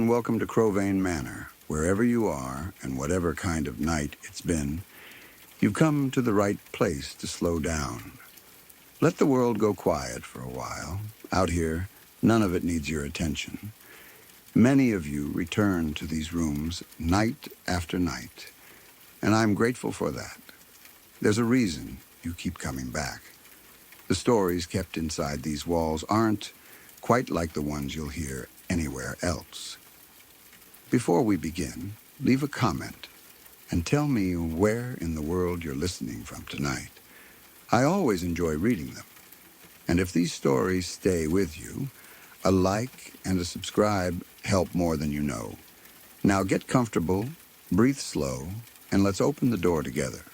and welcome to Crowvane Manor. Wherever you are, and whatever kind of night it's been, you've come to the right place to slow down. Let the world go quiet for a while. Out here, none of it needs your attention. Many of you return to these rooms night after night, and I'm grateful for that. There's a reason you keep coming back. The stories kept inside these walls aren't quite like the ones you'll hear anywhere else. Before we begin, leave a comment and tell me where in the world you're listening from tonight. I always enjoy reading them. And if these stories stay with you, a like and a subscribe help more than you know. Now get comfortable, breathe slow, and let's open the door together.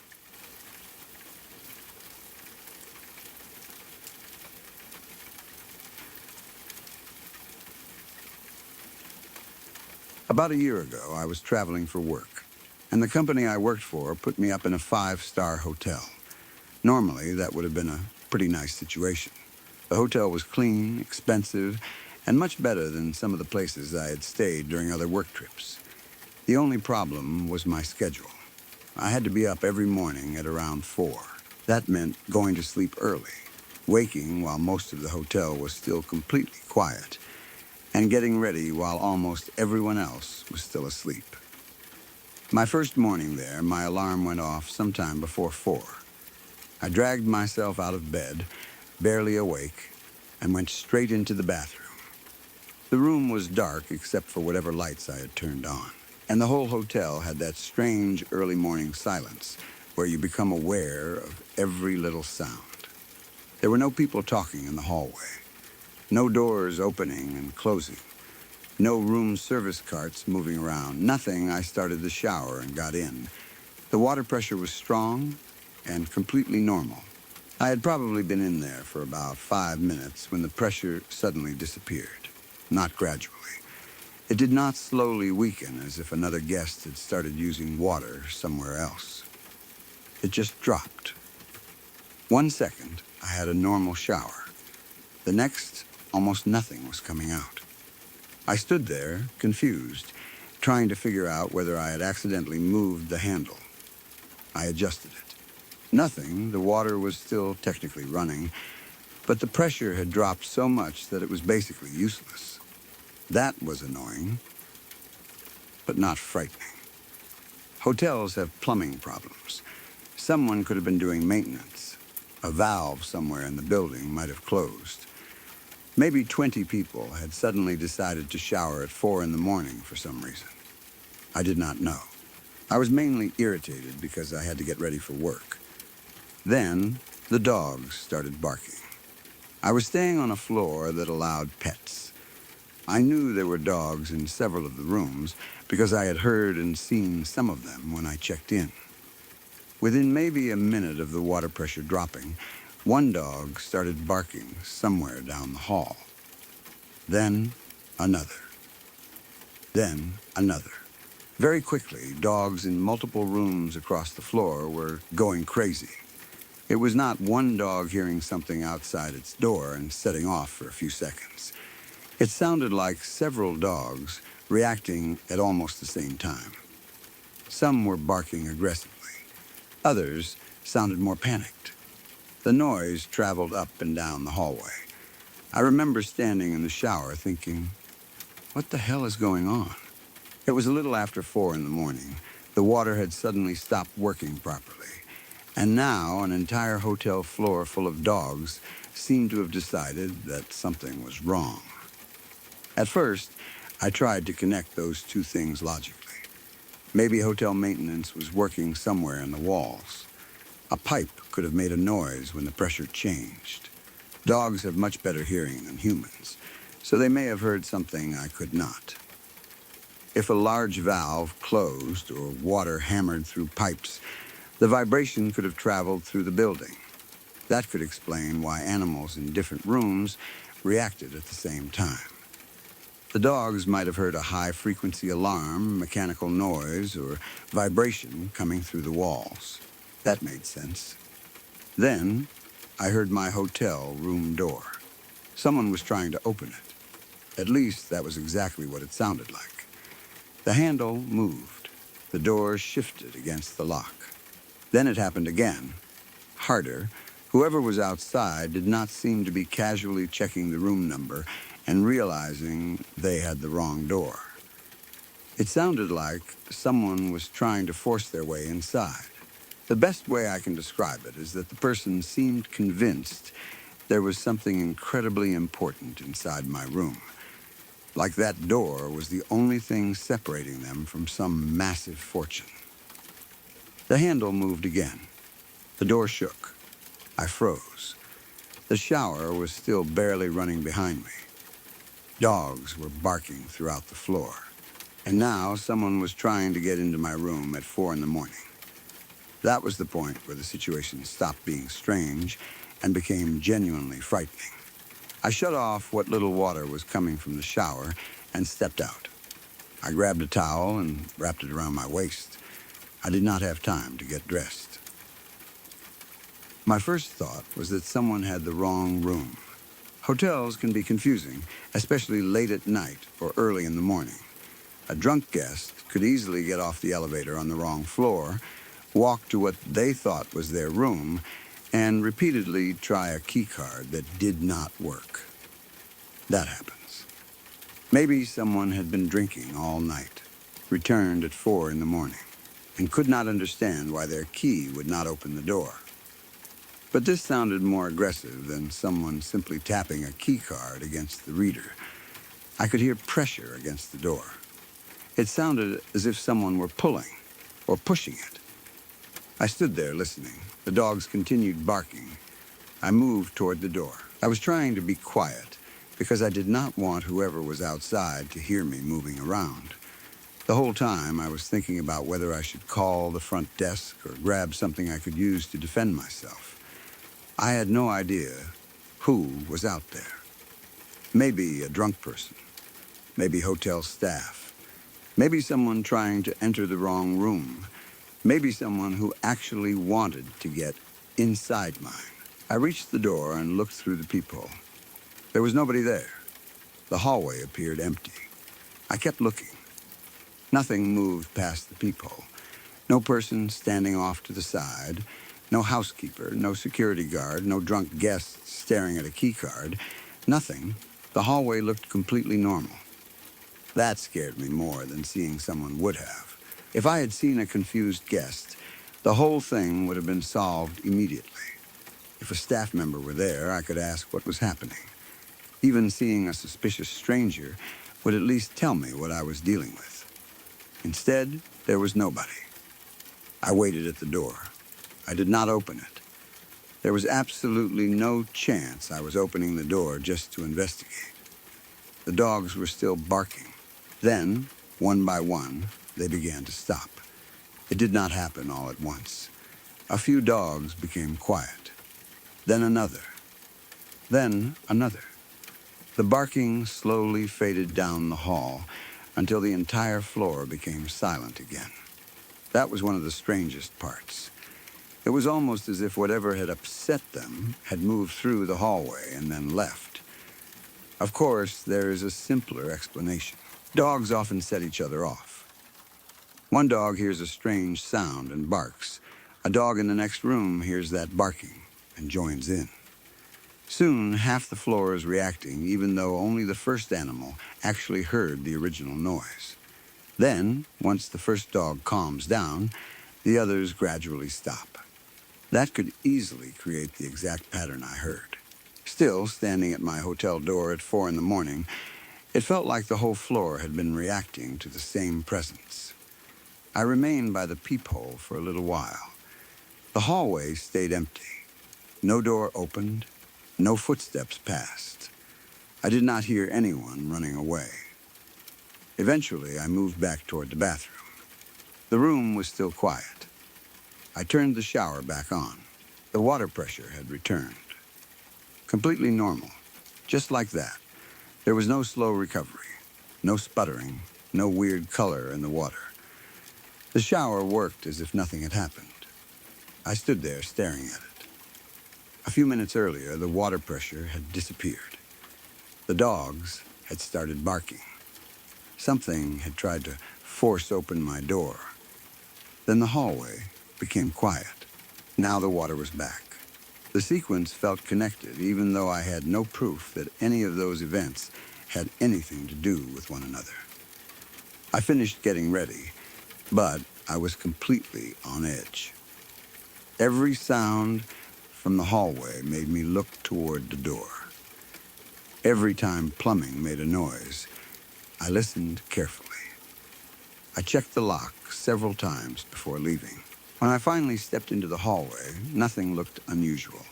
About a year ago, I was traveling for work, and the company I worked for put me up in a 5-star hotel. Normally, that would have been a pretty nice situation. The hotel was clean, expensive, and much better than some of the places I had stayed during other work trips. The only problem was my schedule. I had to be up every morning at around 4. That meant going to sleep early, waking while most of the hotel was still completely quiet, and getting ready while almost everyone else was still asleep. My first morning there, my alarm went off sometime before 4. I dragged myself out of bed, barely awake, and went straight into the bathroom. The room was dark except for whatever lights I had turned on, and the whole hotel had that strange early morning silence where you become aware of every little sound. There were no people talking in the hallway. No doors opening and closing. No room service carts moving around. Nothing. I started the shower and got in. The water pressure was strong and completely normal. I had probably been in there for about 5 minutes when the pressure suddenly disappeared. Not gradually. It did not slowly weaken as if another guest had started using water somewhere else. It just dropped. 1 second, I had a normal shower. The next, almost nothing was coming out. I stood there, confused, trying to figure out whether I had accidentally moved the handle. I adjusted it. Nothing. The water was still technically running, but the pressure had dropped so much that it was basically useless. That was annoying, but not frightening. Hotels have plumbing problems. Someone could have been doing maintenance. A valve somewhere in the building might have closed. Maybe 20 people had suddenly decided to shower at 4 in the morning for some reason. I did not know. I was mainly irritated because I had to get ready for work. Then, the dogs started barking. I was staying on a floor that allowed pets. I knew there were dogs in several of the rooms because I had heard and seen some of them when I checked in. Within maybe a minute of the water pressure dropping, one dog started barking somewhere down the hall. Then another. Then another. Very quickly, dogs in multiple rooms across the floor were going crazy. It was not one dog hearing something outside its door and setting off for a few seconds. It sounded like several dogs reacting at almost the same time. Some were barking aggressively. Others sounded more panicked. The noise traveled up and down the hallway. I remember standing in the shower thinking, what the hell is going on? It was a little after 4 in the morning. The water had suddenly stopped working properly, and now an entire hotel floor full of dogs seemed to have decided that something was wrong. At first, I tried to connect those two things logically. Maybe hotel maintenance was working somewhere in the walls. A pipe could have made a noise when the pressure changed. Dogs have much better hearing than humans, so they may have heard something I could not. If a large valve closed or water hammered through pipes, the vibration could have traveled through the building. That could explain why animals in different rooms reacted at the same time. The dogs might have heard a high-frequency alarm, mechanical noise, or vibration coming through the walls. That made sense. Then, I heard my hotel room door. Someone was trying to open it. At least, that was exactly what it sounded like. The handle moved. The door shifted against the lock. Then it happened again, harder. Whoever was outside did not seem to be casually checking the room number and realizing they had the wrong door. It sounded like someone was trying to force their way inside. The best way I can describe it is that the person seemed convinced there was something incredibly important inside my room. Like that door was the only thing separating them from some massive fortune. The handle moved again. The door shook. I froze. The shower was still barely running behind me. Dogs were barking throughout the floor. And now someone was trying to get into my room at 4 in the morning. That was the point where the situation stopped being strange and became genuinely frightening. I shut off what little water was coming from the shower and stepped out. I grabbed a towel and wrapped it around my waist. I did not have time to get dressed. My first thought was that someone had the wrong room. Hotels can be confusing, especially late at night or early in the morning. A drunk guest could easily get off the elevator on the wrong floor, walk to what they thought was their room, and repeatedly try a key card that did not work. That happens. Maybe someone had been drinking all night, returned at 4 in the morning, and could not understand why their key would not open the door. But this sounded more aggressive than someone simply tapping a key card against the reader. I could hear pressure against the door. It sounded as if someone were pulling or pushing it. I stood there listening. The dogs continued barking. I moved toward the door. I was trying to be quiet because I did not want whoever was outside to hear me moving around. The whole time I was thinking about whether I should call the front desk or grab something I could use to defend myself. I had no idea who was out there. Maybe a drunk person. Maybe hotel staff. Maybe someone trying to enter the wrong room. Maybe someone who actually wanted to get inside mine. I reached the door and looked through the peephole. There was nobody there. The hallway appeared empty. I kept looking. Nothing moved past the peephole. No person standing off to the side. No housekeeper, no security guard, no drunk guests staring at a key card. Nothing. The hallway looked completely normal. That scared me more than seeing someone would have. If I had seen a confused guest, the whole thing would have been solved immediately. If a staff member were there, I could ask what was happening. Even seeing a suspicious stranger would at least tell me what I was dealing with. Instead, there was nobody. I waited at the door. I did not open it. There was absolutely no chance I was opening the door just to investigate. The dogs were still barking. Then, one by one, they began to stop. It did not happen all at once. A few dogs became quiet. Then another. Then another. The barking slowly faded down the hall until the entire floor became silent again. That was one of the strangest parts. It was almost as if whatever had upset them had moved through the hallway and then left. Of course, there is a simpler explanation. Dogs often set each other off. One dog hears a strange sound and barks. A dog in the next room hears that barking and joins in. Soon, half the floor is reacting, even though only the first animal actually heard the original noise. Then, once the first dog calms down, the others gradually stop. That could easily create the exact pattern I heard. Still, standing at my hotel door at 4 in the morning, it felt like the whole floor had been reacting to the same presence. I remained by the peephole for a little while. The hallway stayed empty. No door opened. No footsteps passed. I did not hear anyone running away. Eventually, I moved back toward the bathroom. The room was still quiet. I turned the shower back on. The water pressure had returned. Completely normal. Just like that. There was no slow recovery, no sputtering, no weird color in the water. The shower worked as if nothing had happened. I stood there staring at it. A few minutes earlier, the water pressure had disappeared. The dogs had started barking. Something had tried to force open my door. Then the hallway became quiet. Now the water was back. The sequence felt connected, even though I had no proof that any of those events had anything to do with one another. I finished getting ready, but I was completely on edge. Every sound from the hallway made me look toward the door. Every time plumbing made a noise, I listened carefully. I checked the lock several times before leaving. When I finally stepped into the hallway, nothing looked unusual.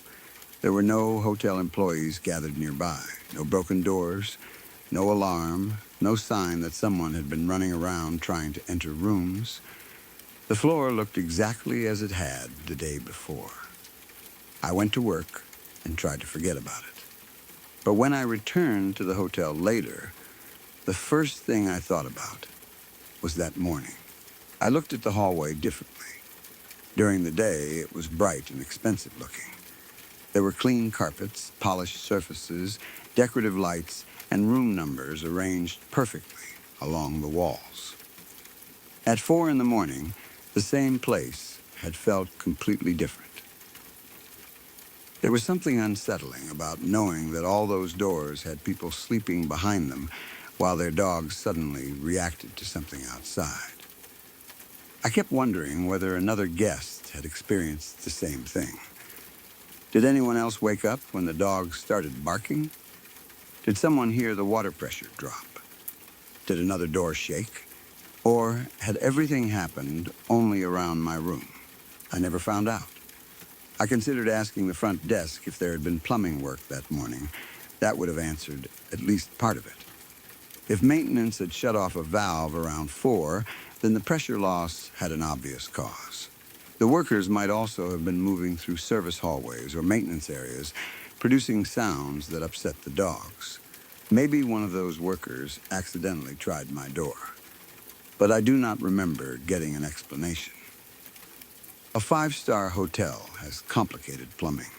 There were no hotel employees gathered nearby, no broken doors, no alarm, no sign that someone had been running around trying to enter rooms. The floor looked exactly as it had the day before. I went to work and tried to forget about it. But when I returned to the hotel later, the first thing I thought about was that morning. I looked at the hallway differently. During the day, it was bright and expensive looking. There were clean carpets, polished surfaces, decorative lights, and room numbers arranged perfectly along the walls. At 4 in the morning, the same place had felt completely different. There was something unsettling about knowing that all those doors had people sleeping behind them while their dogs suddenly reacted to something outside. I kept wondering whether another guest had experienced the same thing. Did anyone else wake up when the dogs started barking? Did someone hear the water pressure drop? Did another door shake? Or had everything happened only around my room? I never found out. I considered asking the front desk if there had been plumbing work that morning. That would have answered at least part of it. If maintenance had shut off a valve around 4, then the pressure loss had an obvious cause. The workers might also have been moving through service hallways or maintenance areas, producing sounds that upset the dogs. Maybe one of those workers accidentally tried my door. But I do not remember getting an explanation. A 5-star hotel has complicated plumbing.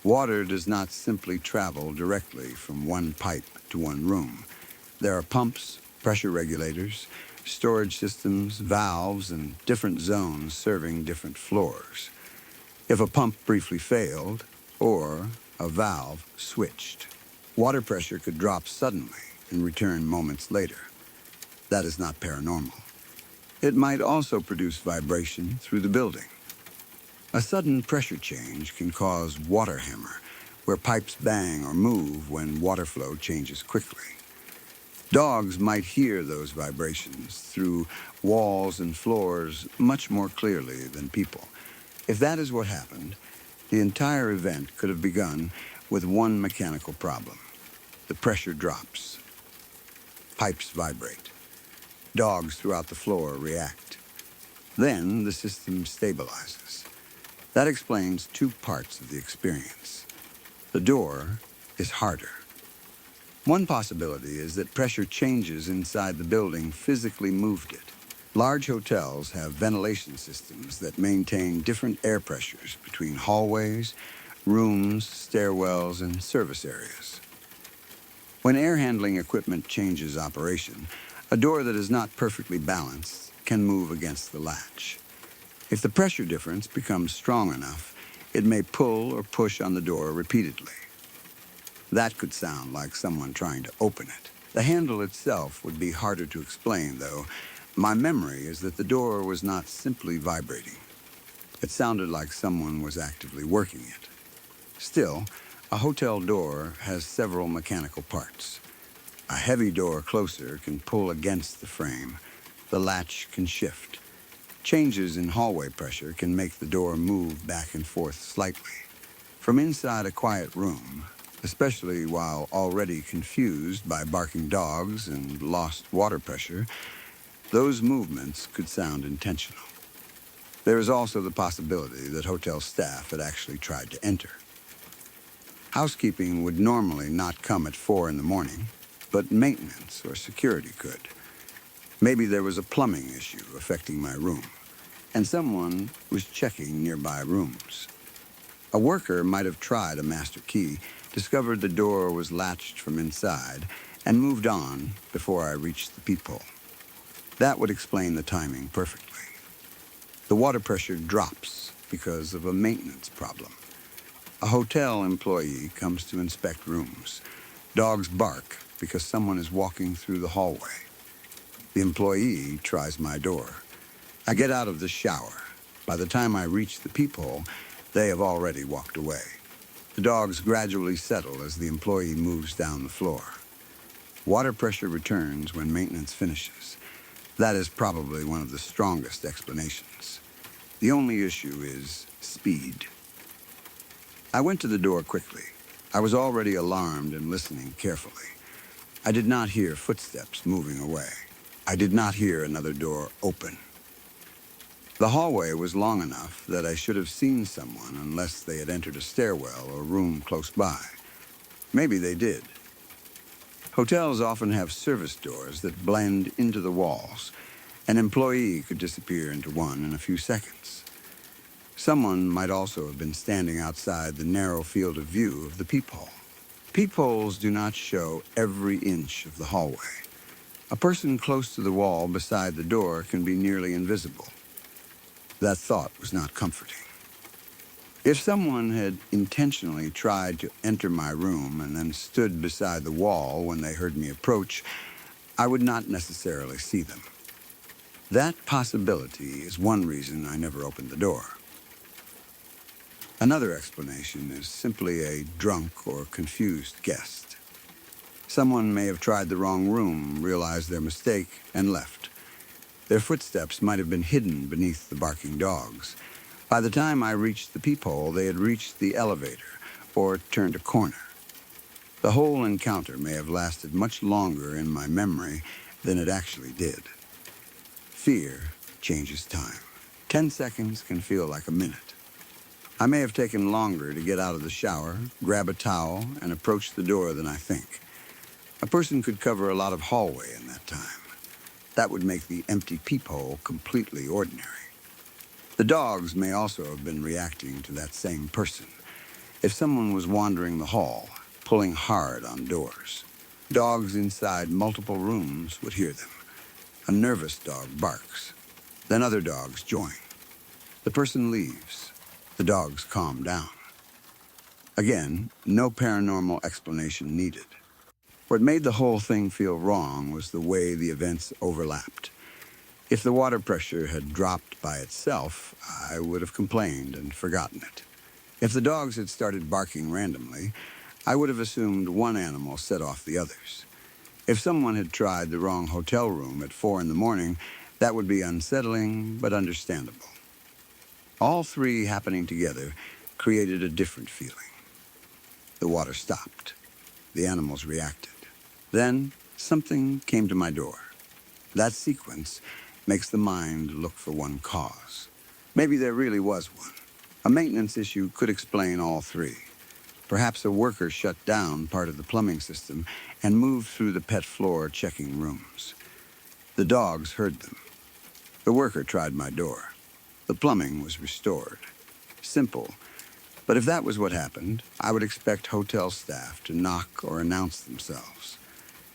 Water does not simply travel directly from one pipe to one room. There are pumps, pressure regulators, storage systems, valves, and different zones serving different floors. If a pump briefly failed, or a valve switched, water pressure could drop suddenly and return moments later. That is not paranormal. It might also produce vibration through the building. A sudden pressure change can cause water hammer, where pipes bang or move when water flow changes quickly. Dogs might hear those vibrations through walls and floors much more clearly than people. If that is what happened, the entire event could have begun with one mechanical problem. The pressure drops. Pipes vibrate. Dogs throughout the floor react. Then the system stabilizes. That explains 2 parts of the experience. The door is harder. One possibility is that pressure changes inside the building physically moved it. Large hotels have ventilation systems that maintain different air pressures between hallways, rooms, stairwells, and service areas. When air handling equipment changes operation, a door that is not perfectly balanced can move against the latch. If the pressure difference becomes strong enough, it may pull or push on the door repeatedly. That could sound like someone trying to open it. The handle itself would be harder to explain, though. My memory is that the door was not simply vibrating. It sounded like someone was actively working it. Still, a hotel door has several mechanical parts. A heavy door closer can pull against the frame. The latch can shift. Changes in hallway pressure can make the door move back and forth slightly. From inside a quiet room, especially while already confused by barking dogs and lost water pressure, those movements could sound intentional. There is also the possibility that hotel staff had actually tried to enter. Housekeeping would normally not come at 4 in the morning, but maintenance or security could. Maybe there was a plumbing issue affecting my room, and someone was checking nearby rooms. A worker might have tried a master key, discovered the door was latched from inside, and moved on before I reached the peephole. That would explain the timing perfectly. The water pressure drops because of a maintenance problem. A hotel employee comes to inspect rooms. Dogs bark because someone is walking through the hallway. The employee tries my door. I get out of the shower. By the time I reach the peephole, they have already walked away. The dogs gradually settle as the employee moves down the floor. Water pressure returns when maintenance finishes. That is probably one of the strongest explanations. The only issue is speed. I went to the door quickly. I was already alarmed and listening carefully. I did not hear footsteps moving away. I did not hear another door open. The hallway was long enough that I should have seen someone unless they had entered a stairwell or room close by. Maybe they did. Hotels often have service doors that blend into the walls. An employee could disappear into one in a few seconds. Someone might also have been standing outside the narrow field of view of the peephole. Peepholes do not show every inch of the hallway. A person close to the wall beside the door can be nearly invisible. That thought was not comforting. If someone had intentionally tried to enter my room and then stood beside the wall when they heard me approach, I would not necessarily see them. That possibility is one reason I never opened the door. Another explanation is simply a drunk or confused guest. Someone may have tried the wrong room, realized their mistake, and left. Their footsteps might have been hidden beneath the barking dogs. By the time I reached the peephole, they had reached the elevator or turned a corner. The whole encounter may have lasted much longer in my memory than it actually did. Fear changes time. 10 seconds can feel like a minute. I may have taken longer to get out of the shower, grab a towel, and approach the door than I think. A person could cover a lot of hallway in that time. That would make the empty peephole completely ordinary. The dogs may also have been reacting to that same person. If someone was wandering the hall, pulling hard on doors, dogs inside multiple rooms would hear them. A nervous dog barks. Then other dogs join. The person leaves. The dogs calm down. Again, no paranormal explanation needed. What made the whole thing feel wrong was the way the events overlapped. If the water pressure had dropped by itself, I would have complained and forgotten it. If the dogs had started barking randomly, I would have assumed one animal set off the others. If someone had tried the wrong hotel room at 4 in the morning, that would be unsettling but understandable. All three happening together created a different feeling. The water stopped. The animals reacted. Then something came to my door. That sequence makes the mind look for one cause. Maybe there really was one. A maintenance issue could explain all three. Perhaps a worker shut down part of the plumbing system and moved through the pet floor checking rooms. The dogs heard them. The worker tried my door. The plumbing was restored. Simple. But if that was what happened, I would expect hotel staff to knock or announce themselves.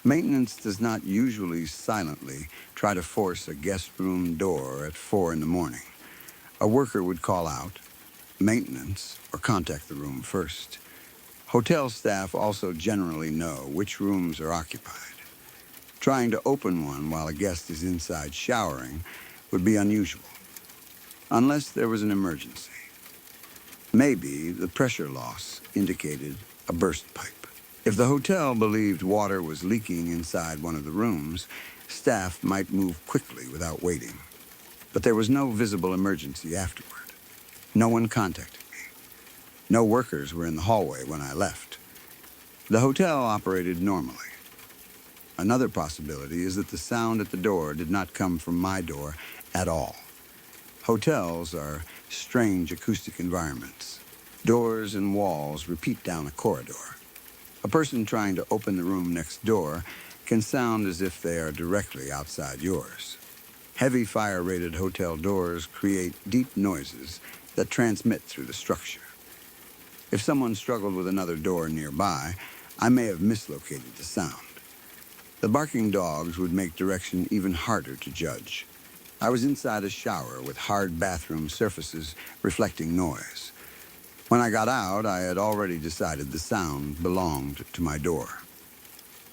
Maintenance does not usually silently try to force a guest room door at 4 in the morning. A worker would call out, maintenance, or contact the room first. Hotel staff also generally know which rooms are occupied. Trying to open one while a guest is inside showering would be unusual, unless there was an emergency. Maybe the pressure loss indicated a burst pipe. If the hotel believed water was leaking inside one of the rooms, staff might move quickly without waiting. But there was no visible emergency afterward. No one contacted me. No workers were in the hallway when I left. The hotel operated normally. Another possibility is that the sound at the door did not come from my door at all. Hotels are strange acoustic environments. Doors and walls repeat down a corridor. A person trying to open the room next door can sound as if they are directly outside yours. Heavy fire-rated hotel doors create deep noises that transmit through the structure. If someone struggled with another door nearby, I may have mislocated the sound. The barking dogs would make direction even harder to judge. I was inside a shower with hard bathroom surfaces reflecting noise. When I got out, I had already decided the sound belonged to my door.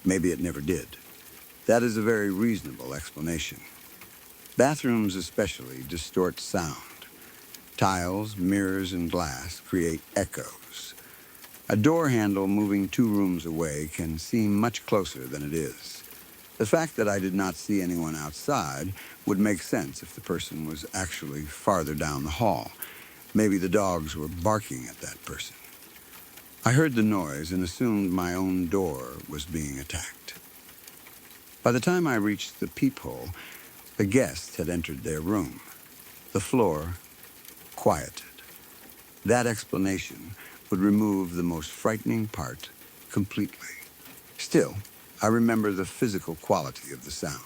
Maybe it never did. That is a very reasonable explanation. Bathrooms especially distort sound. Tiles, mirrors, and glass create echoes. A door handle moving 2 rooms away can seem much closer than it is. The fact that I did not see anyone outside would make sense if the person was actually farther down the hall. Maybe the dogs were barking at that person. I heard the noise and assumed my own door was being attacked. By the time I reached the peephole, the guests had entered their room. The floor quieted. That explanation would remove the most frightening part completely. Still, I remember the physical quality of the sound.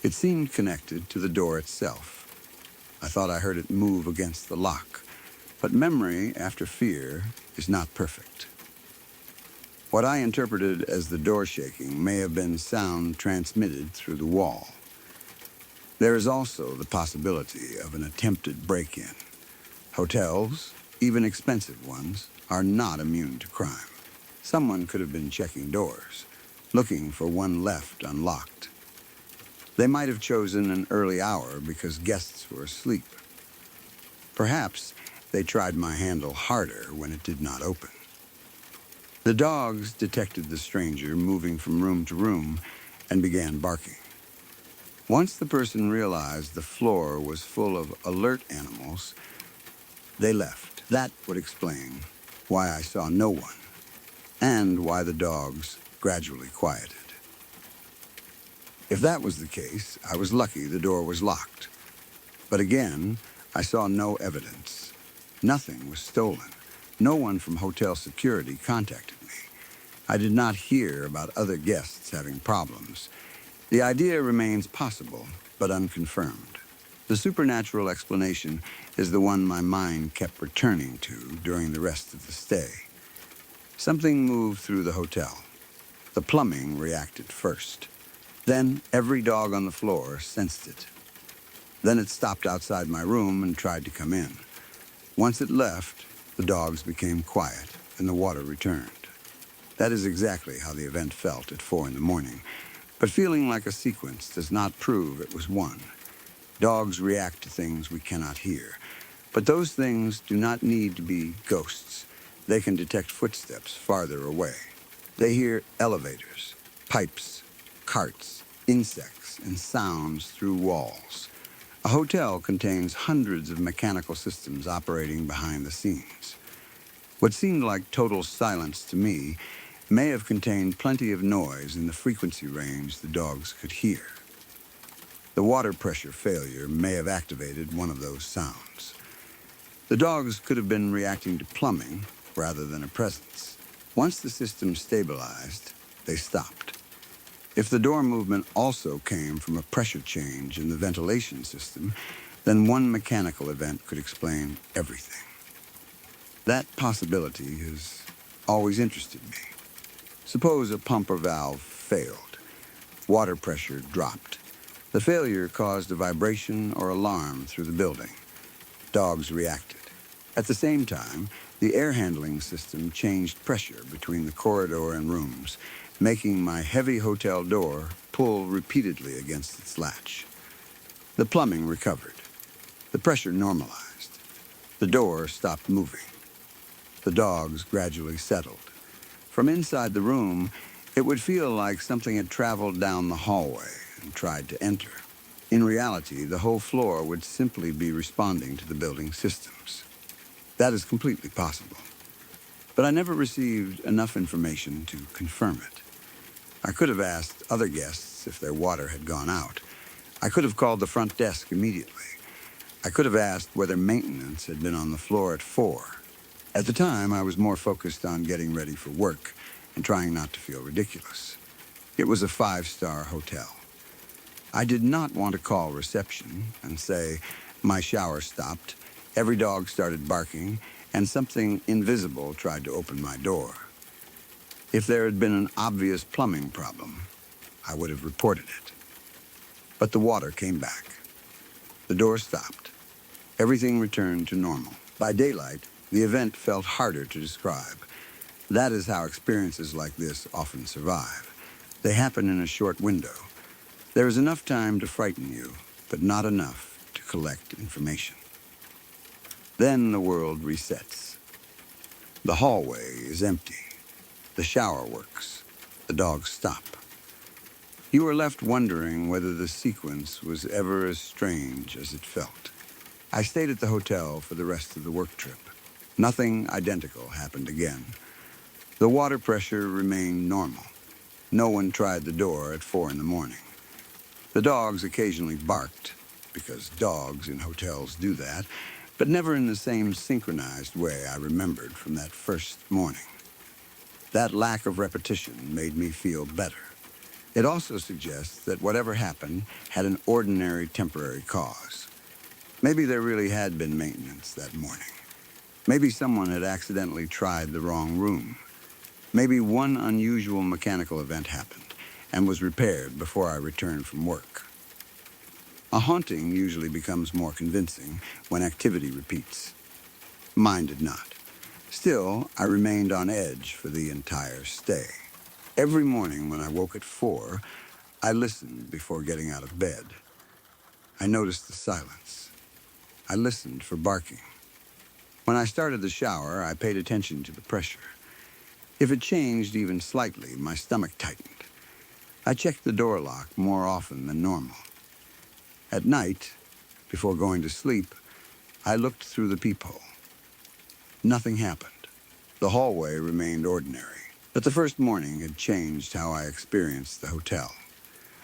It seemed connected to the door itself. I thought I heard it move against the lock, but memory after fear is not perfect. What I interpreted as the door shaking may have been sound transmitted through the wall. There is also the possibility of an attempted break-in. Hotels, even expensive ones, are not immune to crime. Someone could have been checking doors, looking for one left unlocked. They might have chosen an early hour because guests were asleep. Perhaps they tried my handle harder when it did not open. The dogs detected the stranger moving from room to room and began barking. Once the person realized the floor was full of alert animals, they left. That would explain why I saw no one and why the dogs gradually quieted. If that was the case, I was lucky the door was locked. But again, I saw no evidence. Nothing was stolen. No one from hotel security contacted me. I did not hear about other guests having problems. The idea remains possible, but unconfirmed. The supernatural explanation is the one my mind kept returning to during the rest of the stay. Something moved through the hotel. The plumbing reacted first. Then every dog on the floor sensed it. Then it stopped outside my room and tried to come in. Once it left, the dogs became quiet and the water returned. That is exactly how the event felt at 4 in the morning. But feeling like a sequence does not prove it was one. Dogs react to things we cannot hear. But those things do not need to be ghosts. They can detect footsteps farther away. They hear elevators, pipes, carts, insects, and sounds through walls. A hotel contains hundreds of mechanical systems operating behind the scenes. What seemed like total silence to me may have contained plenty of noise in the frequency range the dogs could hear. The water pressure failure may have activated one of those sounds. The dogs could have been reacting to plumbing rather than a presence. Once the system stabilized, they stopped. If the door movement also came from a pressure change in the ventilation system, then one mechanical event could explain everything. That possibility has always interested me. Suppose a pump or valve failed. Water pressure dropped. The failure caused a vibration or alarm through the building. Dogs reacted. At the same time, the air handling system changed pressure between the corridor and rooms, making my heavy hotel door pull repeatedly against its latch. The plumbing recovered. The pressure normalized. The door stopped moving. The dogs gradually settled. From inside the room, it would feel like something had traveled down the hallway and tried to enter. In reality, the whole floor would simply be responding to the building systems. That is completely possible. But I never received enough information to confirm it. I could have asked other guests if their water had gone out. I could have called the front desk immediately. I could have asked whether maintenance had been on the floor at 4. At the time, I was more focused on getting ready for work and trying not to feel ridiculous. It was a 5-star hotel. I did not want to call reception and say, my shower stopped, every dog started barking, and something invisible tried to open my door. If there had been an obvious plumbing problem, I would have reported it. But the water came back. The door stopped. Everything returned to normal. By daylight, the event felt harder to describe. That is how experiences like this often survive. They happen in a short window. There is enough time to frighten you, but not enough to collect information. Then the world resets. The hallway is empty. The shower works. The dogs stop. You are left wondering whether the sequence was ever as strange as it felt. I stayed at the hotel for the rest of the work trip. Nothing identical happened again. The water pressure remained normal. No one tried the door at 4 in the morning. The dogs occasionally barked, because dogs in hotels do that, but never in the same synchronized way I remembered from that first morning. That lack of repetition made me feel better. It also suggests that whatever happened had an ordinary temporary cause. Maybe there really had been maintenance that morning. Maybe someone had accidentally tried the wrong room. Maybe one unusual mechanical event happened and was repaired before I returned from work. A haunting usually becomes more convincing when activity repeats. Mine did not. Still, I remained on edge for the entire stay. Every morning when I woke at 4, I listened before getting out of bed. I noticed the silence. I listened for barking. When I started the shower, I paid attention to the pressure. If it changed even slightly, my stomach tightened. I checked the door lock more often than normal. At night, before going to sleep, I looked through the peephole. Nothing happened. The hallway remained ordinary. But the first morning had changed how I experienced the hotel.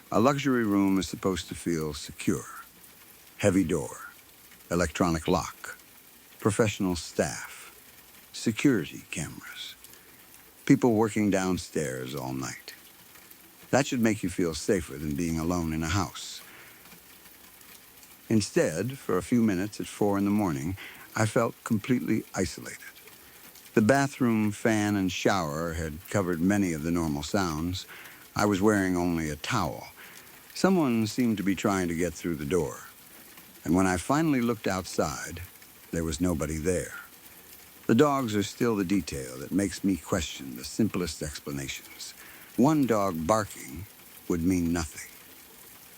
A luxury room is supposed to feel secure. Heavy door, electronic lock, professional staff, security cameras, people working downstairs all night. That should make you feel safer than being alone in a house. Instead, for a few minutes at 4 in the morning, I felt completely isolated. The bathroom, fan, and shower had covered many of the normal sounds. I was wearing only a towel. Someone seemed to be trying to get through the door. And when I finally looked outside, there was nobody there. The dogs are still the detail that makes me question the simplest explanations. One dog barking would mean nothing.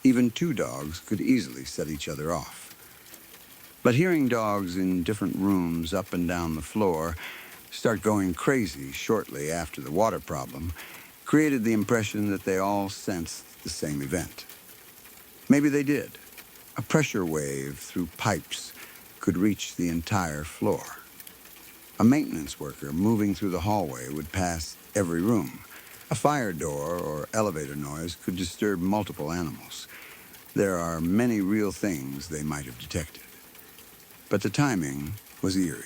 Even 2 dogs could easily set each other off. But hearing dogs in different rooms up and down the floor start going crazy shortly after the water problem created the impression that they all sensed the same event. Maybe they did. A pressure wave through pipes could reach the entire floor. A maintenance worker moving through the hallway would pass every room. A fire door or elevator noise could disturb multiple animals. There are many real things they might have detected. But the timing was eerie.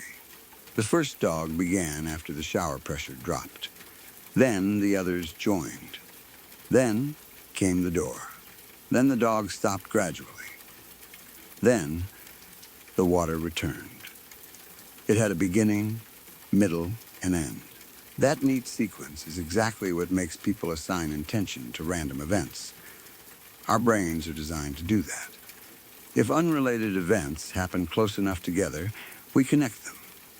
The first dog began after the shower pressure dropped. Then the others joined. Then came the door. Then the dog stopped gradually. Then the water returned. It had a beginning, middle, and end. That neat sequence is exactly what makes people assign intention to random events. Our brains are designed to do that. If unrelated events happen close enough together, we connect them.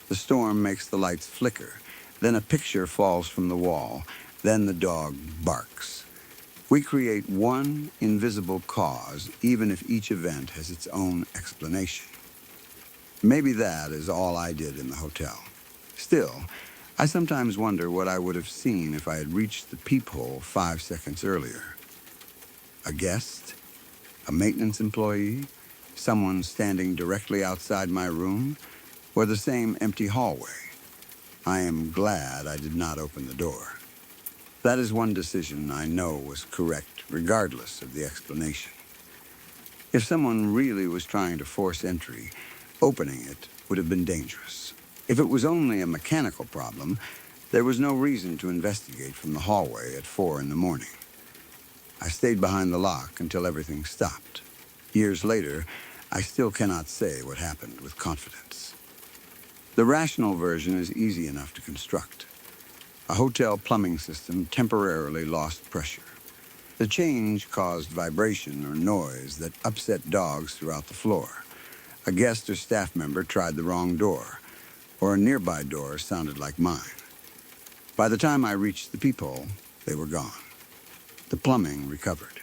The storm makes the lights flicker. Then a picture falls from the wall. Then the dog barks. We create one invisible cause, even if each event has its own explanation. Maybe that is all I did in the hotel. Still, I sometimes wonder what I would have seen if I had reached the peephole 5 seconds earlier. A guest? A maintenance employee? Someone standing directly outside my room? Or the same empty hallway? I am glad I did not open the door. That is one decision I know was correct, regardless of the explanation. If someone really was trying to force entry, opening it would have been dangerous. If it was only a mechanical problem, there was no reason to investigate from the hallway at 4 in the morning. I stayed behind the lock until everything stopped. Years later, I still cannot say what happened with confidence. The rational version is easy enough to construct. A hotel plumbing system temporarily lost pressure. The change caused vibration or noise that upset dogs throughout the floor. A guest or staff member tried the wrong door, or a nearby door sounded like mine. By the time I reached the peephole, they were gone. The plumbing recovered.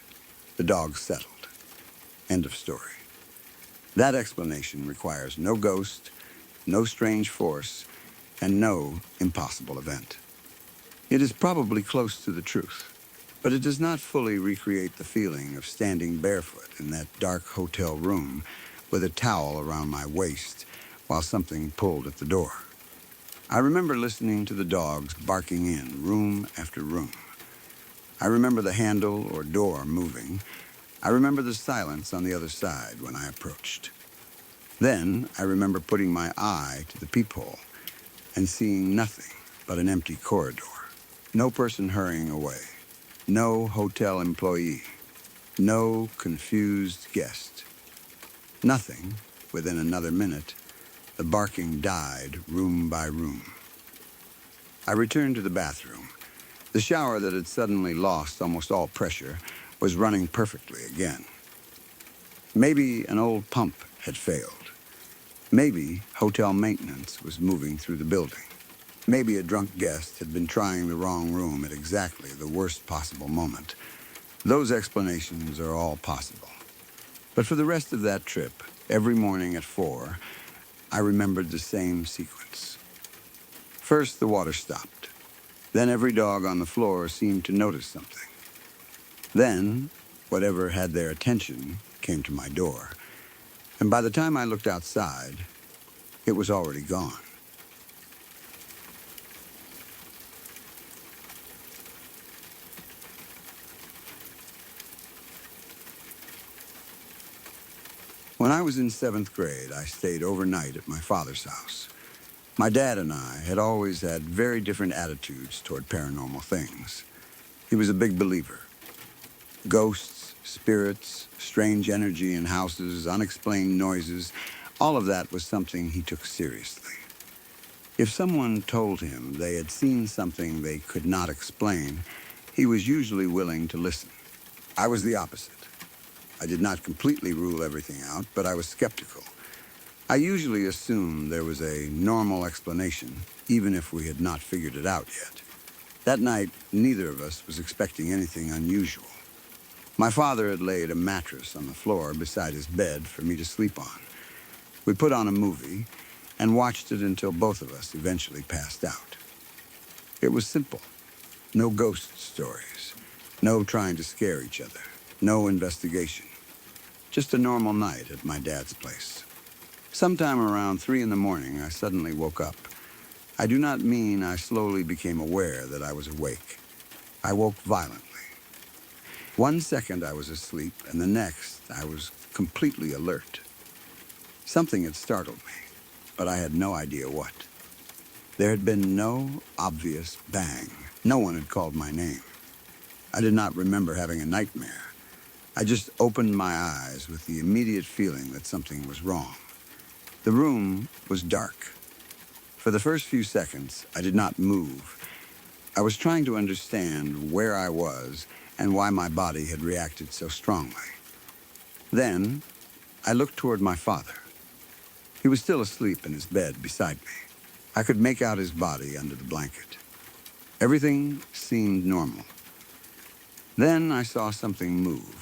The dogs settled. End of story. That explanation requires no ghost, no strange force, and no impossible event. It is probably close to the truth, but it does not fully recreate the feeling of standing barefoot in that dark hotel room with a towel around my waist while something pulled at the door. I remember listening to the dogs barking in room after room. I remember the handle or door moving. I remember the silence on the other side when I approached. Then I remember putting my eye to the peephole and seeing nothing but an empty corridor. No person hurrying away. No hotel employee. No confused guest. Nothing. Within another minute, the barking died room by room. I returned to the bathroom. The shower that had suddenly lost almost all pressure was running perfectly again. Maybe an old pump had failed. Maybe hotel maintenance was moving through the building. Maybe a drunk guest had been trying the wrong room at exactly the worst possible moment. Those explanations are all possible. But for the rest of that trip, every morning at 4, I remembered the same sequence. First, the water stopped. Then every dog on the floor seemed to notice something. Then, whatever had their attention came to my door. And by the time I looked outside, it was already gone. When I was in 7th grade, I stayed overnight at my father's house. My dad and I had always had very different attitudes toward paranormal things. He was a big believer. Ghosts, spirits, strange energy in houses, unexplained noises, all of that was something he took seriously. If someone told him they had seen something they could not explain, he was usually willing to listen. I was the opposite. I did not completely rule everything out, but I was skeptical. I usually assumed there was a normal explanation, even if we had not figured it out yet. That night, neither of us was expecting anything unusual. My father had laid a mattress on the floor beside his bed for me to sleep on. We put on a movie and watched it until both of us eventually passed out. It was simple. No ghost stories. No trying to scare each other. No investigation. Just a normal night at my dad's place. Sometime around 3 in the morning, I suddenly woke up. I do not mean I slowly became aware that I was awake. I woke violently. 1 second I was asleep, and the next I was completely alert. Something had startled me, but I had no idea what. There had been no obvious bang. No one had called my name. I did not remember having a nightmare. I just opened my eyes with the immediate feeling that something was wrong. The room was dark. For the first few seconds, I did not move. I was trying to understand where I was and why my body had reacted so strongly. Then, I looked toward my father. He was still asleep in his bed beside me. I could make out his body under the blanket. Everything seemed normal. Then I saw something move.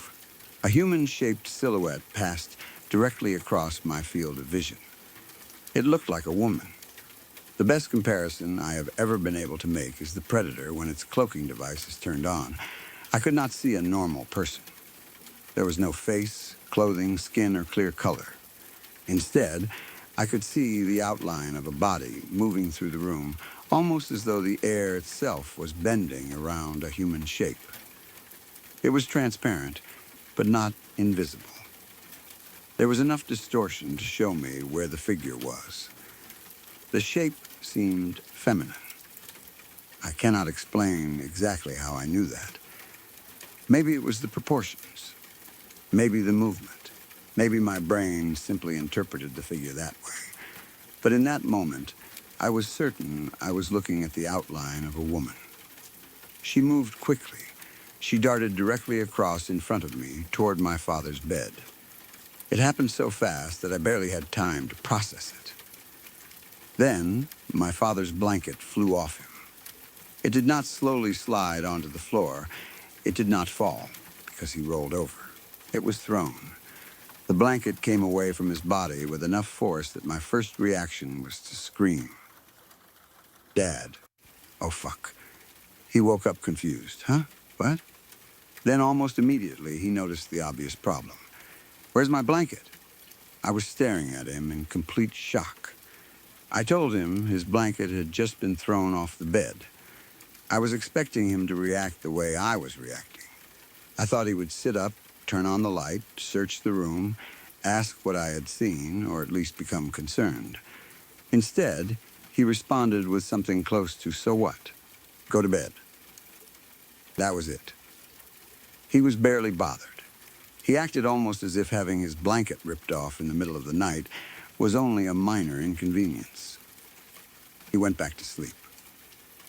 A human-shaped silhouette passed directly across my field of vision. It looked like a woman. The best comparison I have ever been able to make is the Predator when its cloaking device is turned on. I could not see a normal person. There was no face, clothing, skin, or clear color. Instead, I could see the outline of a body moving through the room, almost as though the air itself was bending around a human shape. It was transparent, but not invisible. There was enough distortion to show me where the figure was. The shape seemed feminine. I cannot explain exactly how I knew that. Maybe it was the proportions. Maybe the movement. Maybe my brain simply interpreted the figure that way. But in that moment, I was certain I was looking at the outline of a woman. She moved quickly, She darted directly across in front of me toward my father's bed. It happened so fast that I barely had time to process it. Then, my father's blanket flew off him. It did not slowly slide onto the floor. It did not fall, because he rolled over. It was thrown. The blanket came away from his body with enough force that my first reaction was to scream. Dad. Oh, fuck. He woke up confused. Huh? What? Then almost immediately, he noticed the obvious problem. Where's my blanket? I was staring at him in complete shock. I told him his blanket had just been thrown off the bed. I was expecting him to react the way I was reacting. I thought he would sit up, turn on the light, search the room, ask what I had seen, or at least become concerned. Instead, he responded with something close to, so what? Go to bed. That was it. He was barely bothered. He acted almost as if having his blanket ripped off in the middle of the night was only a minor inconvenience. He went back to sleep.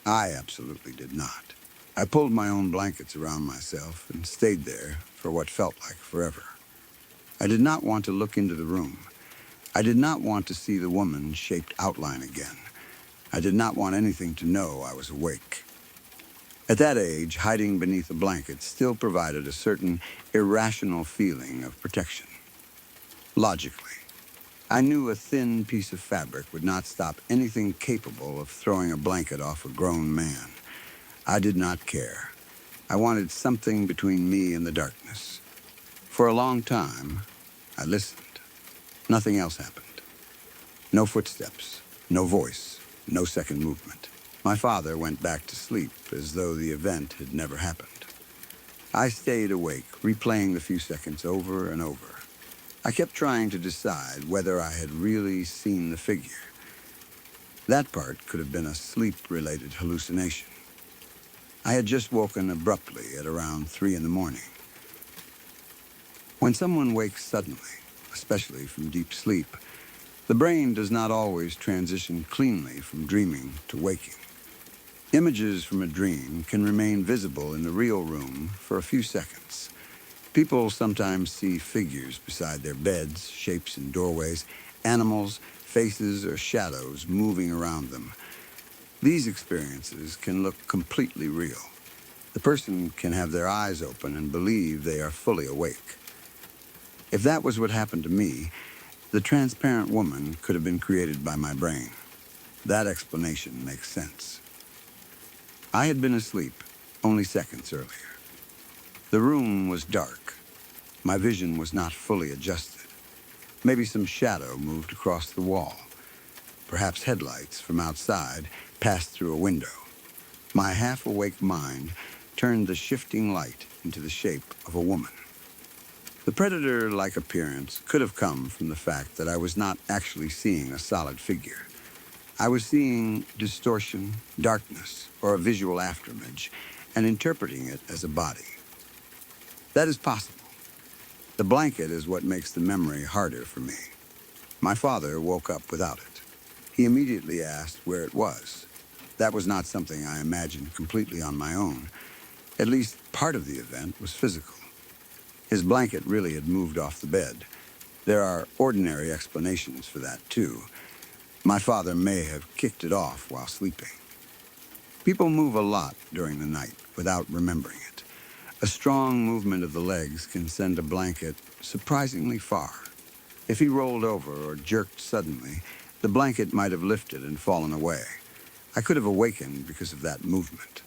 I absolutely did not. I pulled my own blankets around myself and stayed there for what felt like forever. I did not want to look into the room. I did not want to see the woman's shaped outline again. I did not want anything to know I was awake. At that age, hiding beneath a blanket still provided a certain irrational feeling of protection. Logically, I knew a thin piece of fabric would not stop anything capable of throwing a blanket off a grown man. I did not care. I wanted something between me and the darkness. For a long time, I listened. Nothing else happened. No footsteps, no voice, no second movement. My father went back to sleep as though the event had never happened. I stayed awake, replaying the few seconds over and over. I kept trying to decide whether I had really seen the figure. That part could have been a sleep-related hallucination. I had just woken abruptly at around 3 in the morning. When someone wakes suddenly, especially from deep sleep, the brain does not always transition cleanly from dreaming to waking. Images from a dream can remain visible in the real room for a few seconds. People sometimes see figures beside their beds, shapes in doorways, animals, faces, or shadows moving around them. These experiences can look completely real. The person can have their eyes open and believe they are fully awake. If that was what happened to me, the transparent woman could have been created by my brain. That explanation makes sense. I had been asleep only seconds earlier. The room was dark. My vision was not fully adjusted. Maybe some shadow moved across the wall. Perhaps headlights from outside passed through a window. My half-awake mind turned the shifting light into the shape of a woman. The predator-like appearance could have come from the fact that I was not actually seeing a solid figure. I was seeing distortion, darkness, or a visual afterimage, and interpreting it as a body. That is possible. The blanket is what makes the memory harder for me. My father woke up without it. He immediately asked where it was. That was not something I imagined completely on my own. At least part of the event was physical. His blanket really had moved off the bed. There are ordinary explanations for that, too. My father may have kicked it off while sleeping. People move a lot during the night without remembering it. A strong movement of the legs can send a blanket surprisingly far. If he rolled over or jerked suddenly, the blanket might have lifted and fallen away. I could have awakened because of that movement.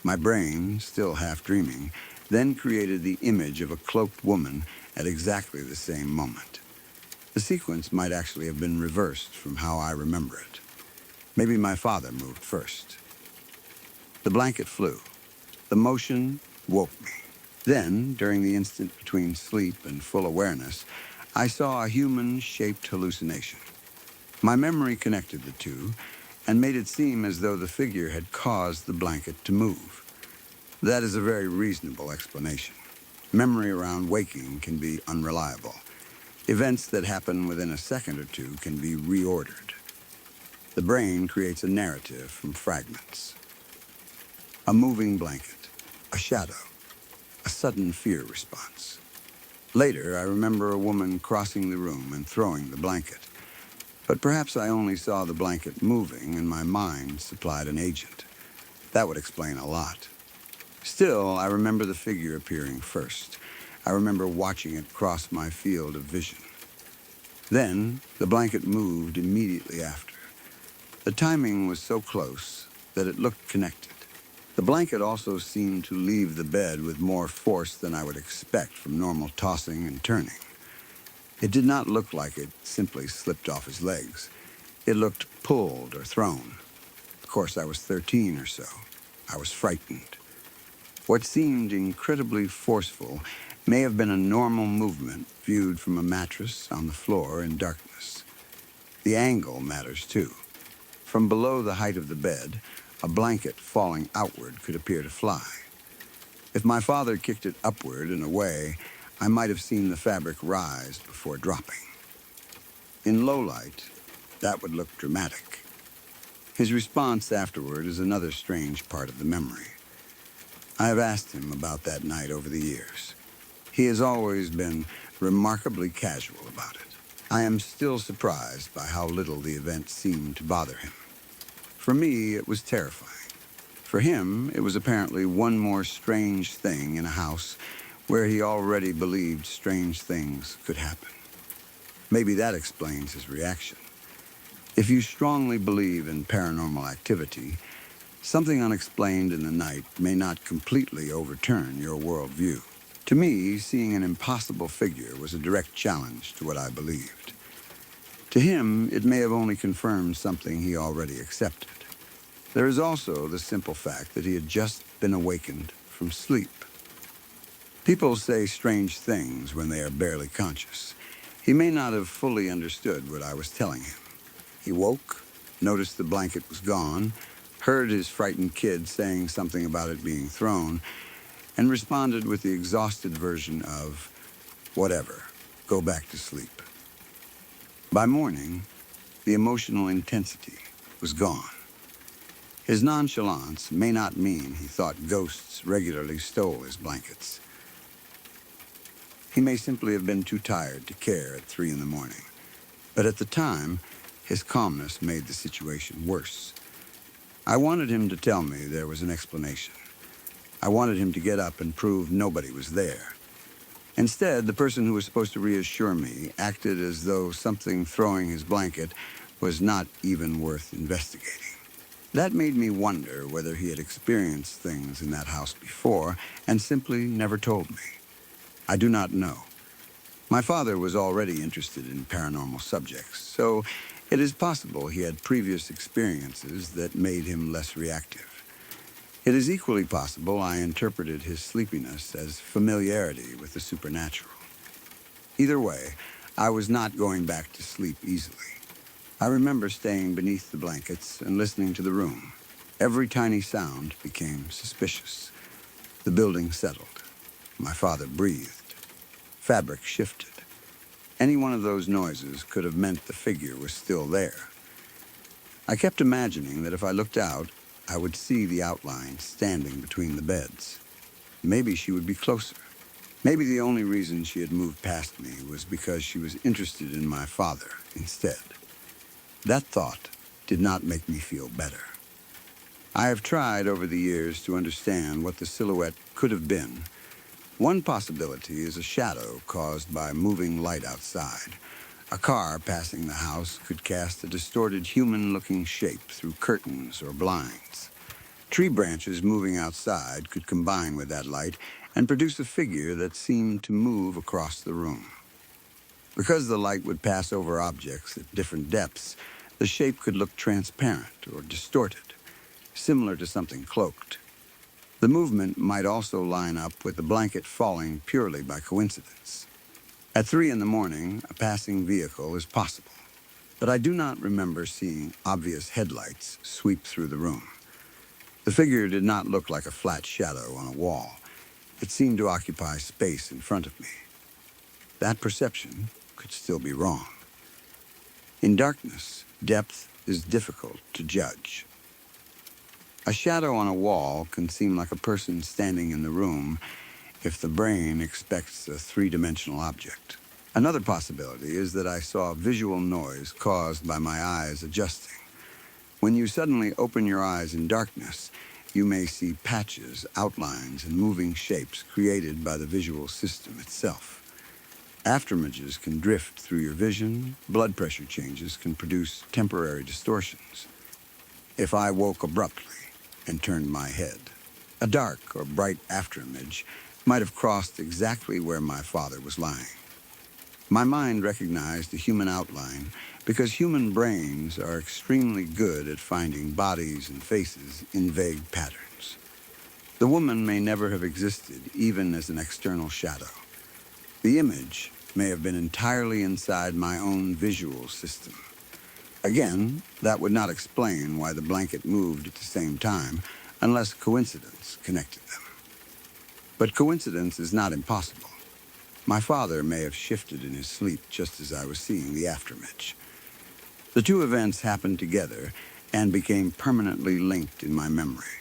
My brain, still half dreaming, then created the image of a cloaked woman at exactly the same moment. The sequence might actually have been reversed from how I remember it. Maybe my father moved first. The blanket flew. The motion woke me. Then, during the instant between sleep and full awareness, I saw a human-shaped hallucination. My memory connected the two and made it seem as though the figure had caused the blanket to move. That is a very reasonable explanation. Memory around waking can be unreliable. Events that happen within a second or two can be reordered. The brain creates a narrative from fragments. A moving blanket, a shadow, a sudden fear response. Later, I remember a woman crossing the room and throwing the blanket. But perhaps I only saw the blanket moving and my mind supplied an agent. That would explain a lot. Still, I remember the figure appearing first. I remember watching it cross my field of vision. Then, the blanket moved immediately after. The timing was so close that it looked connected. The blanket also seemed to leave the bed with more force than I would expect from normal tossing and turning. It did not look like it simply slipped off his legs. It looked pulled or thrown. Of course, I was 13 or so. I was frightened. What seemed incredibly forceful may have been a normal movement viewed from a mattress on the floor in darkness. The angle matters too. From below the height of the bed, a blanket falling outward could appear to fly. If my father kicked it upward and away, I might have seen the fabric rise before dropping. In low light, that would look dramatic. His response afterward is another strange part of the memory. I have asked him about that night over the years. He has always been remarkably casual about it. I am still surprised by how little the event seemed to bother him. For me, it was terrifying. For him, it was apparently one more strange thing in a house where he already believed strange things could happen. Maybe that explains his reaction. If you strongly believe in paranormal activity, something unexplained in the night may not completely overturn your worldview. To me, seeing an impossible figure was a direct challenge to what I believed. To him, it may have only confirmed something he already accepted. There is also the simple fact that he had just been awakened from sleep. People say strange things when they are barely conscious. He may not have fully understood what I was telling him. He woke, noticed the blanket was gone, heard his frightened kid saying something about it being thrown, and responded with the exhausted version of, "Whatever, go back to sleep." By morning, the emotional intensity was gone. His nonchalance may not mean he thought ghosts regularly stole his blankets. He may simply have been too tired to care at 3 in the morning. But at the time, his calmness made the situation worse. I wanted him to tell me there was an explanation. I wanted him to get up and prove nobody was there. Instead, the person who was supposed to reassure me acted as though something throwing his blanket was not even worth investigating. That made me wonder whether he had experienced things in that house before and simply never told me. I do not know. My father was already interested in paranormal subjects, so it is possible he had previous experiences that made him less reactive. It is equally possible I interpreted his sleepiness as familiarity with the supernatural. Either way, I was not going back to sleep easily. I remember staying beneath the blankets and listening to the room. Every tiny sound became suspicious. The building settled. My father breathed. Fabric shifted. Any one of those noises could have meant the figure was still there. I kept imagining that if I looked out, I would see the outline standing between the beds. Maybe she would be closer. Maybe the only reason she had moved past me was because she was interested in my father instead. That thought did not make me feel better. I have tried over the years to understand what the silhouette could have been. One possibility is a shadow caused by moving light outside. A car passing the house could cast a distorted human-looking shape through curtains or blinds. Tree branches moving outside could combine with that light and produce a figure that seemed to move across the room. Because the light would pass over objects at different depths, the shape could look transparent or distorted, similar to something cloaked. The movement might also line up with the blanket falling purely by coincidence. At 3 in the morning, a passing vehicle is possible, but I do not remember seeing obvious headlights sweep through the room. The figure did not look like a flat shadow on a wall. It seemed to occupy space in front of me. That perception could still be wrong. In darkness, depth is difficult to judge. A shadow on a wall can seem like a person standing in the room, if the brain expects a three-dimensional object. Another possibility is that I saw visual noise caused by my eyes adjusting. When you suddenly open your eyes in darkness, you may see patches, outlines, and moving shapes created by the visual system itself. Afterimages can drift through your vision. Blood pressure changes can produce temporary distortions. If I woke abruptly and turned my head, a dark or bright afterimage might have crossed exactly where my father was lying. My mind recognized the human outline because human brains are extremely good at finding bodies and faces in vague patterns. The woman may never have existed even as an external shadow. The image may have been entirely inside my own visual system. Again, that would not explain why the blanket moved at the same time unless coincidence connected them. But coincidence is not impossible. My father may have shifted in his sleep just as I was seeing the afterimage. The two events happened together and became permanently linked in my memory.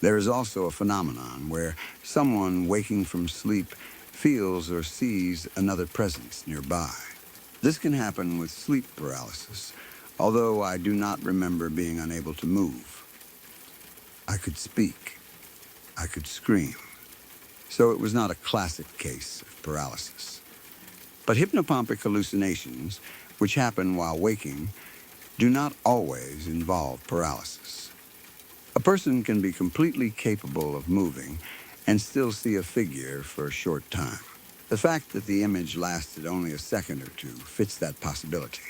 There is also a phenomenon where someone waking from sleep feels or sees another presence nearby. This can happen with sleep paralysis, although I do not remember being unable to move. I could speak. I could scream. So it was not a classic case of paralysis. But hypnopompic hallucinations, which happen while waking, do not always involve paralysis. A person can be completely capable of moving and still see a figure for a short time. The fact that the image lasted only a second or two fits that possibility.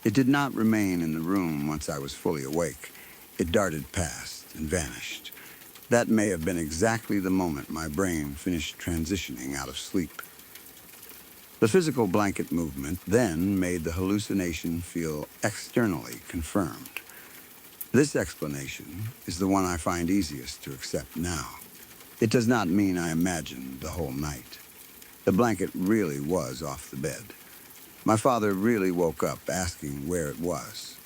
It did not remain in the room once I was fully awake. It darted past and vanished. That may have been exactly the moment my brain finished transitioning out of sleep. The physical blanket movement then made the hallucination feel externally confirmed. This explanation is the one I find easiest to accept now. It does not mean I imagined the whole night. The blanket really was off the bed. My father really woke up asking where it was.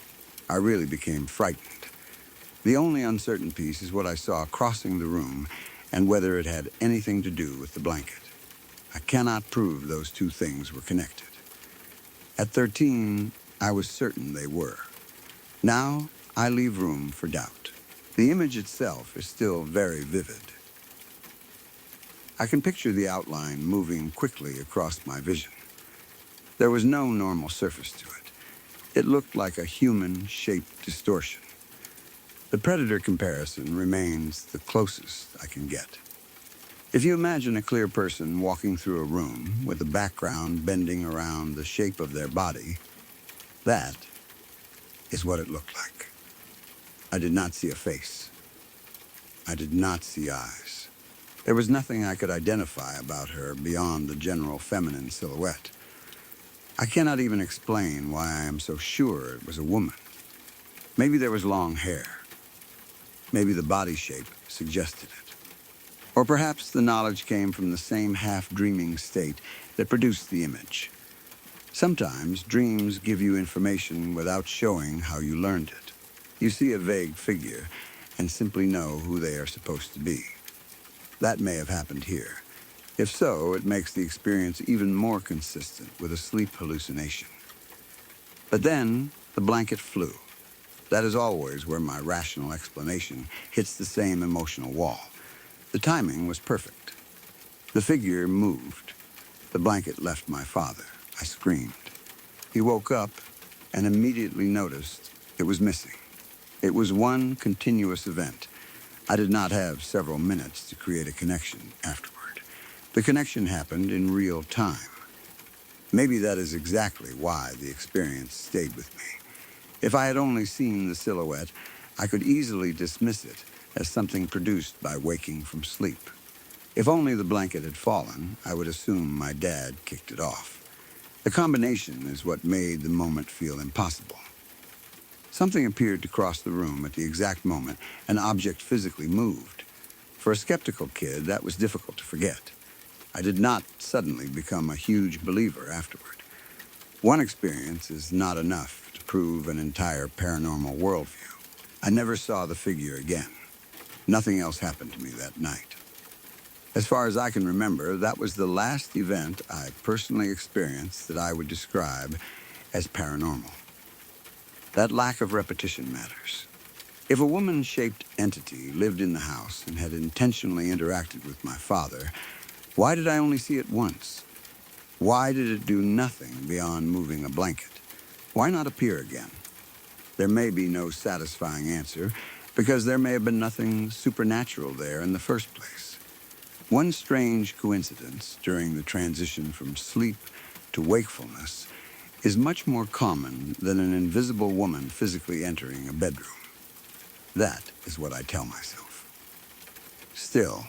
I really became frightened. The only uncertain piece is what I saw crossing the room and whether it had anything to do with the blanket. I cannot prove those two things were connected. At 13, I was certain they were. Now, I leave room for doubt. The image itself is still very vivid. I can picture the outline moving quickly across my vision. There was no normal surface to it. It looked like a human-shaped distortion. The predator comparison remains the closest I can get. If you imagine a clear person walking through a room with a background bending around the shape of their body, that is what it looked like. I did not see a face. I did not see eyes. There was nothing I could identify about her beyond the general feminine silhouette. I cannot even explain why I am so sure it was a woman. Maybe there was long hair. Maybe the body shape suggested it. Or perhaps the knowledge came from the same half-dreaming state that produced the image. Sometimes dreams give you information without showing how you learned it. You see a vague figure and simply know who they are supposed to be. That may have happened here. If so, it makes the experience even more consistent with a sleep hallucination. But then, the blanket flew. That is always where my rational explanation hits the same emotional wall. The timing was perfect. The figure moved. The blanket left my father. I screamed. He woke up and immediately noticed it was missing. It was one continuous event. I did not have several minutes to create a connection afterward. The connection happened in real time. Maybe that is exactly why the experience stayed with me. If I had only seen the silhouette, I could easily dismiss it as something produced by waking from sleep. If only the blanket had fallen, I would assume my dad kicked it off. The combination is what made the moment feel impossible. Something appeared to cross the room at the exact moment an object physically moved. For a skeptical kid, that was difficult to forget. I did not suddenly become a huge believer afterward. One experience is not enough to prove an entire paranormal worldview. I never saw the figure again. Nothing else happened to me that night. As far as I can remember, that was the last event I personally experienced that I would describe as paranormal. That lack of repetition matters. If a woman-shaped entity lived in the house and had intentionally interacted with my father, why did I only see it once? Why did it do nothing beyond moving a blanket? Why not appear again? There may be no satisfying answer, because there may have been nothing supernatural there in the first place. One strange coincidence during the transition from sleep to wakefulness is much more common than an invisible woman physically entering a bedroom. That is what I tell myself. Still,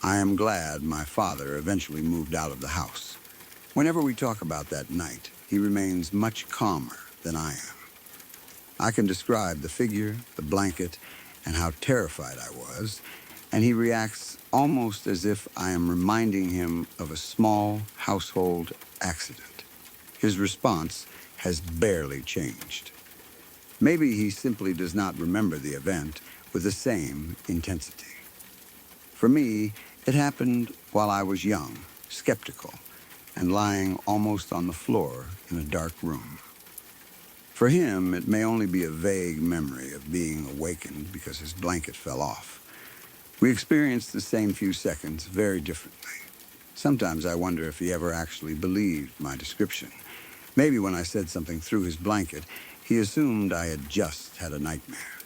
I am glad my father eventually moved out of the house. Whenever we talk about that night, he remains much calmer than I am. I can describe the figure, the blanket, and how terrified I was, and he reacts almost as if I am reminding him of a small household accident. His response has barely changed. Maybe he simply does not remember the event with the same intensity. For me, it happened while I was young, skeptical, and lying almost on the floor in a dark room. For him, it may only be a vague memory of being awakened because his blanket fell off. We experienced the same few seconds very differently. Sometimes I wonder if he ever actually believed my description. Maybe when I said something through his blanket, he assumed I had just had a nightmare.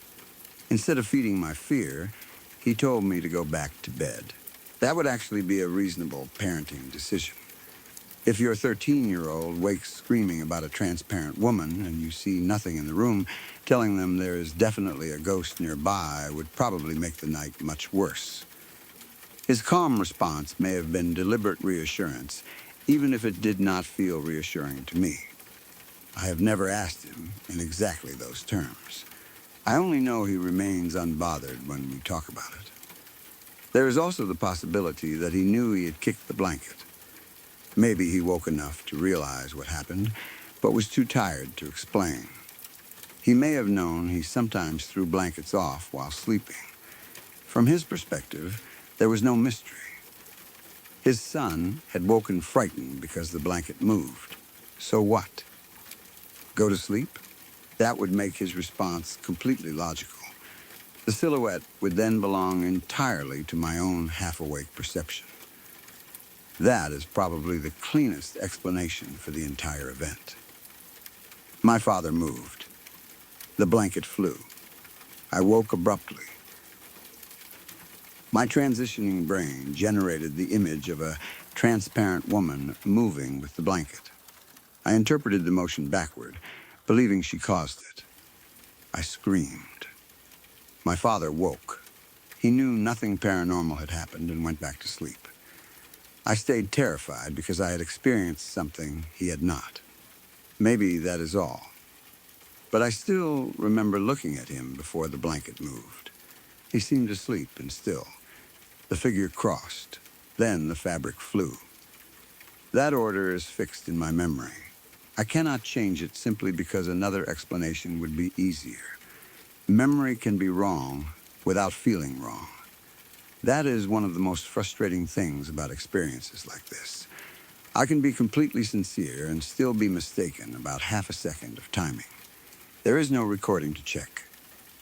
Instead of feeding my fear, he told me to go back to bed. That would actually be a reasonable parenting decision. If your 13-year-old wakes screaming about a transparent woman and you see nothing in the room, telling them there is definitely a ghost nearby would probably make the night much worse. His calm response may have been deliberate reassurance, even if it did not feel reassuring to me. I have never asked him in exactly those terms. I only know he remains unbothered when we talk about it. There is also the possibility that he knew he had kicked the blanket. Maybe he woke enough to realize what happened, but was too tired to explain. He may have known he sometimes threw blankets off while sleeping. From his perspective, there was no mystery. His son had woken frightened because the blanket moved. So what? Go to sleep? That would make his response completely logical. The silhouette would then belong entirely to my own half-awake perception. That is probably the cleanest explanation for the entire event. My father moved. The blanket flew. I woke abruptly. My transitioning brain generated the image of a transparent woman moving with the blanket. I interpreted the motion backward, believing she caused it. I screamed. My father woke. He knew nothing paranormal had happened and went back to sleep. I stayed terrified because I had experienced something he had not. Maybe that is all. But I still remember looking at him before the blanket moved. He seemed asleep and still. The figure crossed. Then the fabric flew. That order is fixed in my memory. I cannot change it simply because another explanation would be easier. Memory can be wrong without feeling wrong. That is one of the most frustrating things about experiences like this. I can be completely sincere and still be mistaken about half a second of timing. There is no recording to check.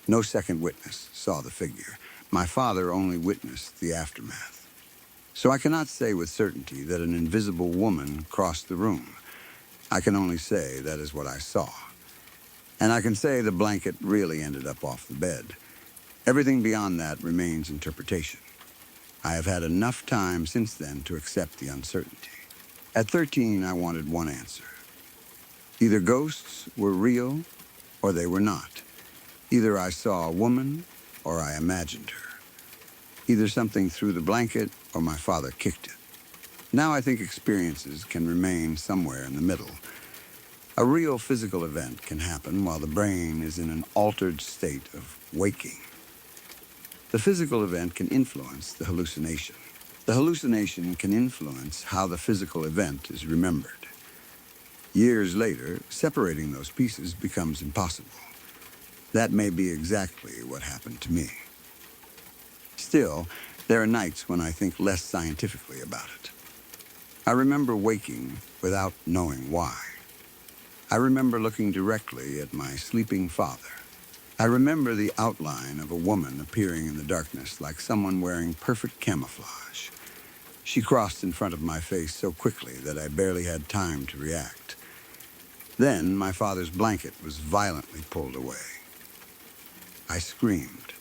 No second witness saw the figure. My father only witnessed the aftermath. So I cannot say with certainty that an invisible woman crossed the room. I can only say that is what I saw. And I can say the blanket really ended up off the bed. Everything beyond that remains interpretation. I have had enough time since then to accept the uncertainty. At 13, I wanted one answer. Either ghosts were real or they were not. Either I saw a woman or I imagined her. Either something threw the blanket or my father kicked it. Now I think experiences can remain somewhere in the middle. A real physical event can happen while the brain is in an altered state of waking. The physical event can influence the hallucination. The hallucination can influence how the physical event is remembered. Years later, separating those pieces becomes impossible. That may be exactly what happened to me. Still, There are nights when I think less scientifically about it. I remember waking without knowing why. I remember looking directly at my sleeping father. I remember the outline of a woman appearing in the darkness like someone wearing perfect camouflage. She crossed in front of my face so quickly that I barely had time to react. Then my father's blanket was violently pulled away. I screamed.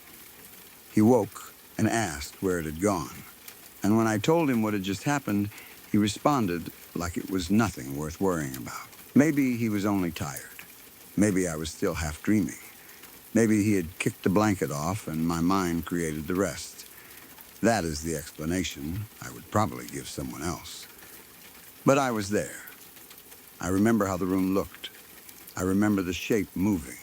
He woke and asked where it had gone. And when I told him what had just happened, he responded like it was nothing worth worrying about. Maybe he was only tired. Maybe I was still half dreaming. Maybe he had kicked the blanket off and my mind created the rest. That is the explanation I would probably give someone else. But I was there. I remember how the room looked. I remember the shape moving.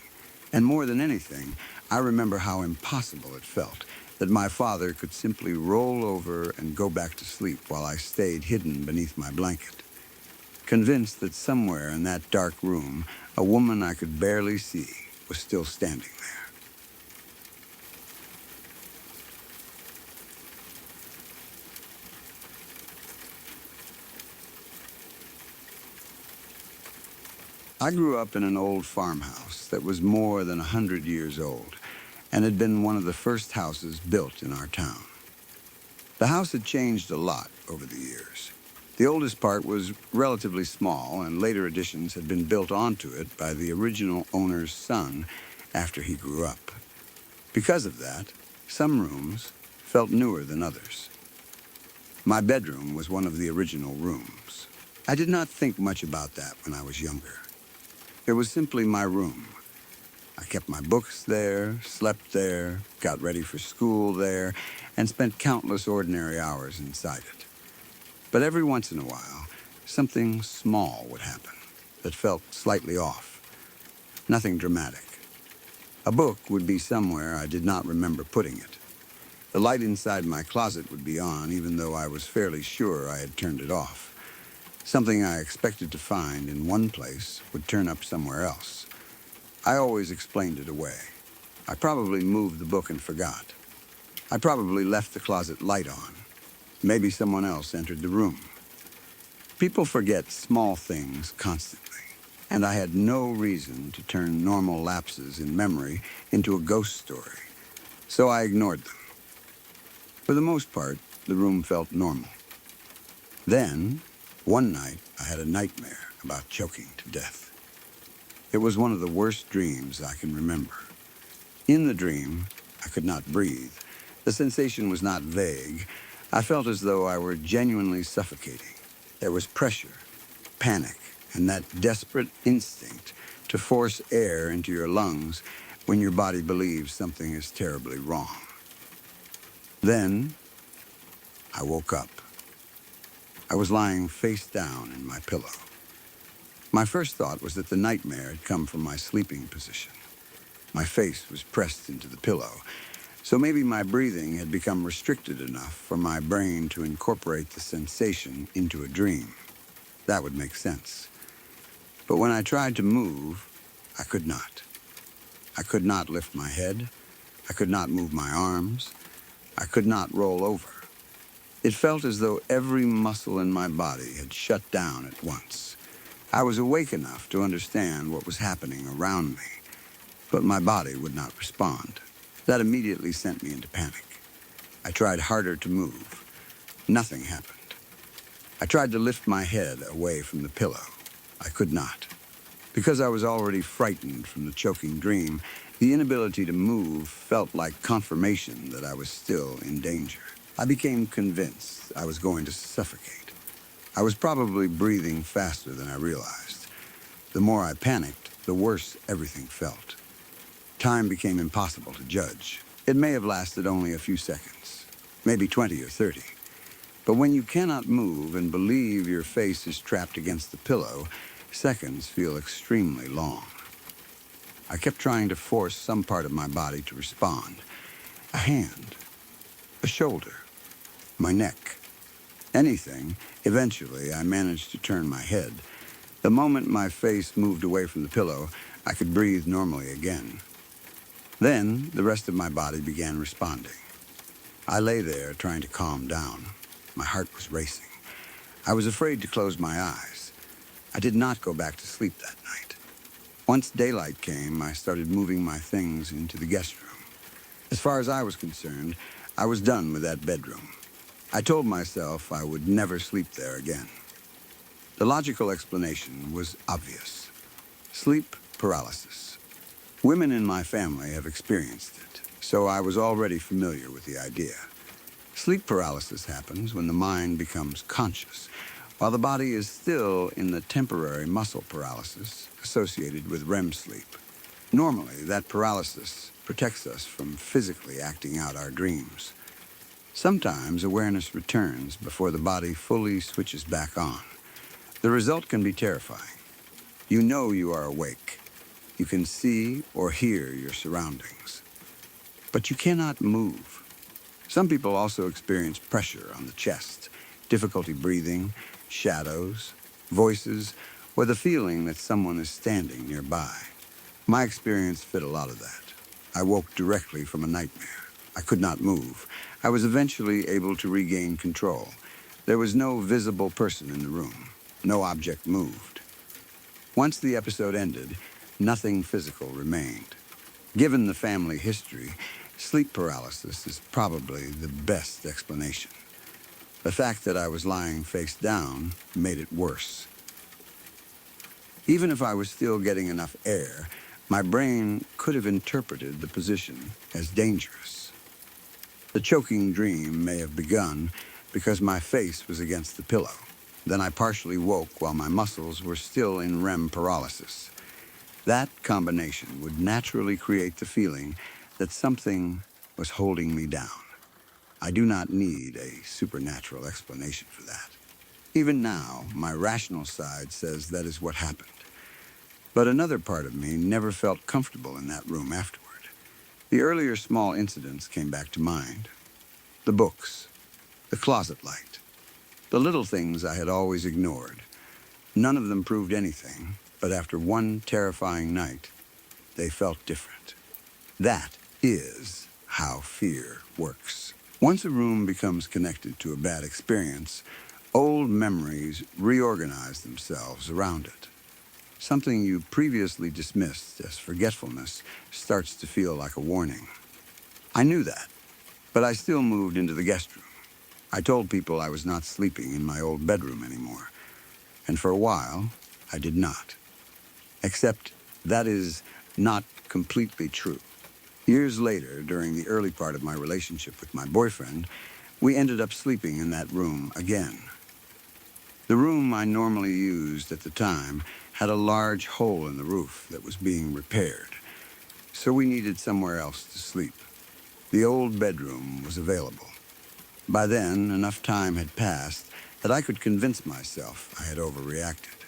And more than anything, I remember how impossible it felt that my father could simply roll over and go back to sleep while I stayed hidden beneath my blanket. Convinced that somewhere in that dark room, a woman I could barely see was still standing there. I grew up in an old farmhouse that was more than 100 years old and had been one of the first houses built in our town. The house had changed a lot over the years. The oldest part was relatively small, and later additions had been built onto it by the original owner's son after he grew up. Because of that, some rooms felt newer than others. My bedroom was one of the original rooms. I did not think much about that when I was younger. It was simply my room. I kept my books there, slept there, got ready for school there, and spent countless ordinary hours inside it. But every once in a while, something small would happen that felt slightly off. Nothing dramatic. A book would be somewhere I did not remember putting it. The light inside my closet would be on, even though I was fairly sure I had turned it off. Something I expected to find in one place would turn up somewhere else. I always explained it away. I probably moved the book and forgot. I probably left the closet light on. Maybe someone else entered the room. People forget small things constantly, and I had no reason to turn normal lapses in memory into a ghost story, so I ignored them. For the most part, the room felt normal. Then, one night, I had a nightmare about choking to death. It was one of the worst dreams I can remember. In the dream, I could not breathe. The sensation was not vague. I felt as though I were genuinely suffocating. There was pressure, panic, and that desperate instinct to force air into your lungs when your body believes something is terribly wrong. Then, I woke up. I was lying face down in my pillow. My first thought was that the nightmare had come from my sleeping position. My face was pressed into the pillow, so maybe my breathing had become restricted enough for my brain to incorporate the sensation into a dream. That would make sense. But when I tried to move, I could not. I could not lift my head. I could not move my arms. I could not roll over. It felt as though every muscle in my body had shut down at once. I was awake enough to understand what was happening around me, but my body would not respond. That immediately sent me into panic. I tried harder to move. Nothing happened. I tried to lift my head away from the pillow. I could not. Because I was already frightened from the choking dream, the inability to move felt like confirmation that I was still in danger. I became convinced I was going to suffocate. I was probably breathing faster than I realized. The more I panicked, the worse everything felt. Time became impossible to judge. It may have lasted only a few seconds, maybe 20 or 30. But when you cannot move and believe your face is trapped against the pillow, seconds feel extremely long. I kept trying to force some part of my body to respond. A hand, a shoulder, my neck. Anything. Eventually, I managed to turn my head. The moment my face moved away from the pillow, I could breathe normally again. Then, the rest of my body began responding. I lay there trying to calm down. My heart was racing. I was afraid to close my eyes. I did not go back to sleep that night. Once daylight came, I started moving my things into the guest room. As far as I was concerned, I was done with that bedroom. I told myself I would never sleep there again. The logical explanation was obvious. Sleep paralysis. Women in my family have experienced it, so I was already familiar with the idea. Sleep paralysis happens when the mind becomes conscious, while the body is still in the temporary muscle paralysis associated with REM sleep. Normally, that paralysis protects us from physically acting out our dreams. Sometimes awareness returns before the body fully switches back on. The result can be terrifying. You know you are awake. You can see or hear your surroundings. But you cannot move. Some people also experience pressure on the chest, difficulty breathing, shadows, voices, or the feeling that someone is standing nearby. My experience fit a lot of that. I woke directly from a nightmare. I could not move. I was eventually able to regain control. There was no visible person in the room. No object moved. Once the episode ended, nothing physical remained. Given the family history, sleep paralysis is probably the best explanation. The fact that I was lying face down made it worse. Even if I was still getting enough air, my brain could have interpreted the position as dangerous. The choking dream may have begun because my face was against the pillow. Then I partially woke while my muscles were still in REM paralysis. That combination would naturally create the feeling that something was holding me down. I do not need a supernatural explanation for that. Even now, my rational side says that is what happened. But another part of me never felt comfortable in that room afterward. The earlier small incidents came back to mind. The books, the closet light, the little things I had always ignored. None of them proved anything, but after one terrifying night, they felt different. That is how fear works. Once a room becomes connected to a bad experience, old memories reorganize themselves around it. Something you previously dismissed as forgetfulness starts to feel like a warning. I knew that, but I still moved into the guest room. I told people I was not sleeping in my old bedroom anymore, and for a while, I did not. Except that is not completely true. Years later, during the early part of my relationship with my boyfriend, we ended up sleeping in that room again. The room I normally used at the time had a large hole in the roof that was being repaired, so we needed somewhere else to sleep. The old bedroom was available. By then, enough time had passed that I could convince myself I had overreacted.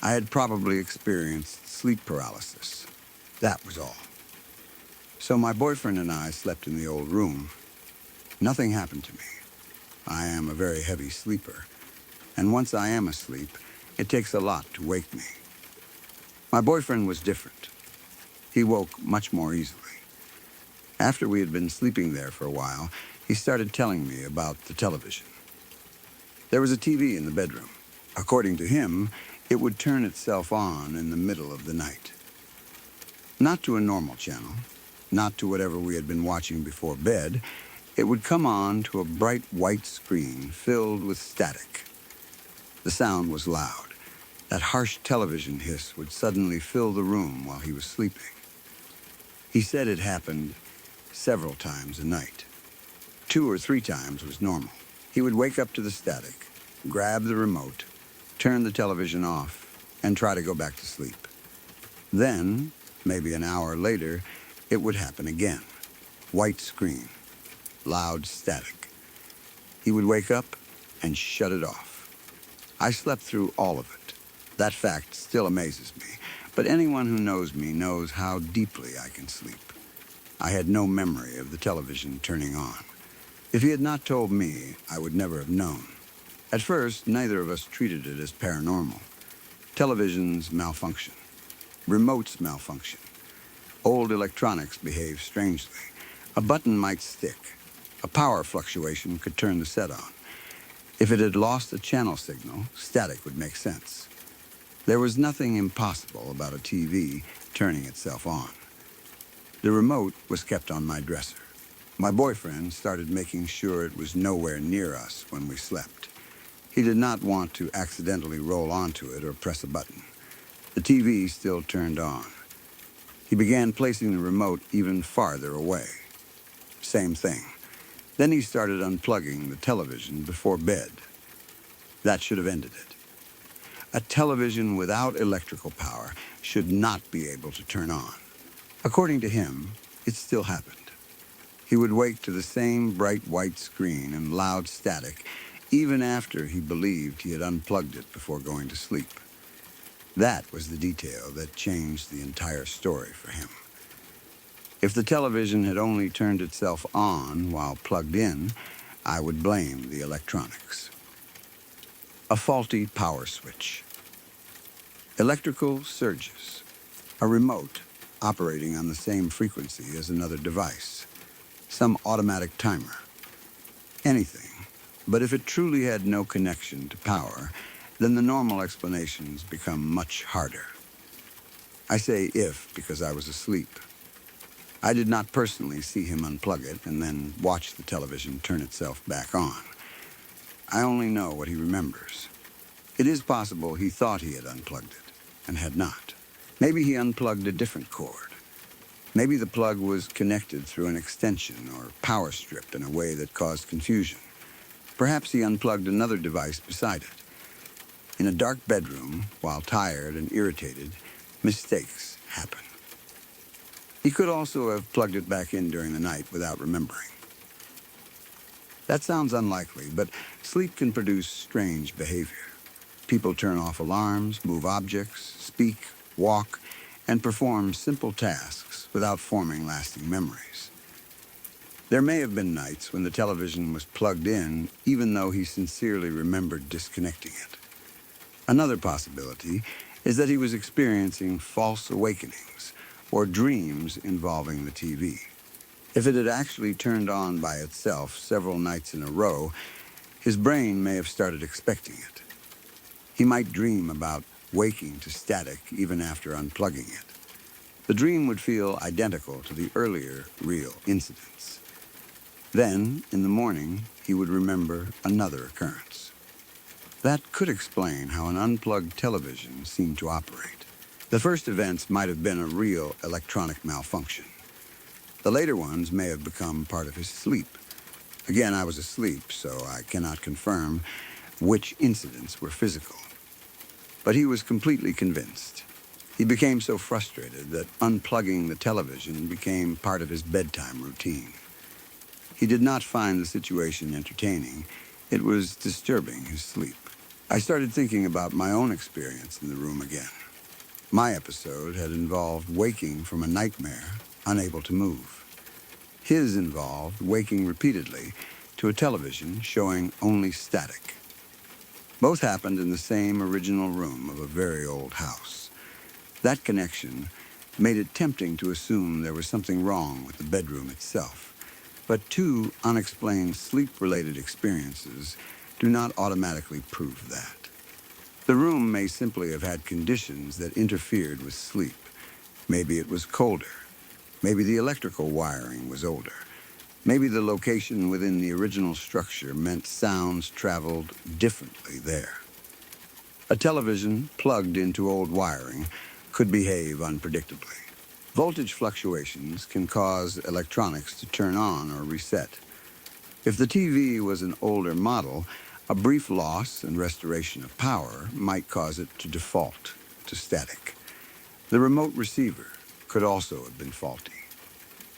I had probably experienced sleep paralysis. That was all. So my boyfriend and I slept in the old room. Nothing happened to me. I am a very heavy sleeper, and once I am asleep, it takes a lot to wake me. My boyfriend was different. He woke much more easily. After we had been sleeping there for a while, he started telling me about the television. There was a TV in the bedroom. According to him, it would turn itself on in the middle of the night. Not to a normal channel, not to whatever we had been watching before bed. It would come on to a bright white screen filled with static. The sound was loud. That harsh television hiss would suddenly fill the room while he was sleeping. He said it happened several times a night. 2 or 3 times was normal. He would wake up to the static, grab the remote, turn the television off, and try to go back to sleep. Then, maybe an hour later, it would happen again. White screen, loud static. He would wake up and shut it off. I slept through all of it. That fact still amazes me, but anyone who knows me knows how deeply I can sleep. I had no memory of the television turning on. If he had not told me, I would never have known. At first, neither of us treated it as paranormal. Televisions malfunction. Remotes malfunction. Old electronics behave strangely. A button might stick. A power fluctuation could turn the set on. If it had lost a channel signal, static would make sense. There was nothing impossible about a TV turning itself on. The remote was kept on my dresser. My boyfriend started making sure it was nowhere near us when we slept. He did not want to accidentally roll onto it or press a button. The TV still turned on. He began placing the remote even farther away. Same thing. Then he started unplugging the television before bed. That should have ended it. A television without electrical power should not be able to turn on. According to him, it still happened. He would wake to the same bright white screen and loud static even after he believed he had unplugged it before going to sleep. That was the detail that changed the entire story for him. If the television had only turned itself on while plugged in, I would blame the electronics. A faulty power switch. Electrical surges. A remote operating on the same frequency as another device. Some automatic timer. Anything. But if it truly had no connection to power, then the normal explanations become much harder. I say if because I was asleep. I did not personally see him unplug it and then watch the television turn itself back on. I only know what he remembers. It is possible he thought he had unplugged it and had not. Maybe he unplugged a different cord. Maybe the plug was connected through an extension or power strip in a way that caused confusion. Perhaps he unplugged another device beside it. In a dark bedroom, while tired and irritated, mistakes happen. He could also have plugged it back in during the night without remembering. That sounds unlikely, but sleep can produce strange behavior. People turn off alarms, move objects, speak, walk, and perform simple tasks without forming lasting memories. There may have been nights when the television was plugged in, even though he sincerely remembered disconnecting it. Another possibility is that he was experiencing false awakenings or dreams involving the TV. If it had actually turned on by itself several nights in a row, his brain may have started expecting it. He might dream about waking to static even after unplugging it. The dream would feel identical to the earlier real incidents. Then, in the morning, he would remember another occurrence. That could explain how an unplugged television seemed to operate. The first events might have been a real electronic malfunction. The later ones may have become part of his sleep. Again, I was asleep, so I cannot confirm which incidents were physical. But he was completely convinced. He became so frustrated that unplugging the television became part of his bedtime routine. He did not find the situation entertaining. It was disturbing his sleep. I started thinking about my own experience in the room again. My episode had involved waking from a nightmare, unable to move. His involved waking repeatedly to a television showing only static. Both happened in the same original room of a very old house. That connection made it tempting to assume there was something wrong with the bedroom itself. But two unexplained sleep-related experiences do not automatically prove that. The room may simply have had conditions that interfered with sleep. Maybe it was colder. Maybe the electrical wiring was older. Maybe the location within the original structure meant sounds traveled differently there. A television plugged into old wiring could behave unpredictably. Voltage fluctuations can cause electronics to turn on or reset. If the TV was an older model, a brief loss and restoration of power might cause it to default to static. The remote receiver could also have been faulty.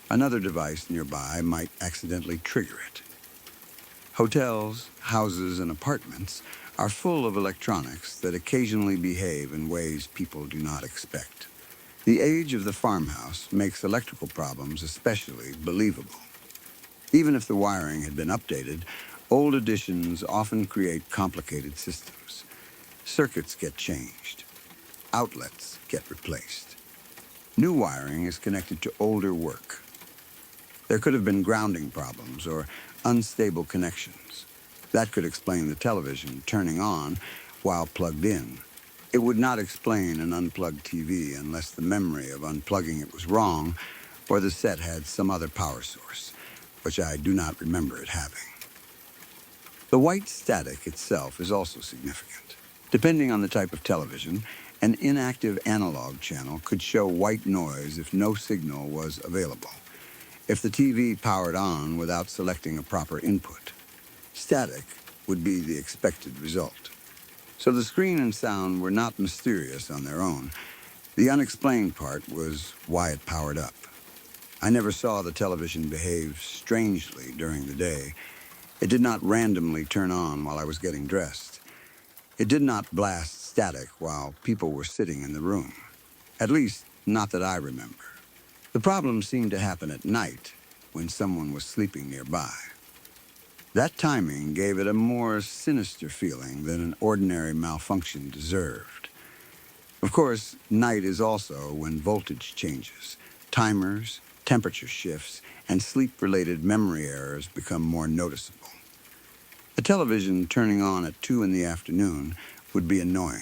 Another device nearby might accidentally trigger it. Hotels, houses, and apartments are full of electronics that occasionally behave in ways people do not expect. The age of the farmhouse makes electrical problems especially believable. Even if the wiring had been updated, old additions often create complicated systems. Circuits get changed. Outlets get replaced. New wiring is connected to older work. There could have been grounding problems or unstable connections. That could explain the television turning on while plugged in. It would not explain an unplugged TV unless the memory of unplugging it was wrong or the set had some other power source, which I do not remember it having. The white static itself is also significant. Depending on the type of television, an inactive analog channel could show white noise if no signal was available. If the TV powered on without selecting a proper input, static would be the expected result. So the screen and sound were not mysterious on their own. The unexplained part was why it powered up. I never saw the television behave strangely during the day. It did not randomly turn on while I was getting dressed. It did not blast static while people were sitting in the room. At least, not that I remember. The problem seemed to happen at night when someone was sleeping nearby. That timing gave it a more sinister feeling than an ordinary malfunction deserved. Of course, night is also when voltage changes, timers, temperature shifts, and sleep-related memory errors become more noticeable. A television turning on at 2 in the afternoon would be annoying.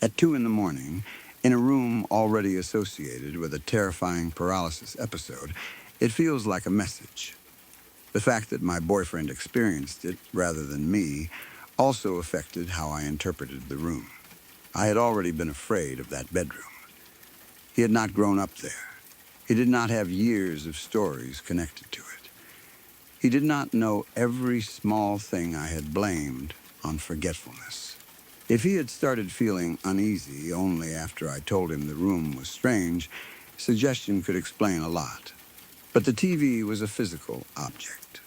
At 2 in the morning, in a room already associated with a terrifying paralysis episode, it feels like a message. The fact that my boyfriend experienced it, rather than me, also affected how I interpreted the room. I had already been afraid of that bedroom. He had not grown up there. He did not have years of stories connected to it. He did not know every small thing I had blamed on forgetfulness. If he had started feeling uneasy only after I told him the room was strange, suggestion could explain a lot. But the TV was a physical object.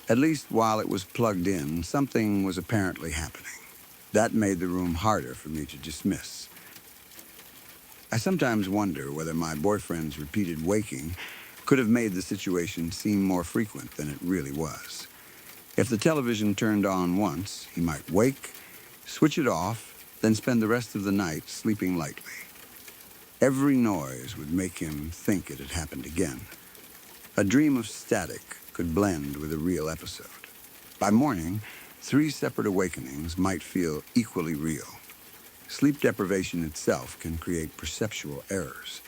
At least while it was plugged in, something was apparently happening. That made the room harder for me to dismiss. I sometimes wonder whether my boyfriend's repeated waking could have made the situation seem more frequent than it really was. If the television turned on once, he might wake, switch it off, then spend the rest of the night sleeping lightly. Every noise would make him think it had happened again. A dream of static could blend with a real episode. By morning, 3 separate awakenings might feel equally real. Sleep deprivation itself can create perceptual errors.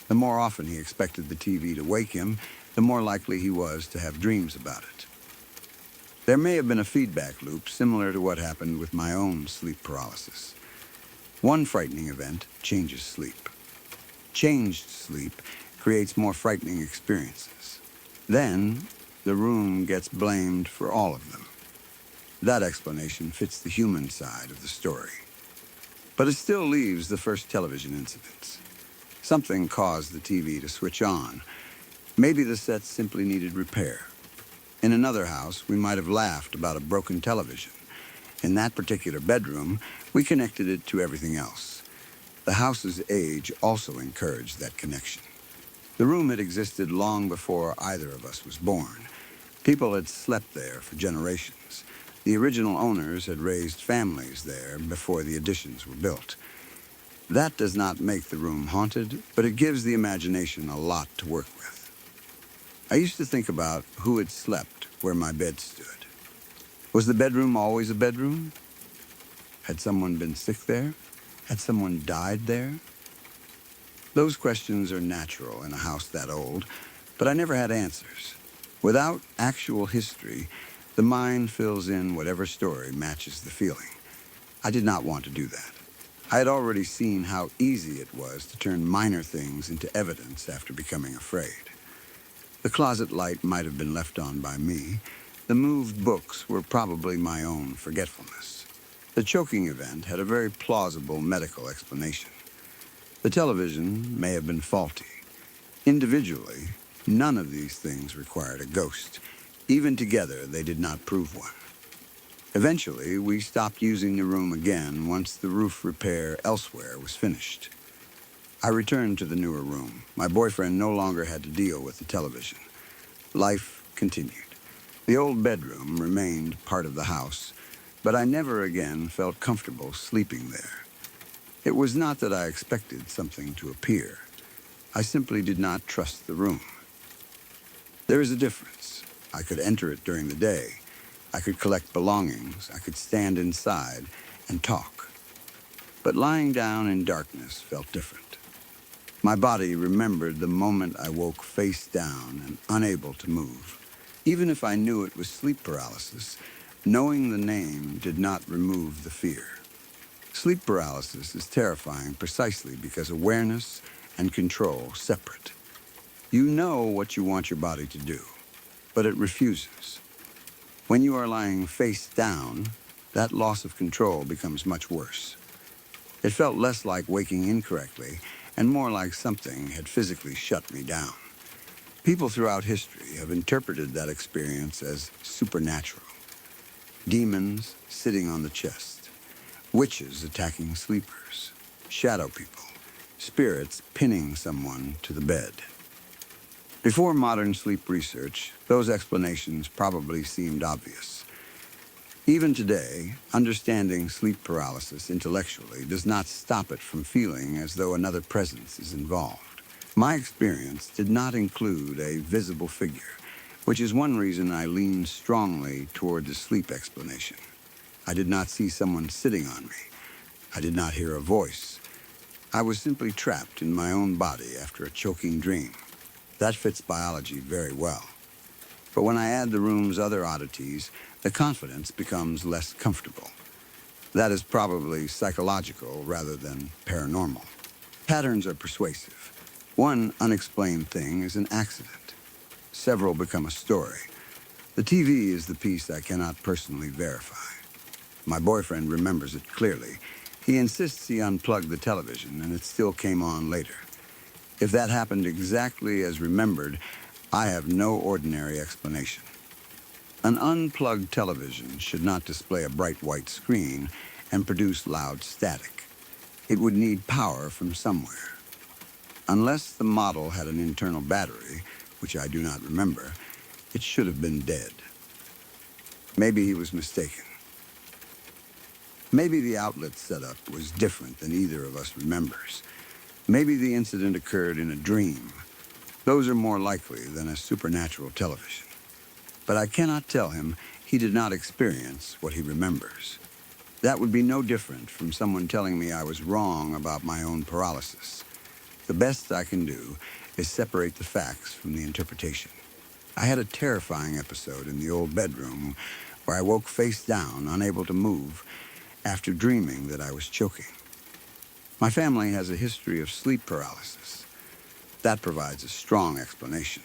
The more often he expected the TV to wake him, the more likely he was to have dreams about it. There may have been a feedback loop similar to what happened with my own sleep paralysis. One frightening event changes sleep. Changed sleep creates more frightening experiences. Then, the room gets blamed for all of them. That explanation fits the human side of the story. But it still leaves the first television incidents. Something caused the TV to switch on. Maybe the set simply needed repair. In another house, we might have laughed about a broken television. In that particular bedroom, we connected it to everything else. The house's age also encouraged that connection. The room had existed long before either of us was born. People had slept there for generations. The original owners had raised families there before the additions were built. That does not make the room haunted, but it gives the imagination a lot to work with. I used to think about who had slept where my bed stood. Was the bedroom always a bedroom? Had someone been sick there? Had someone died there? Those questions are natural in a house that old, but I never had answers. Without actual history, the mind fills in whatever story matches the feeling. I did not want to do that. I had already seen how easy it was to turn minor things into evidence after becoming afraid. The closet light might have been left on by me. The moved books were probably my own forgetfulness. The choking event had a very plausible medical explanation. The television may have been faulty. Individually, none of these things required a ghost. Even together, they did not prove one. Eventually, we stopped using the room again once the roof repair elsewhere was finished. I returned to the newer room. My boyfriend no longer had to deal with the television. Life continued. The old bedroom remained part of the house, but I never again felt comfortable sleeping there. It was not that I expected something to appear. I simply did not trust the room. There is a difference. I could enter it during the day. I could collect belongings. I could stand inside and talk. But lying down in darkness felt different. My body remembered the moment I woke face down and unable to move. Even if I knew it was sleep paralysis, knowing the name did not remove the fear. Sleep paralysis is terrifying precisely because awareness and control separate. You know what you want your body to do, but it refuses. When you are lying face down, that loss of control becomes much worse. It felt less like waking incorrectly and more like something had physically shut me down. People throughout history have interpreted that experience as supernatural. Demons sitting on the chest, witches attacking sleepers, shadow people, spirits pinning someone to the bed. Before modern sleep research, those explanations probably seemed obvious. Even today, understanding sleep paralysis intellectually does not stop it from feeling as though another presence is involved. My experience did not include a visible figure, which is one reason I lean strongly toward the sleep explanation. I did not see someone sitting on me. I did not hear a voice. I was simply trapped in my own body after a choking dream. That fits biology very well. But when I add the room's other oddities, the confidence becomes less comfortable. That is probably psychological rather than paranormal. Patterns are persuasive. One unexplained thing is an accident. Several become a story. The TV is the piece I cannot personally verify. My boyfriend remembers it clearly. He insists he unplugged the television and it still came on later. If that happened exactly as remembered, I have no ordinary explanation. An unplugged television should not display a bright white screen and produce loud static. It would need power from somewhere. Unless the model had an internal battery, which I do not remember, it should have been dead. Maybe he was mistaken. Maybe the outlet setup was different than either of us remembers. Maybe the incident occurred in a dream. Those are more likely than a supernatural television. But I cannot tell him he did not experience what he remembers. That would be no different from someone telling me I was wrong about my own paralysis. The best I can do is separate the facts from the interpretation. I had a terrifying episode in the old bedroom where I woke face down, unable to move, after dreaming that I was choking. My family has a history of sleep paralysis. That provides a strong explanation.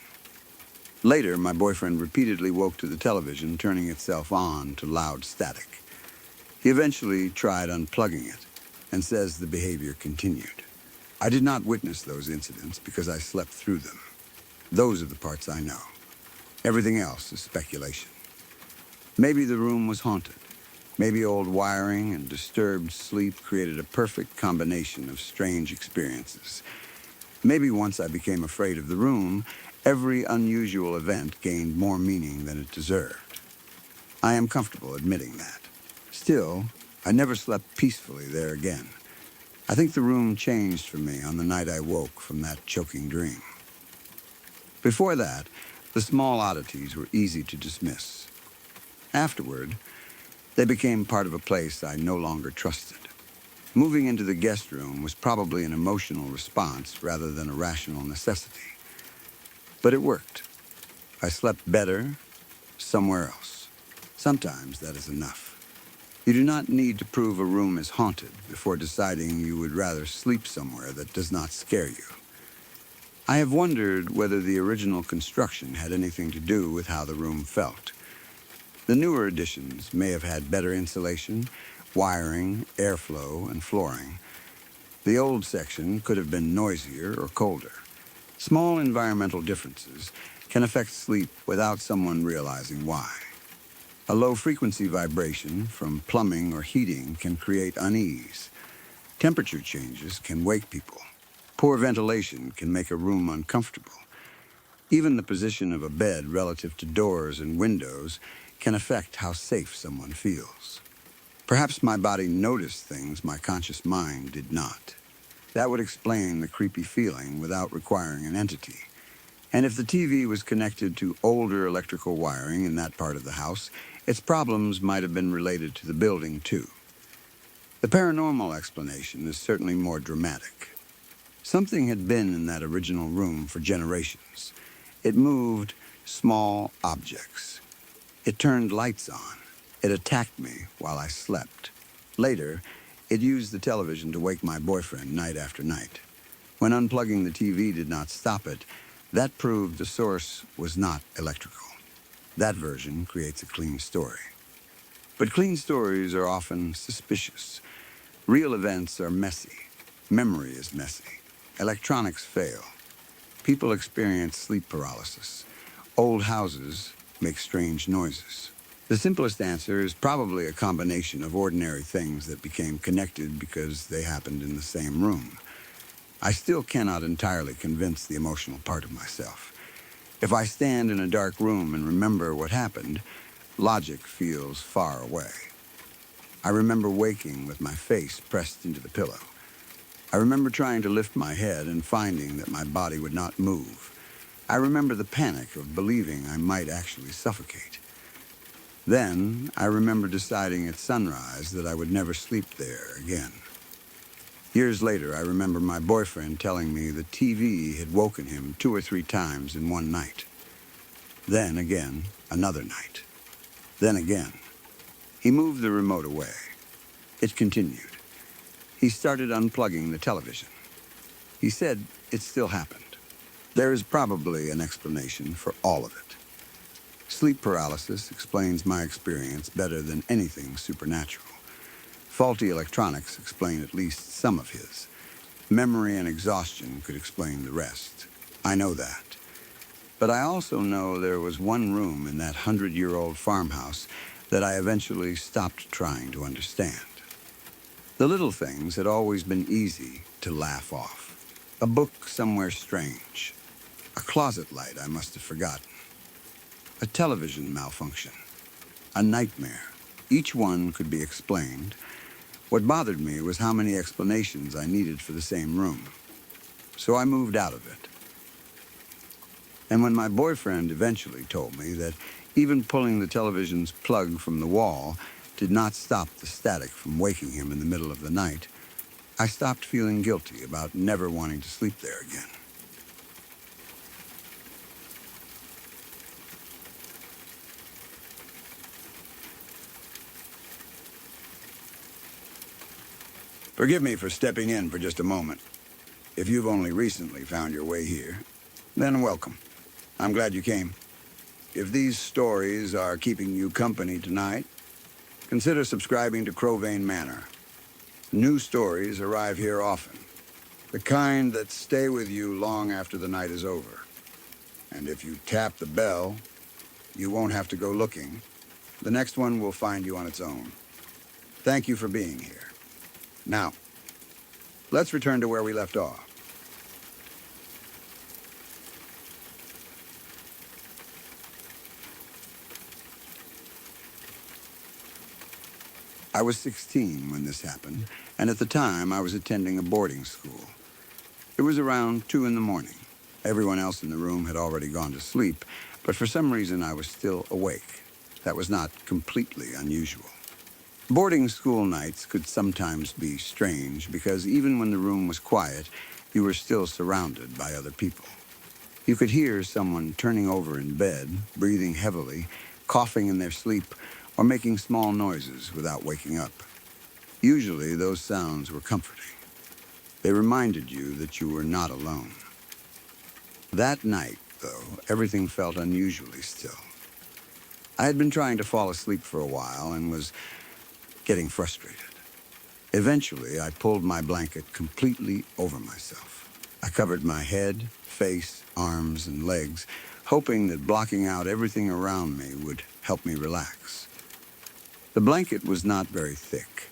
Later, my boyfriend repeatedly woke to the television turning itself on to loud static. He eventually tried unplugging it and says the behavior continued. I did not witness those incidents because I slept through them. Those are the parts I know. Everything else is speculation. Maybe the room was haunted. Maybe old wiring and disturbed sleep created a perfect combination of strange experiences. Maybe once I became afraid of the room, every unusual event gained more meaning than it deserved. I am comfortable admitting that. Still, I never slept peacefully there again. I think the room changed for me on the night I woke from that choking dream. Before that, the small oddities were easy to dismiss. Afterward, they became part of a place I no longer trusted. Moving into the guest room was probably an emotional response rather than a rational necessity. But it worked. I slept better somewhere else. Sometimes that is enough. You do not need to prove a room is haunted before deciding you would rather sleep somewhere that does not scare you. I have wondered whether the original construction had anything to do with how the room felt. The newer additions may have had better insulation, wiring, airflow, and flooring. The old section could have been noisier or colder. Small environmental differences can affect sleep without someone realizing why. A low-frequency vibration from plumbing or heating can create unease. Temperature changes can wake people. Poor ventilation can make a room uncomfortable. Even the position of a bed relative to doors and windows can affect how safe someone feels. Perhaps my body noticed things my conscious mind did not. That would explain the creepy feeling without requiring an entity. And if the TV was connected to older electrical wiring in that part of the house, its problems might have been related to the building, too. The paranormal explanation is certainly more dramatic. Something had been in that original room for generations. It moved small objects. It turned lights on. It attacked me while I slept. Later, it used the television to wake my boyfriend night after night. When unplugging the TV did not stop it, that proved the source was not electrical. That version creates a clean story. But clean stories are often suspicious. Real events are messy. Memory is messy. Electronics fail. People experience sleep paralysis. Old houses make strange noises. The simplest answer is probably a combination of ordinary things that became connected because they happened in the same room. I still cannot entirely convince the emotional part of myself. If I stand in a dark room and remember what happened, logic feels far away. I remember waking with my face pressed into the pillow. I remember trying to lift my head and finding that my body would not move. I remember the panic of believing I might actually suffocate. Then, I remember deciding at sunrise that I would never sleep there again. Years later, I remember my boyfriend telling me the TV had woken him 2 or 3 times in one night. Then again, another night. Then again. He moved the remote away. It continued. He started unplugging the television. He said it still happened. There is probably an explanation for all of it. Sleep paralysis explains my experience better than anything supernatural. Faulty electronics explain at least some of his. Memory and exhaustion could explain the rest. I know that. But I also know there was one room in that 100-year-old farmhouse that I eventually stopped trying to understand. The little things had always been easy to laugh off. A book somewhere strange. A closet light I must have forgotten. A television malfunction. A nightmare. Each one could be explained. What bothered me was how many explanations I needed for the same room. So I moved out of it. And when my boyfriend eventually told me that even pulling the television's plug from the wall did not stop the static from waking him in the middle of the night, I stopped feeling guilty about never wanting to sleep there again. Forgive me for stepping in for just a moment. If you've only recently found your way here, then welcome. I'm glad you came. If these stories are keeping you company tonight, consider subscribing to Crowvane Manor. New stories arrive here often, the kind that stay with you long after the night is over. And if you tap the bell, you won't have to go looking. The next one will find you on its own. Thank you for being here. Now, let's return to where we left off. I was 16 when this happened, and at the time I was attending a boarding school. It was around 2 in the morning. Everyone else in the room had already gone to sleep, but for some reason I was still awake. That was not completely unusual. Boarding school nights could sometimes be strange because even when the room was quiet, you were still surrounded by other people. You could hear someone turning over in bed, breathing heavily, coughing in their sleep, or making small noises without waking up. Usually, those sounds were comforting. They reminded you that you were not alone. That night, though, everything felt unusually still. I had been trying to fall asleep for a while and was getting frustrated. Eventually, I pulled my blanket completely over myself. I covered my head, face, arms, and legs, hoping that blocking out everything around me would help me relax. The blanket was not very thick.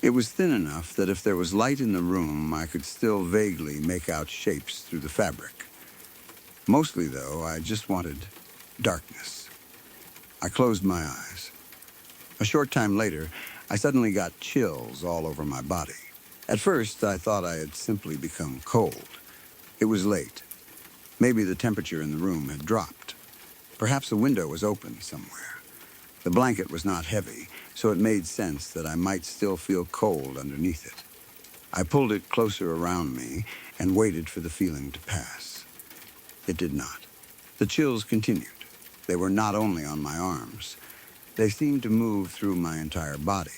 It was thin enough that if there was light in the room, I could still vaguely make out shapes through the fabric. Mostly, though, I just wanted darkness. I closed my eyes. A short time later, I suddenly got chills all over my body. At first, I thought I had simply become cold. It was late. Maybe the temperature in the room had dropped. Perhaps a window was open somewhere. The blanket was not heavy, so it made sense that I might still feel cold underneath it. I pulled it closer around me and waited for the feeling to pass. It did not. The chills continued. They were not only on my arms. They seemed to move through my entire body.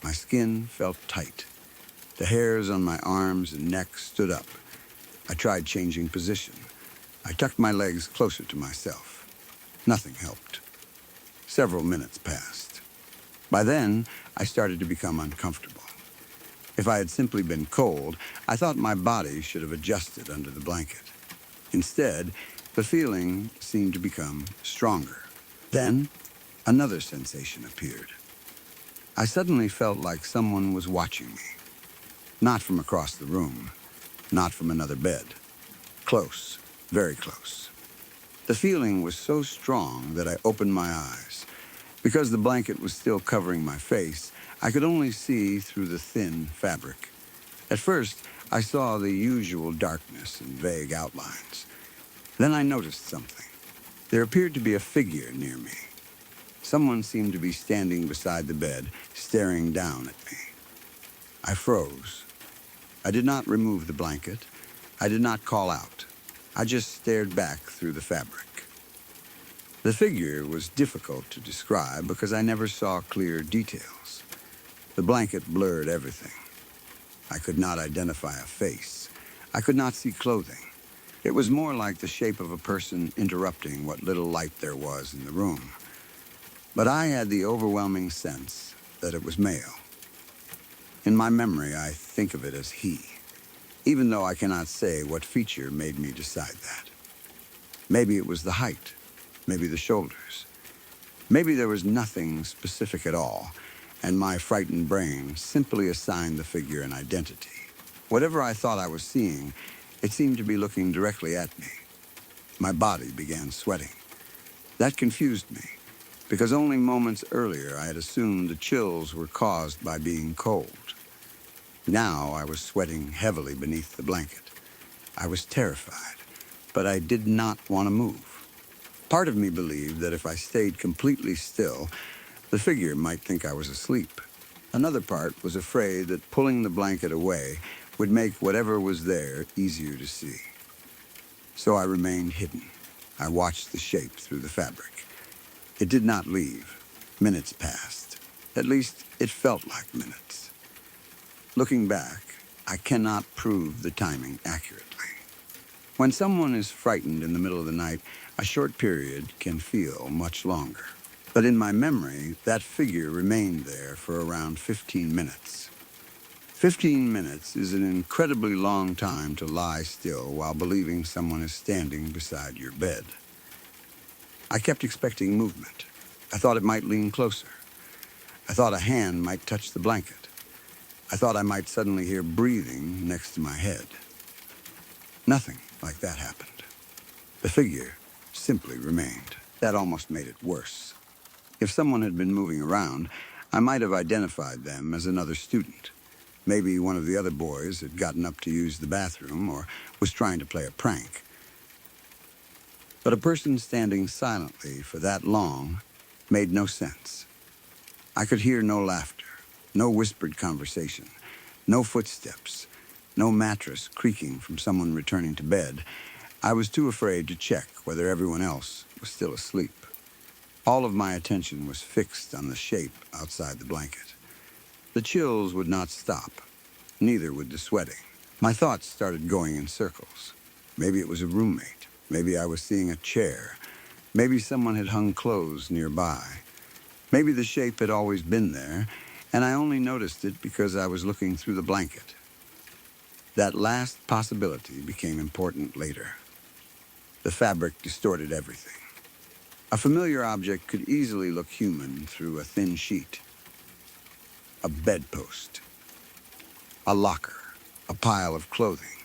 My skin felt tight. The hairs on my arms and neck stood up. I tried changing position. I tucked my legs closer to myself. Nothing helped. Several minutes passed. By then, I started to become uncomfortable. If I had simply been cold, I thought my body should have adjusted under the blanket. Instead, the feeling seemed to become stronger. Then, another sensation appeared. I suddenly felt like someone was watching me. Not from across the room, not from another bed. Close, very close. The feeling was so strong that I opened my eyes. Because the blanket was still covering my face, I could only see through the thin fabric. At first, I saw the usual darkness and vague outlines. Then I noticed something. There appeared to be a figure near me. Someone seemed to be standing beside the bed, staring down at me. I froze. I did not remove the blanket. I did not call out. I just stared back through the fabric. The figure was difficult to describe because I never saw clear details. The blanket blurred everything. I could not identify a face. I could not see clothing. It was more like the shape of a person interrupting what little light there was in the room. But I had the overwhelming sense that it was male. In my memory, I think of it as he, even though I cannot say what feature made me decide that. Maybe it was the height. Maybe the shoulders. Maybe there was nothing specific at all, and my frightened brain simply assigned the figure an identity. Whatever I thought I was seeing, it seemed to be looking directly at me. My body began sweating. That confused me, because only moments earlier I had assumed the chills were caused by being cold. Now I was sweating heavily beneath the blanket. I was terrified, but I did not want to move. Part of me believed that if I stayed completely still, the figure might think I was asleep. Another part was afraid that pulling the blanket away would make whatever was there easier to see. So I remained hidden. I watched the shape through the fabric. It did not leave. Minutes passed. At least, it felt like minutes. Looking back, I cannot prove the timing accurately. When someone is frightened in the middle of the night, a short period can feel much longer. But in my memory, that figure remained there for around 15 minutes. 15 minutes is an incredibly long time to lie still while believing someone is standing beside your bed. I kept expecting movement. I thought it might lean closer. I thought a hand might touch the blanket. I thought I might suddenly hear breathing next to my head. Nothing like that happened. The figure simply remained. That almost made it worse. If someone had been moving around, I might have identified them as another student. Maybe one of the other boys had gotten up to use the bathroom or was trying to play a prank. But a person standing silently for that long made no sense. I could hear no laughter, no whispered conversation, no footsteps, no mattress creaking from someone returning to bed. I was too afraid to check whether everyone else was still asleep. All of my attention was fixed on the shape outside the blanket. The chills would not stop. Neither would the sweating. My thoughts started going in circles. Maybe it was a roommate. Maybe I was seeing a chair. Maybe someone had hung clothes nearby. Maybe the shape had always been there, and I only noticed it because I was looking through the blanket. That last possibility became important later. The fabric distorted everything. A familiar object could easily look human through a thin sheet. A bedpost, a locker, a pile of clothing,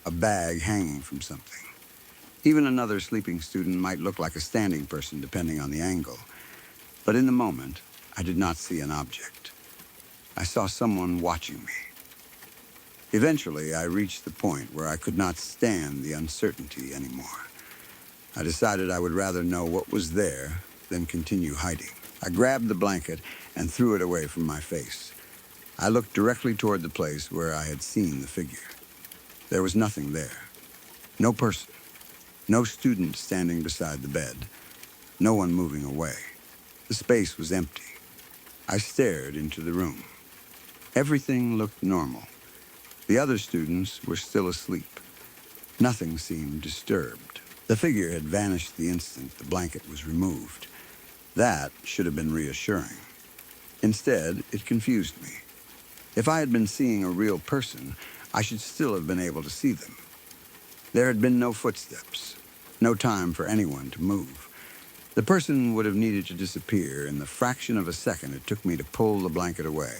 a bag hanging from something. Even another sleeping student might look like a standing person depending on the angle. But in the moment, I did not see an object. I saw someone watching me. Eventually, I reached the point where I could not stand the uncertainty anymore. I decided I would rather know what was there than continue hiding. I grabbed the blanket and threw it away from my face. I looked directly toward the place where I had seen the figure. There was nothing there. No person. No student standing beside the bed. No one moving away. The space was empty. I stared into the room. Everything looked normal. The other students were still asleep. Nothing seemed disturbed. The figure had vanished the instant the blanket was removed. That should have been reassuring. Instead, it confused me. If I had been seeing a real person, I should still have been able to see them. There had been no footsteps, no time for anyone to move. The person would have needed to disappear in the fraction of a second it took me to pull the blanket away.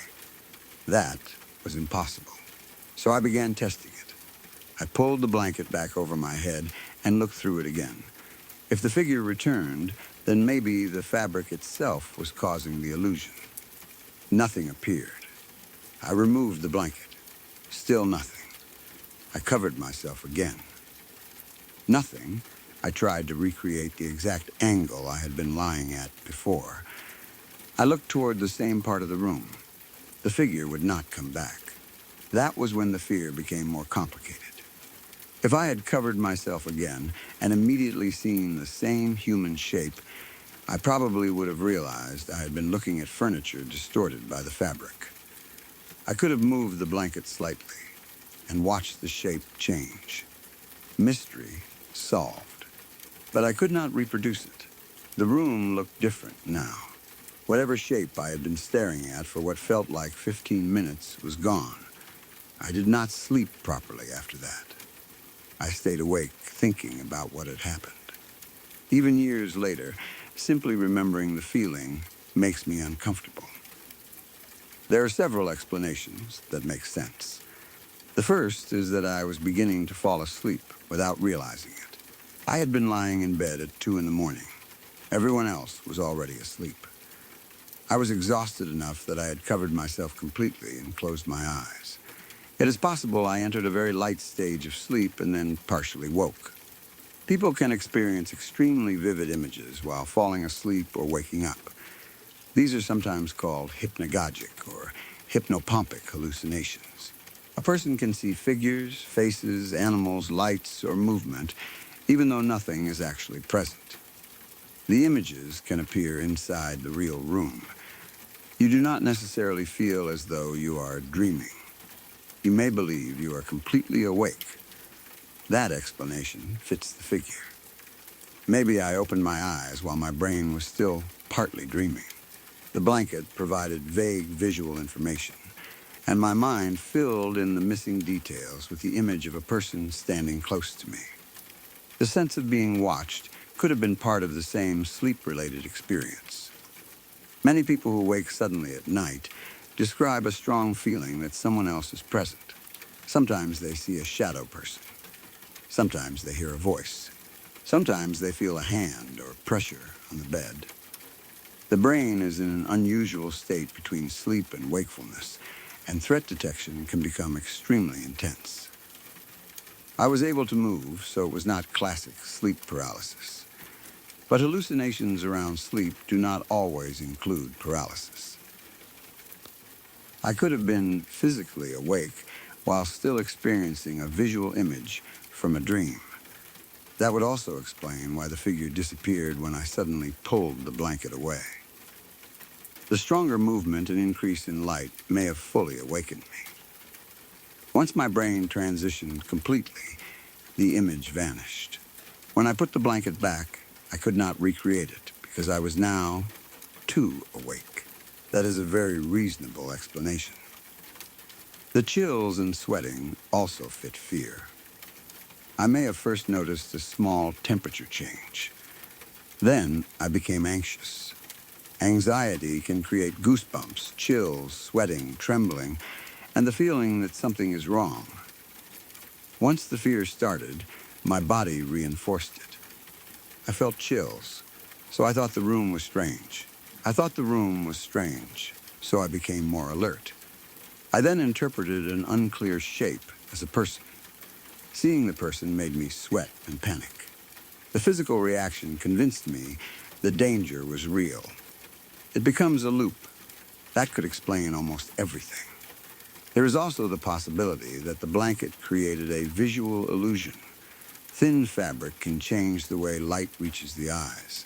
That was impossible. So I began testing it. I pulled the blanket back over my head and looked through it again. If the figure returned, then maybe the fabric itself was causing the illusion. Nothing appeared. I removed the blanket. Still nothing. I covered myself again. Nothing. I tried to recreate the exact angle I had been lying at before. I looked toward the same part of the room. The figure would not come back. That was when the fear became more complicated. If I had covered myself again and immediately seen the same human shape, I probably would have realized I had been looking at furniture distorted by the fabric. I could have moved the blanket slightly and watched the shape change. Mystery solved. But I could not reproduce it. The room looked different now. Whatever shape I had been staring at for what felt like 15 minutes was gone. I did not sleep properly after that. I stayed awake thinking about what had happened. Even years later, simply remembering the feeling makes me uncomfortable. There are several explanations that make sense. The first is that I was beginning to fall asleep without realizing it. I had been lying in bed at 2 a.m. Everyone else was already asleep. I was exhausted enough that I had covered myself completely and closed my eyes. It is possible I entered a very light stage of sleep and then partially woke. People can experience extremely vivid images while falling asleep or waking up. These are sometimes called hypnagogic or hypnopompic hallucinations. A person can see figures, faces, animals, lights, or movement, even though nothing is actually present. The images can appear inside the real room. You do not necessarily feel as though you are dreaming. You may believe you are completely awake. That explanation fits the figure. Maybe I opened my eyes while my brain was still partly dreaming. The blanket provided vague visual information, and my mind filled in the missing details with the image of a person standing close to me. The sense of being watched could have been part of the same sleep-related experience. Many people who wake suddenly at night describe a strong feeling that someone else is present. Sometimes they see a shadow person. Sometimes they hear a voice. Sometimes they feel a hand or pressure on the bed. The brain is in an unusual state between sleep and wakefulness, and threat detection can become extremely intense. I was able to move, so it was not classic sleep paralysis. But hallucinations around sleep do not always include paralysis. I could have been physically awake while still experiencing a visual image from a dream. That would also explain why the figure disappeared when I suddenly pulled the blanket away. The stronger movement and increase in light may have fully awakened me. Once my brain transitioned completely, the image vanished. When I put the blanket back, I could not recreate it because I was now too awake. That is a very reasonable explanation. The chills and sweating also fit fear. I may have first noticed a small temperature change. Then I became anxious. Anxiety can create goosebumps, chills, sweating, trembling, and the feeling that something is wrong. Once the fear started, my body reinforced it. I felt chills, so I thought the room was strange. So I became more alert. I then interpreted an unclear shape as a person. Seeing the person made me sweat and panic. The physical reaction convinced me the danger was real. It becomes a loop. That could explain almost everything. There is also the possibility that the blanket created a visual illusion. Thin fabric can change the way light reaches the eyes.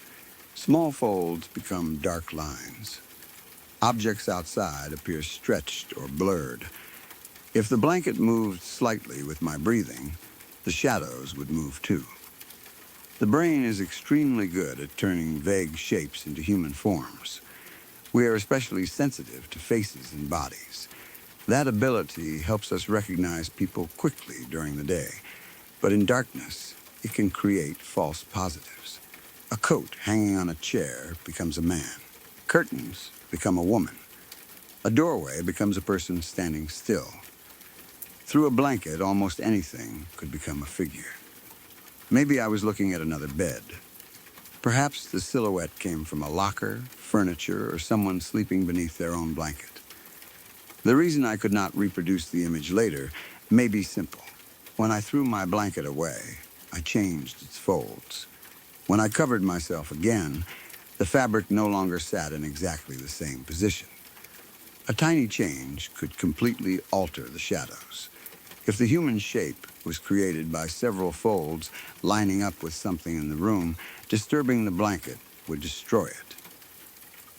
Small folds become dark lines. Objects outside appear stretched or blurred. If the blanket moved slightly with my breathing, the shadows would move too. The brain is extremely good at turning vague shapes into human forms. We are especially sensitive to faces and bodies. That ability helps us recognize people quickly during the day, but in darkness, it can create false positives. A coat hanging on a chair becomes a man. Curtains become a woman. A doorway becomes a person standing still. Through a blanket, almost anything could become a figure. Maybe I was looking at another bed. Perhaps the silhouette came from a locker, furniture, or someone sleeping beneath their own blanket. The reason I could not reproduce the image later may be simple. When I threw my blanket away, I changed its folds. When I covered myself again, the fabric no longer sat in exactly the same position. A tiny change could completely alter the shadows. If the human shape was created by several folds lining up with something in the room, disturbing the blanket would destroy it.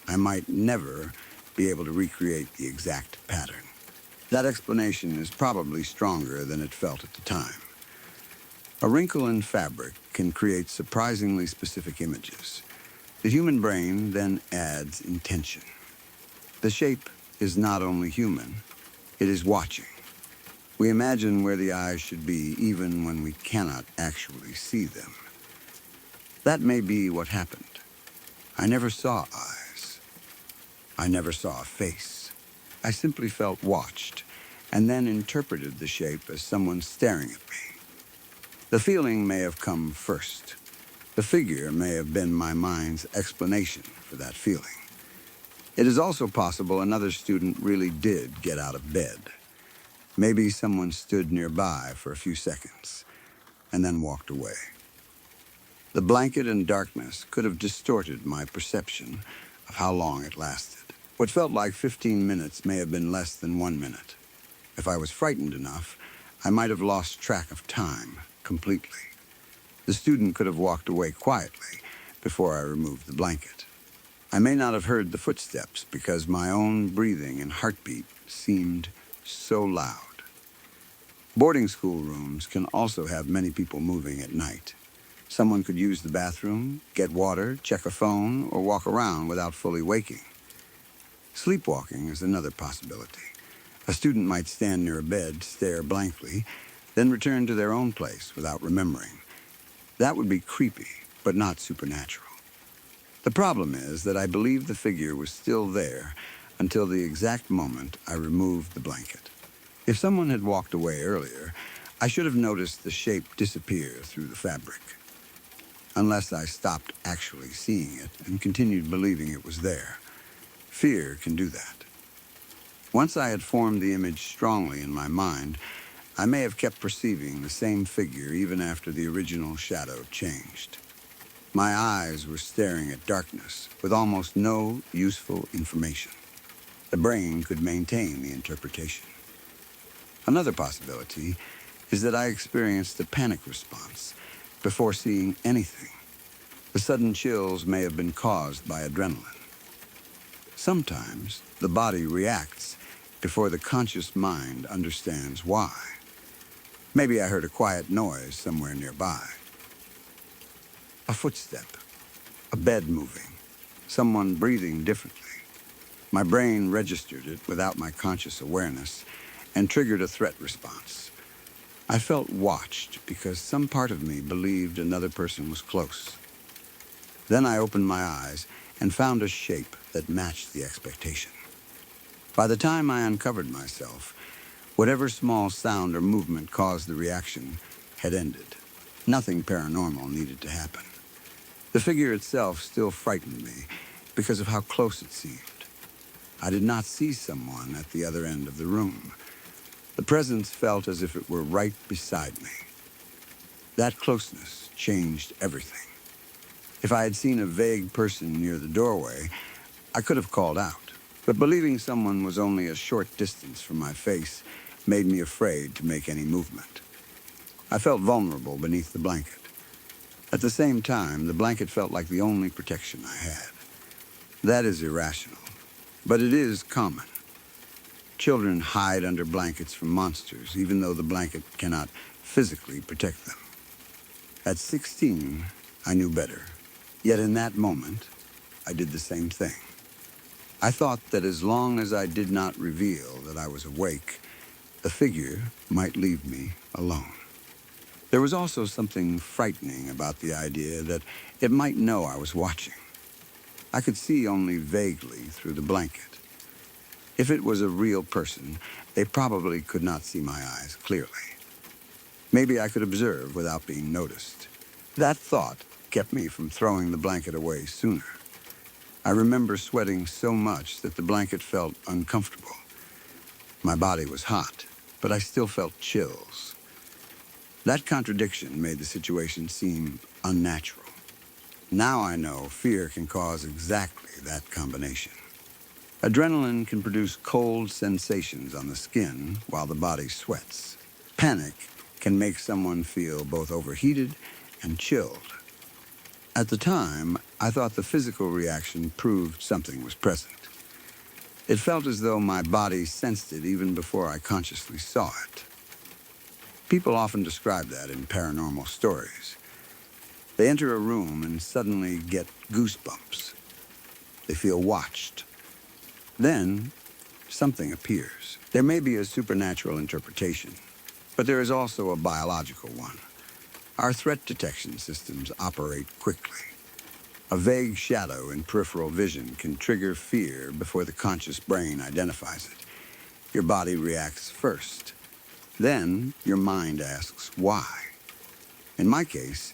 I might never be able to recreate the exact pattern. That explanation is probably stronger than it felt at the time. A wrinkle in fabric can create surprisingly specific images. The human brain then adds intention. The shape is not only human, it is watching. We imagine where the eyes should be even when we cannot actually see them. That may be what happened. I never saw eyes. I never saw a face. I simply felt watched and then interpreted the shape as someone staring at me. The feeling may have come first. The figure may have been my mind's explanation for that feeling. It is also possible another student really did get out of bed. Maybe someone stood nearby for a few seconds and then walked away. The blanket and darkness could have distorted my perception of how long it lasted. What felt like 15 minutes may have been less than 1 minute. If I was frightened enough, I might have lost track of time completely. The student could have walked away quietly before I removed the blanket. I may not have heard the footsteps because my own breathing and heartbeat seemed so loud. Boarding school rooms can also have many people moving at night. Someone could use the bathroom, get water, check a phone, or walk around without fully waking. Sleepwalking is another possibility. A student might stand near a bed, stare blankly, then return to their own place without remembering. That would be creepy, but not supernatural. The problem is that I believe the figure was still there until the exact moment I removed the blanket. If someone had walked away earlier, I should have noticed the shape disappear through the fabric. Unless I stopped actually seeing it and continued believing it was there. Fear can do that. Once I had formed the image strongly in my mind, I may have kept perceiving the same figure even after the original shadow changed. My eyes were staring at darkness with almost no useful information. The brain could maintain the interpretation. Another possibility is that I experienced a panic response before seeing anything. The sudden chills may have been caused by adrenaline. Sometimes the body reacts before the conscious mind understands why. Maybe I heard a quiet noise somewhere nearby. A footstep, a bed moving, someone breathing differently. My brain registered it without my conscious awareness and triggered a threat response. I felt watched because some part of me believed another person was close. Then I opened my eyes and found a shape that matched the expectation. By the time I uncovered myself, whatever small sound or movement caused the reaction had ended. Nothing paranormal needed to happen. The figure itself still frightened me because of how close it seemed. I did not see someone at the other end of the room. The presence felt as if it were right beside me. That closeness changed everything. If I had seen a vague person near the doorway, I could have called out. But believing someone was only a short distance from my face made me afraid to make any movement. I felt vulnerable beneath the blanket. At the same time, the blanket felt like the only protection I had. That is irrational, but it is common. Children hide under blankets from monsters, even though the blanket cannot physically protect them. At 16, I knew better. Yet in that moment, I did the same thing. I thought that as long as I did not reveal that I was awake, the figure might leave me alone. There was also something frightening about the idea that it might know I was watching. I could see only vaguely through the blanket. If it was a real person, they probably could not see my eyes clearly. Maybe I could observe without being noticed. That thought kept me from throwing the blanket away sooner. I remember sweating so much that the blanket felt uncomfortable. My body was hot, but I still felt chills. That contradiction made the situation seem unnatural. Now I know fear can cause exactly that combination. Adrenaline can produce cold sensations on the skin while the body sweats. Panic can make someone feel both overheated and chilled. At the time, I thought the physical reaction proved something was present. It felt as though my body sensed it even before I consciously saw it. People often describe that in paranormal stories. They enter a room and suddenly get goosebumps. They feel watched. Then, something appears. There may be a supernatural interpretation, but there is also a biological one. Our threat detection systems operate quickly. A vague shadow in peripheral vision can trigger fear before the conscious brain identifies it. Your body reacts first. Then, your mind asks why. In my case,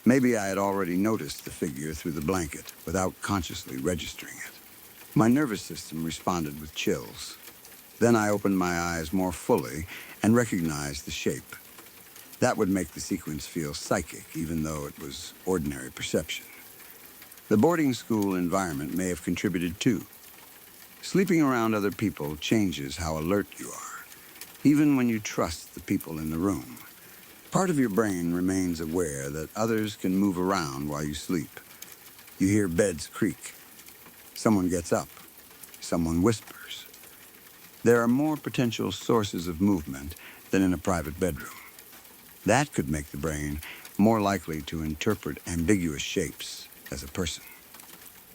maybe I had already noticed the figure through the blanket without consciously registering it. My nervous system responded with chills. Then I opened my eyes more fully and recognized the shape. That would make the sequence feel psychic, even though it was ordinary perception. The boarding school environment may have contributed too. Sleeping around other people changes how alert you are, even when you trust the people in the room. Part of your brain remains aware that others can move around while you sleep. You hear beds creak. Someone gets up. Someone whispers. There are more potential sources of movement than in a private bedroom. That could make the brain more likely to interpret ambiguous shapes as a person.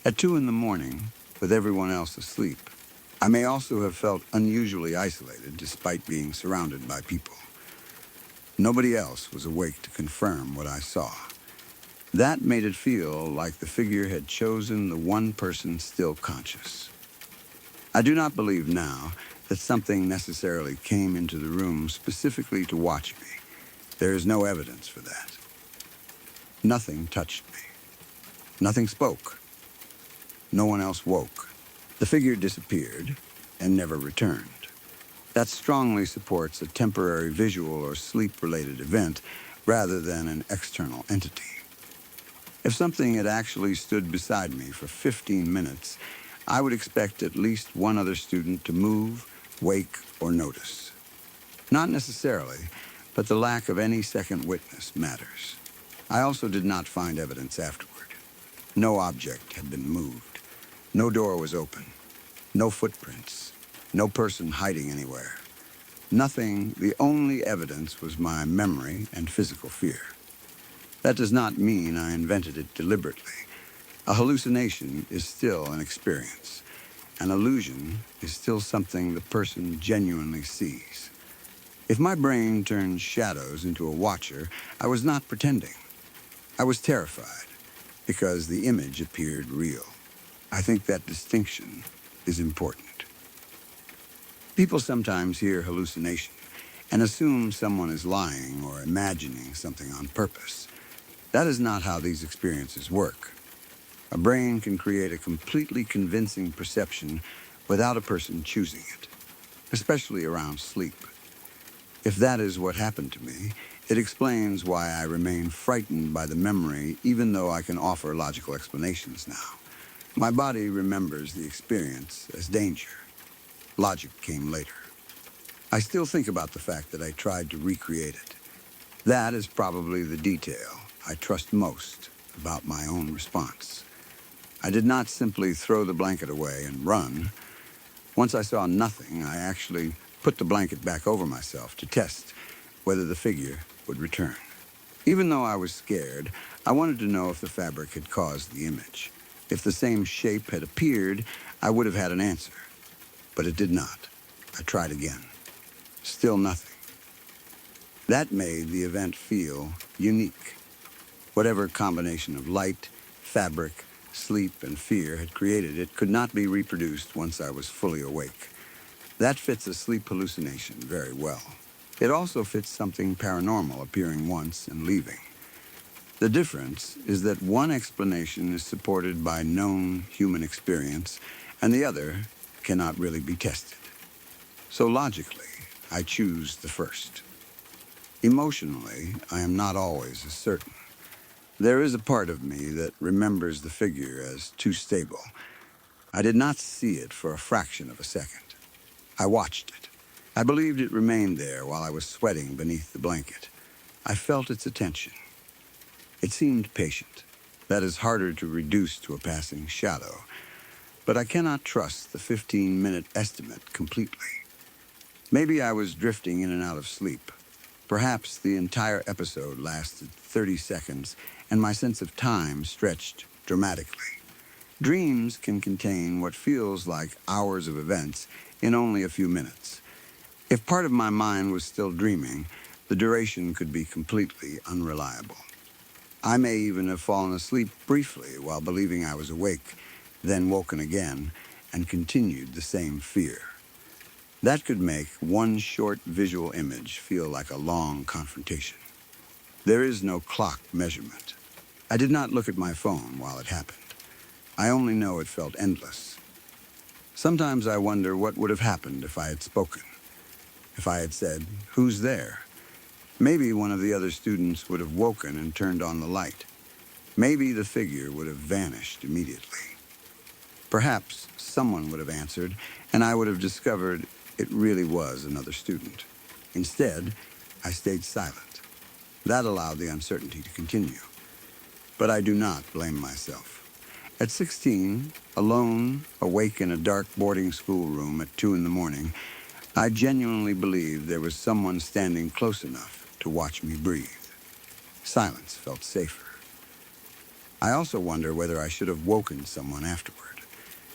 At 2 in the morning, with everyone else asleep, I may also have felt unusually isolated despite being surrounded by people. Nobody else was awake to confirm what I saw. That made it feel like the figure had chosen the one person still conscious. I do not believe now that something necessarily came into the room specifically to watch me. There is no evidence for that. Nothing touched me. Nothing spoke. No one else woke. The figure disappeared and never returned. That strongly supports a temporary visual or sleep-related event rather than an external entity. If something had actually stood beside me for 15 minutes, I would expect at least one other student to move, wake, or notice. Not necessarily, but the lack of any second witness matters. I also did not find evidence afterward. No object had been moved. No door was open. No footprints. No person hiding anywhere. Nothing. The only evidence was my memory and physical fear. That does not mean I invented it deliberately. A hallucination is still an experience. An illusion is still something the person genuinely sees. If my brain turned shadows into a watcher, I was not pretending. I was terrified because the image appeared real. I think that distinction is important. People sometimes hear hallucination and assume someone is lying or imagining something on purpose. That is not how these experiences work. A brain can create a completely convincing perception without a person choosing it, especially around sleep. If that is what happened to me, it explains why I remain frightened by the memory even though I can offer logical explanations now. My body remembers the experience as danger. Logic came later. I still think about the fact that I tried to recreate it. That is probably the detail I trust most about my own response. I did not simply throw the blanket away and run. Once I saw nothing, I actually put the blanket back over myself to test whether the figure would return. Even though I was scared, I wanted to know if the fabric had caused the image. If the same shape had appeared, I would have had an answer. But it did not. I tried again. Still nothing. That made the event feel unique. Whatever combination of light, fabric, sleep, and fear had created it could not be reproduced once I was fully awake. That fits a sleep hallucination very well. It also fits something paranormal appearing once and leaving. The difference is that one explanation is supported by known human experience, and the other cannot really be tested. So logically, I choose the first. Emotionally, I am not always as certain. There is a part of me that remembers the figure as too stable. I did not see it for a fraction of a second. I watched it. I believed it remained there while I was sweating beneath the blanket. I felt its attention. It seemed patient. That is harder to reduce to a passing shadow. But I cannot trust the 15-minute estimate completely. Maybe I was drifting in and out of sleep. Perhaps the entire episode lasted 30 seconds, and my sense of time stretched dramatically. Dreams can contain what feels like hours of events in only a few minutes. If part of my mind was still dreaming, the duration could be completely unreliable. I may even have fallen asleep briefly while believing I was awake, then woken again and continued the same fear. That could make one short visual image feel like a long confrontation. There is no clock measurement. I did not look at my phone while it happened. I only know it felt endless. Sometimes I wonder what would have happened if I had spoken. If I had said, "Who's there?" Maybe one of the other students would have woken and turned on the light. Maybe the figure would have vanished immediately. Perhaps someone would have answered, and I would have discovered it really was another student. Instead, I stayed silent. That allowed the uncertainty to continue. But I do not blame myself. At 16, alone, awake in a dark boarding school room at 2 in the morning, I genuinely believed there was someone standing close enough to watch me breathe. Silence felt safer. I also wonder whether I should have woken someone afterward.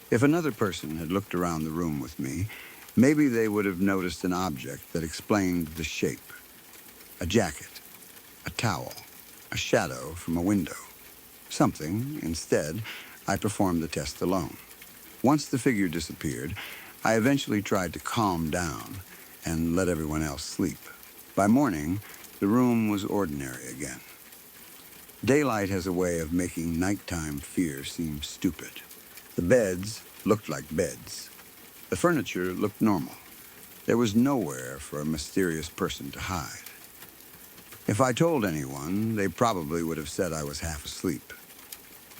If another person had looked around the room with me, maybe they would have noticed an object that explained the shape. A jacket, a towel, a shadow from a window. Something. Instead, I performed the test alone. Once the figure disappeared, I eventually tried to calm down and let everyone else sleep. By morning, the room was ordinary again. Daylight has a way of making nighttime fear seem stupid. The beds looked like beds. The furniture looked normal. There was nowhere for a mysterious person to hide. If I told anyone, they probably would have said I was half asleep.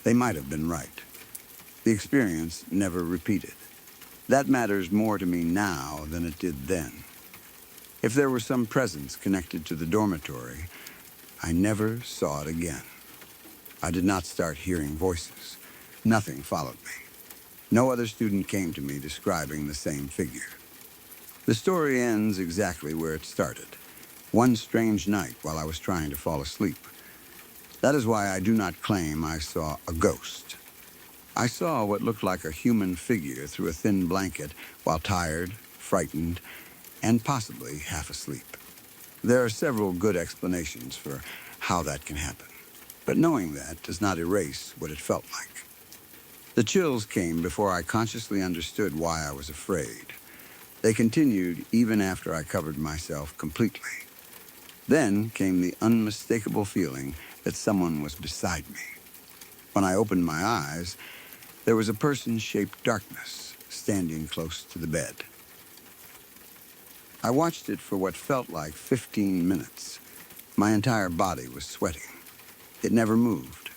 They might have been right. The experience never repeated. That matters more to me now than it did then. If there were some presence connected to the dormitory, I never saw it again. I did not start hearing voices. Nothing followed me. No other student came to me describing the same figure. The story ends exactly where it started. One strange night while I was trying to fall asleep. That is why I do not claim I saw a ghost. I saw what looked like a human figure through a thin blanket while tired, frightened, and possibly half asleep. There are several good explanations for how that can happen, but knowing that does not erase what it felt like. The chills came before I consciously understood why I was afraid. They continued even after I covered myself completely. Then came the unmistakable feeling that someone was beside me. When I opened my eyes, there was a person-shaped darkness standing close to the bed. I watched it for what felt like 15 minutes. My entire body was sweating. It never moved.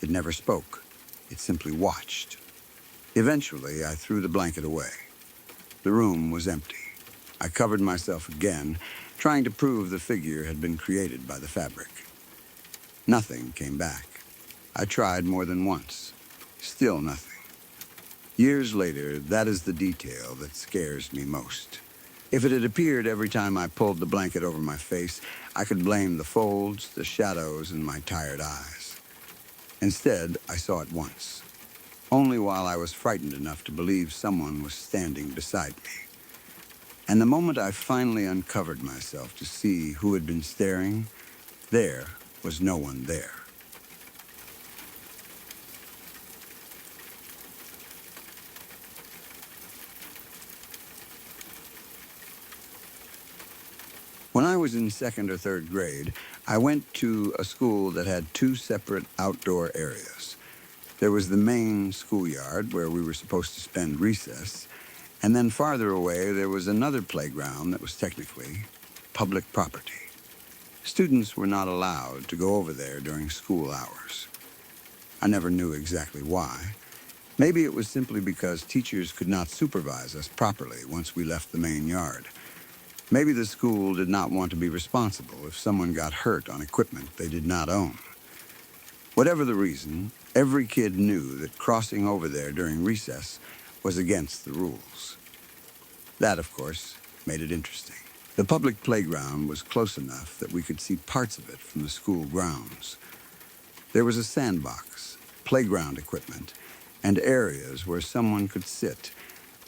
It never spoke. It simply watched. Eventually, I threw the blanket away. The room was empty. I covered myself again, trying to prove the figure had been created by the fabric. Nothing came back. I tried more than once. Still nothing. Years later, that is the detail that scares me most. If it had appeared every time I pulled the blanket over my face, I could blame the folds, the shadows, and my tired eyes. Instead, I saw it once. Only while I was frightened enough to believe someone was standing beside me. And the moment I finally uncovered myself to see who had been staring, there was no one there. When I was in second or third grade, I went to a school that had two separate outdoor areas. There was the main schoolyard where we were supposed to spend recess, and then farther away there was another playground that was technically public property. Students were not allowed to go over there during school hours. I never knew exactly why. Maybe it was simply because teachers could not supervise us properly once we left the main yard. Maybe the school did not want to be responsible if someone got hurt on equipment they did not own. Whatever the reason, every kid knew that crossing over there during recess was against the rules. That, of course, made it interesting. The public playground was close enough that we could see parts of it from the school grounds. There was a sandbox, playground equipment, and areas where someone could sit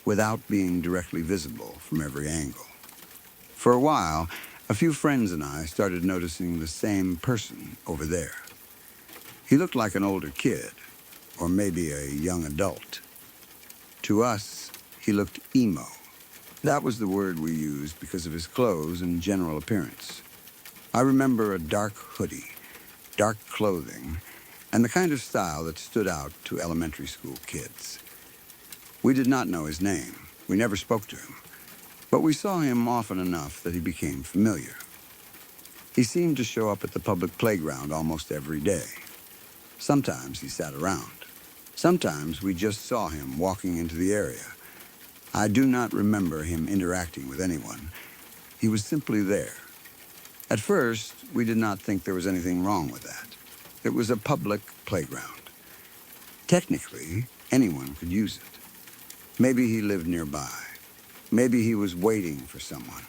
without being directly visible from every angle. For a while, a few friends and I started noticing the same person over there. He looked like an older kid, or maybe a young adult. To us, he looked emo. That was the word we used because of his clothes and general appearance. I remember a dark hoodie, dark clothing, and the kind of style that stood out to elementary school kids. We did not know his name. We never spoke to him. But we saw him often enough that he became familiar. He seemed to show up at the public playground almost every day. Sometimes he sat around. Sometimes we just saw him walking into the area. I do not remember him interacting with anyone. He was simply there. At first, we did not think there was anything wrong with that. It was a public playground. Technically, anyone could use it. Maybe he lived nearby. Maybe he was waiting for someone.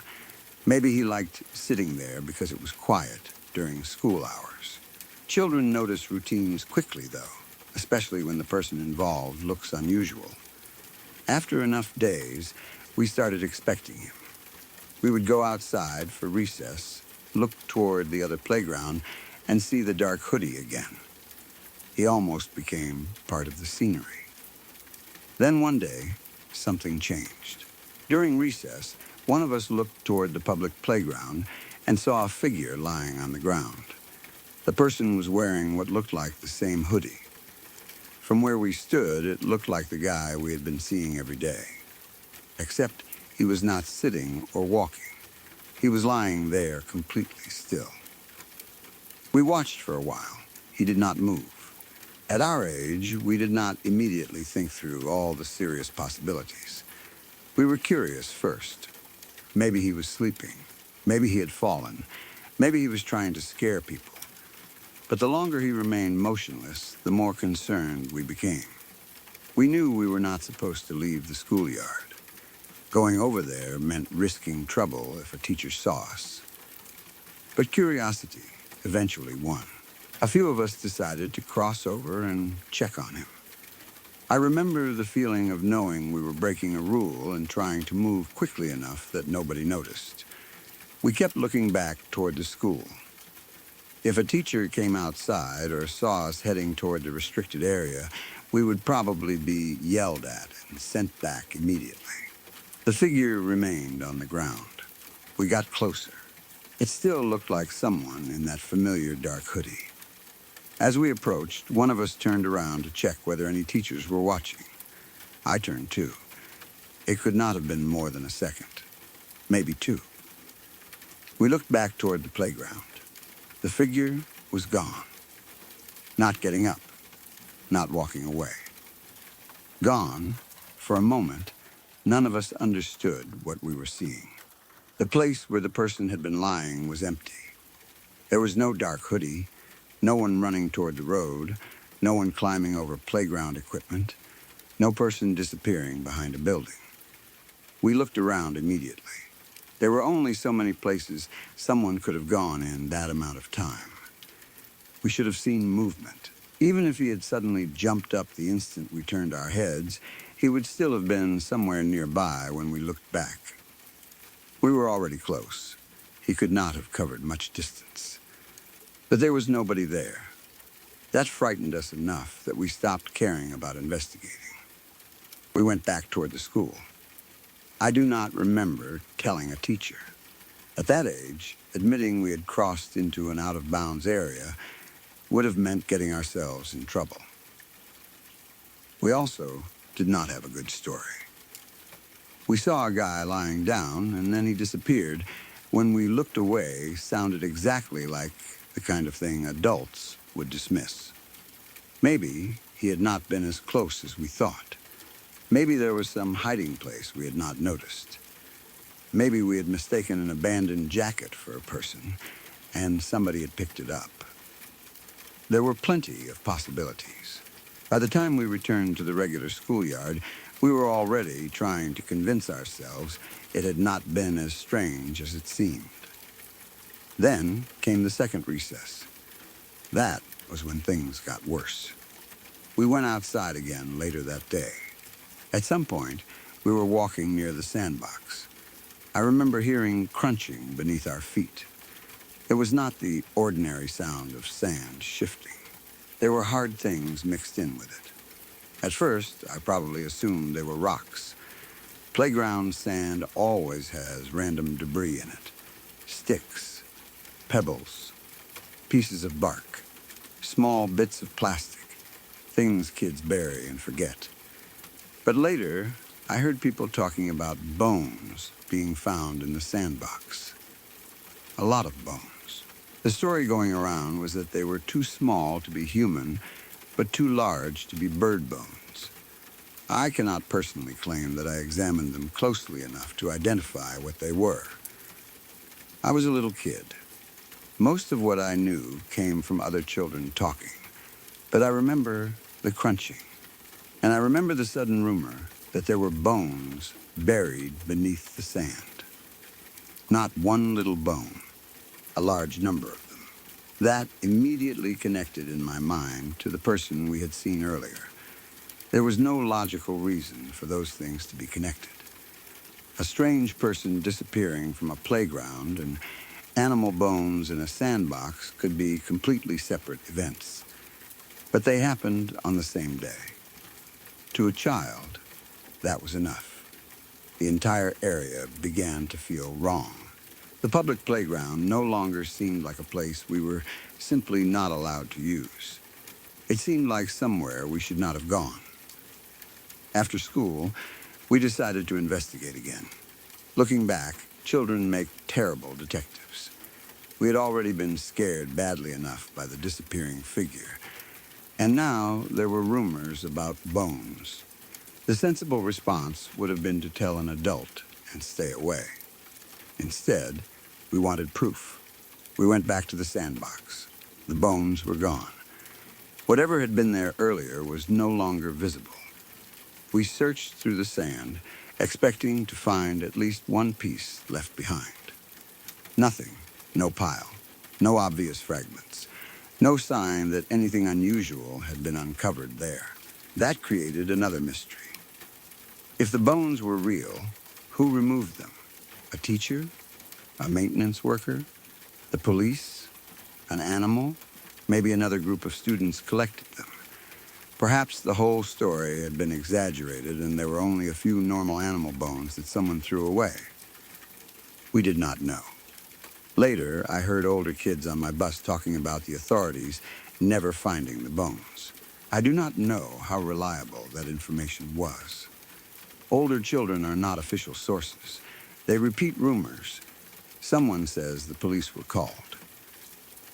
Maybe he liked sitting there because it was quiet during school hours. Children notice routines quickly, though, especially when the person involved looks unusual. After enough days, we started expecting him. We would go outside for recess, look toward the other playground, and see the dark hoodie again. He almost became part of the scenery. Then one day, something changed. During recess, one of us looked toward the public playground and saw a figure lying on the ground. The person was wearing what looked like the same hoodie. From where we stood, it looked like the guy we had been seeing every day. Except he was not sitting or walking. He was lying there completely still. We watched for a while. He did not move. At our age, we did not immediately think through all the serious possibilities. We were curious first. Maybe he was sleeping. Maybe he had fallen. Maybe he was trying to scare people. But the longer he remained motionless, the more concerned we became. We knew we were not supposed to leave the schoolyard. Going over there meant risking trouble if a teacher saw us. But curiosity eventually won. A few of us decided to cross over and check on him. I remember the feeling of knowing we were breaking a rule and trying to move quickly enough that nobody noticed. We kept looking back toward the school. If a teacher came outside or saw us heading toward the restricted area, we would probably be yelled at and sent back immediately. The figure remained on the ground. We got closer. It still looked like someone in that familiar dark hoodie. As we approached, one of us turned around to check whether any teachers were watching. I turned too. It could not have been more than a second, maybe two. We looked back toward the playground. The figure was gone, not getting up, not walking away. Gone, for a moment, none of us understood what we were seeing. The place where the person had been lying was empty. There was no dark hoodie, no one running toward the road, no one climbing over playground equipment, no person disappearing behind a building. We looked around immediately. There were only so many places someone could have gone in that amount of time. We should have seen movement. Even if he had suddenly jumped up the instant we turned our heads, he would still have been somewhere nearby when we looked back. We were already close. He could not have covered much distance. But there was nobody there. That frightened us enough that we stopped caring about investigating. We went back toward the school. I do not remember telling a teacher. At that age, admitting we had crossed into an out-of-bounds area would have meant getting ourselves in trouble. We also did not have a good story. We saw a guy lying down, and then he disappeared. When we looked away, sounded exactly like the kind of thing adults would dismiss. Maybe he had not been as close as we thought. Maybe there was some hiding place we had not noticed. Maybe we had mistaken an abandoned jacket for a person, and somebody had picked it up. There were plenty of possibilities. By the time we returned to the regular schoolyard, we were already trying to convince ourselves it had not been as strange as it seemed. Then came the second recess. That was when things got worse. We went outside again later that day. At some point, we were walking near the sandbox. I remember hearing crunching beneath our feet. It was not the ordinary sound of sand shifting. There were hard things mixed in with it. At first, I probably assumed they were rocks. Playground sand always has random debris in it. Sticks, pebbles, pieces of bark, small bits of plastic, things kids bury and forget. But later, I heard people talking about bones being found in the sandbox. A lot of bones. The story going around was that they were too small to be human, but too large to be bird bones. I cannot personally claim that I examined them closely enough to identify what they were. I was a little kid. Most of what I knew came from other children talking, but I remember the crunching, and I remember the sudden rumor that there were bones buried beneath the sand. Not one little bone, a large number of them. That immediately connected in my mind to the person we had seen earlier. There was no logical reason for those things to be connected. A strange person disappearing from a playground and animal bones in a sandbox could be completely separate events. But they happened on the same day. To a child, that was enough. The entire area began to feel wrong. The public playground no longer seemed like a place we were simply not allowed to use. It seemed like somewhere we should not have gone. After school, we decided to investigate again. Looking back, children make terrible detectives. We had already been scared badly enough by the disappearing figure, and now there were rumors about bones. The sensible response would have been to tell an adult and stay away. Instead, we wanted proof. We went back to the sandbox. The bones were gone. Whatever had been there earlier was no longer visible. We searched through the sand, expecting to find at least one piece left behind. Nothing, no pile, no obvious fragments, no sign that anything unusual had been uncovered there. That created another mystery. If the bones were real, who removed them? A teacher? A maintenance worker? The police? An animal? Maybe another group of students collected them. Perhaps the whole story had been exaggerated and there were only a few normal animal bones that someone threw away. We did not know. Later, I heard older kids on my bus talking about the authorities never finding the bones. I do not know how reliable that information was. Older children are not official sources. They repeat rumors. Someone says the police were called.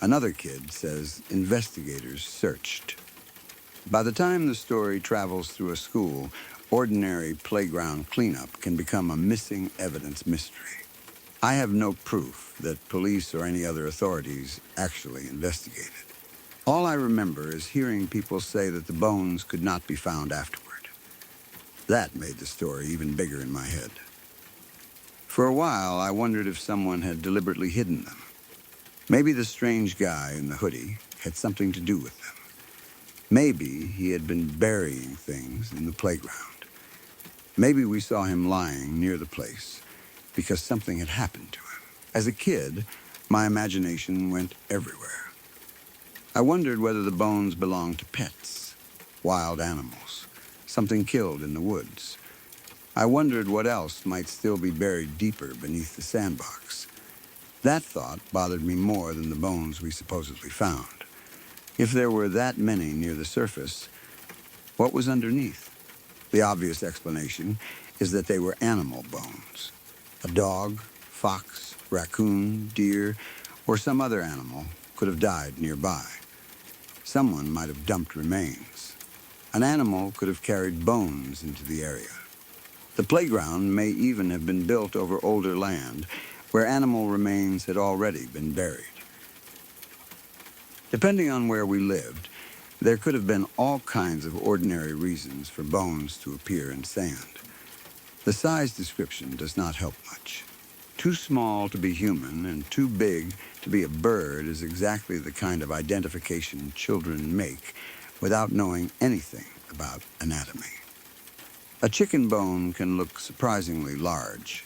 Another kid says investigators searched. By the time the story travels through a school, ordinary playground cleanup can become a missing evidence mystery. I have no proof that police or any other authorities actually investigated. All I remember is hearing people say that the bones could not be found afterward. That made the story even bigger in my head. For a while, I wondered if someone had deliberately hidden them. Maybe the strange guy in the hoodie had something to do with them. Maybe he had been burying things in the playground. Maybe we saw him lying near the place because something had happened to him. As a kid, my imagination went everywhere. I wondered whether the bones belonged to pets, wild animals, something killed in the woods. I wondered what else might still be buried deeper beneath the sandbox. That thought bothered me more than the bones we supposedly found. If there were that many near the surface, what was underneath? The obvious explanation is that they were animal bones. A dog, fox, raccoon, deer, or some other animal could have died nearby. Someone might have dumped remains. An animal could have carried bones into the area. The playground may even have been built over older land where animal remains had already been buried. Depending on where we lived, there could have been all kinds of ordinary reasons for bones to appear in sand. The size description does not help much. Too small to be human and too big to be a bird is exactly the kind of identification children make without knowing anything about anatomy. A chicken bone can look surprisingly large.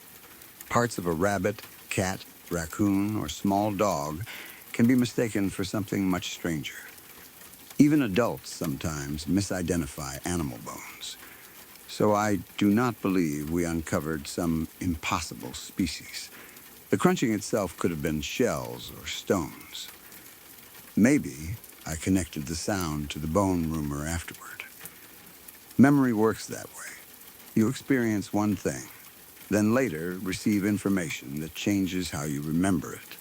Parts of a rabbit, cat, raccoon, or small dog can be mistaken for something much stranger. Even adults sometimes misidentify animal bones. So I do not believe we uncovered some impossible species. The crunching itself could have been shells or stones. Maybe I connected the sound to the bone rumor afterward. Memory works that way. You experience one thing, then later receive information that changes how you remember it.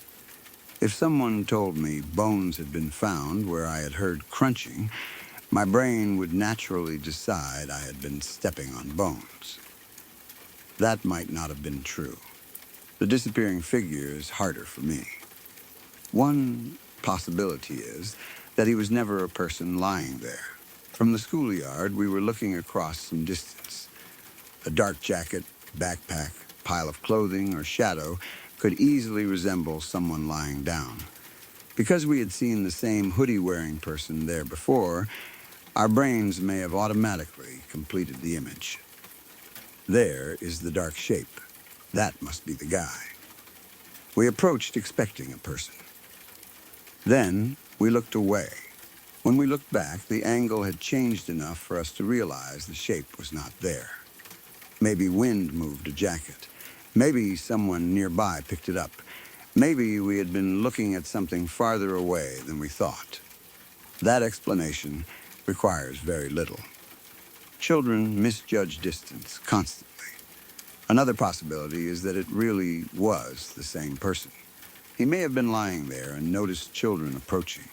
If someone told me bones had been found where I had heard crunching, my brain would naturally decide I had been stepping on bones. That might not have been true. The disappearing figure is harder for me. One possibility is that he was never a person lying there. From the schoolyard, we were looking across some distance. A dark jacket, backpack, pile of clothing, or shadow could easily resemble someone lying down. Because we had seen the same hoodie-wearing person there before, our brains may have automatically completed the image. There is the dark shape. That must be the guy. We approached expecting a person. Then we looked away. When we looked back, the angle had changed enough for us to realize the shape was not there. Maybe wind moved a jacket. Maybe someone nearby picked it up. Maybe we had been looking at something farther away than we thought. That explanation requires very little. Children misjudge distance constantly. Another possibility is that it really was the same person. He may have been lying there and noticed children approaching.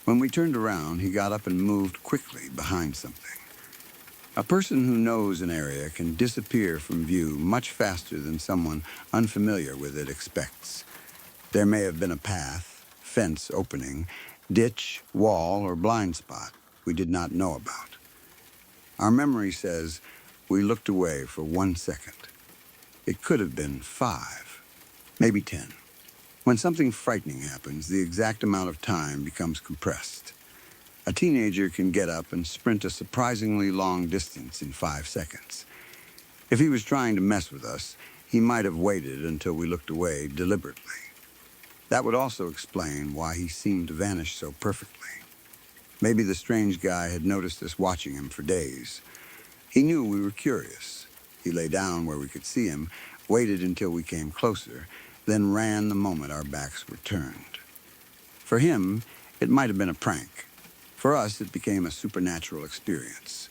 When we turned around, he got up and moved quickly behind something. A person who knows an area can disappear from view much faster than someone unfamiliar with it expects. There may have been a path, fence opening, ditch, wall, or blind spot we did not know about. Our memory says we looked away for 1 second. It could have been 5, maybe 10. When something frightening happens, the exact amount of time becomes compressed. A teenager can get up and sprint a surprisingly long distance in 5 seconds. If he was trying to mess with us, he might have waited until we looked away deliberately. That would also explain why he seemed to vanish so perfectly. Maybe the strange guy had noticed us watching him for days. He knew we were curious. He lay down where we could see him, waited until we came closer, then ran the moment our backs were turned. For him, it might have been a prank. For us, it became a supernatural experience.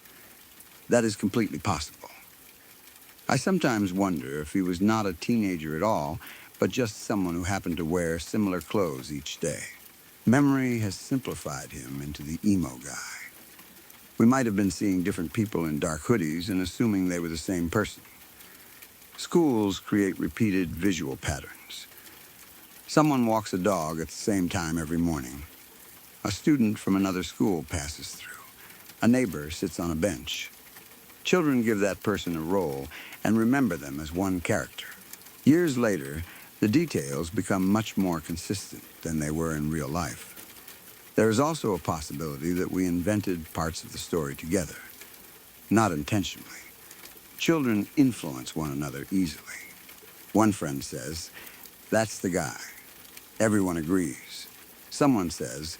That is completely possible. I sometimes wonder if he was not a teenager at all, but just someone who happened to wear similar clothes each day. Memory has simplified him into the emo guy. We might have been seeing different people in dark hoodies and assuming they were the same person. Schools create repeated visual patterns. Someone walks a dog at the same time every morning. A student from another school passes through. A neighbor sits on a bench. Children give that person a role and remember them as one character. Years later, the details become much more consistent than they were in real life. There is also a possibility that we invented parts of the story together, not intentionally. Children influence one another easily. One friend says, "That's the guy." Everyone agrees. Someone says,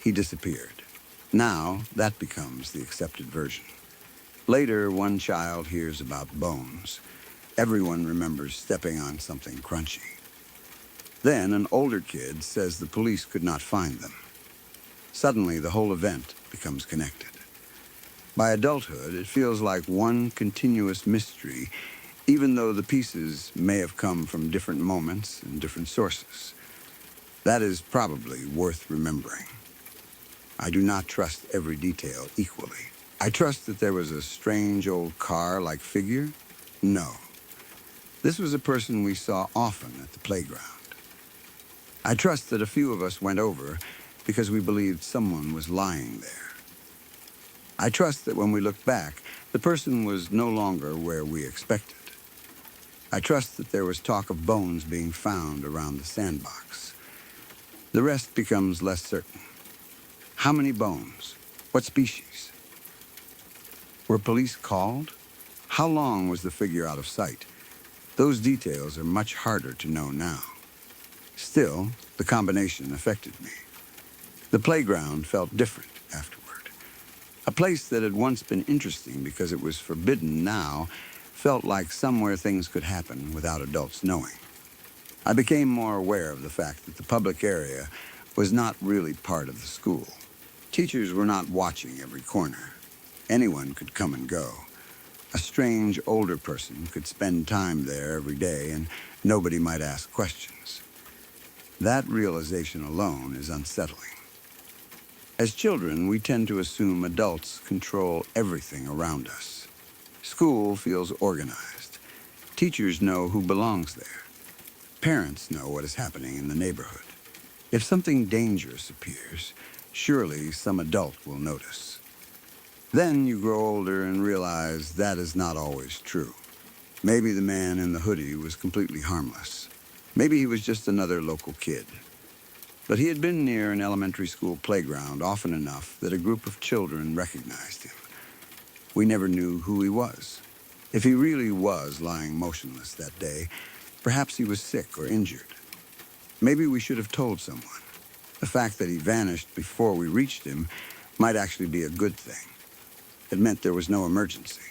"He disappeared." Now, that becomes the accepted version. Later, one child hears about bones. Everyone remembers stepping on something crunchy. Then, an older kid says the police could not find them. Suddenly, the whole event becomes connected. By adulthood, it feels like one continuous mystery, even though the pieces may have come from different moments and different sources. That is probably worth remembering. I do not trust every detail equally. I trust that there was a strange old car-like figure? No. This was a person we saw often at the playground. I trust that a few of us went over because we believed someone was lying there. I trust that when we looked back, the person was no longer where we expected. I trust that there was talk of bones being found around the sandbox. The rest becomes less certain. How many bones? What species? Were police called? How long was the figure out of sight? Those details are much harder to know now. Still, the combination affected me. The playground felt different afterward. A place that had once been interesting because it was forbidden now felt like somewhere things could happen without adults knowing. I became more aware of the fact that the public area was not really part of the school. Teachers were not watching every corner. Anyone could come and go. A strange older person could spend time there every day and nobody might ask questions. That realization alone is unsettling. As children, we tend to assume adults control everything around us. School feels organized. Teachers know who belongs there. Parents know what is happening in the neighborhood. If something dangerous appears, surely some adult will notice. Then you grow older and realize that is not always true. Maybe the man in the hoodie was completely harmless. Maybe he was just another local kid. But he had been near an elementary school playground often enough that a group of children recognized him. We never knew who he was. If he really was lying motionless that day, perhaps he was sick or injured. Maybe we should have told someone. The fact that he vanished before we reached him might actually be a good thing. It meant there was no emergency.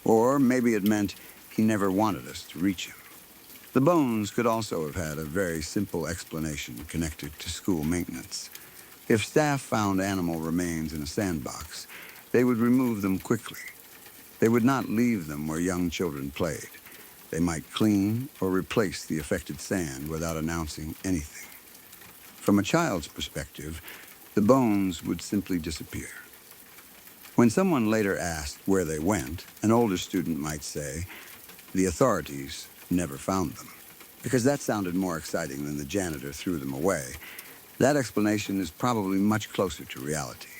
Or maybe it meant he never wanted us to reach him. The bones could also have had a very simple explanation connected to school maintenance. If staff found animal remains in a sandbox, they would remove them quickly. They would not leave them where young children played. They might clean or replace the affected sand without announcing anything. From a child's perspective, the bones would simply disappear. When someone later asked where they went, an older student might say, "The authorities never found them," because that sounded more exciting than the janitor threw them away. That explanation is probably much closer to reality.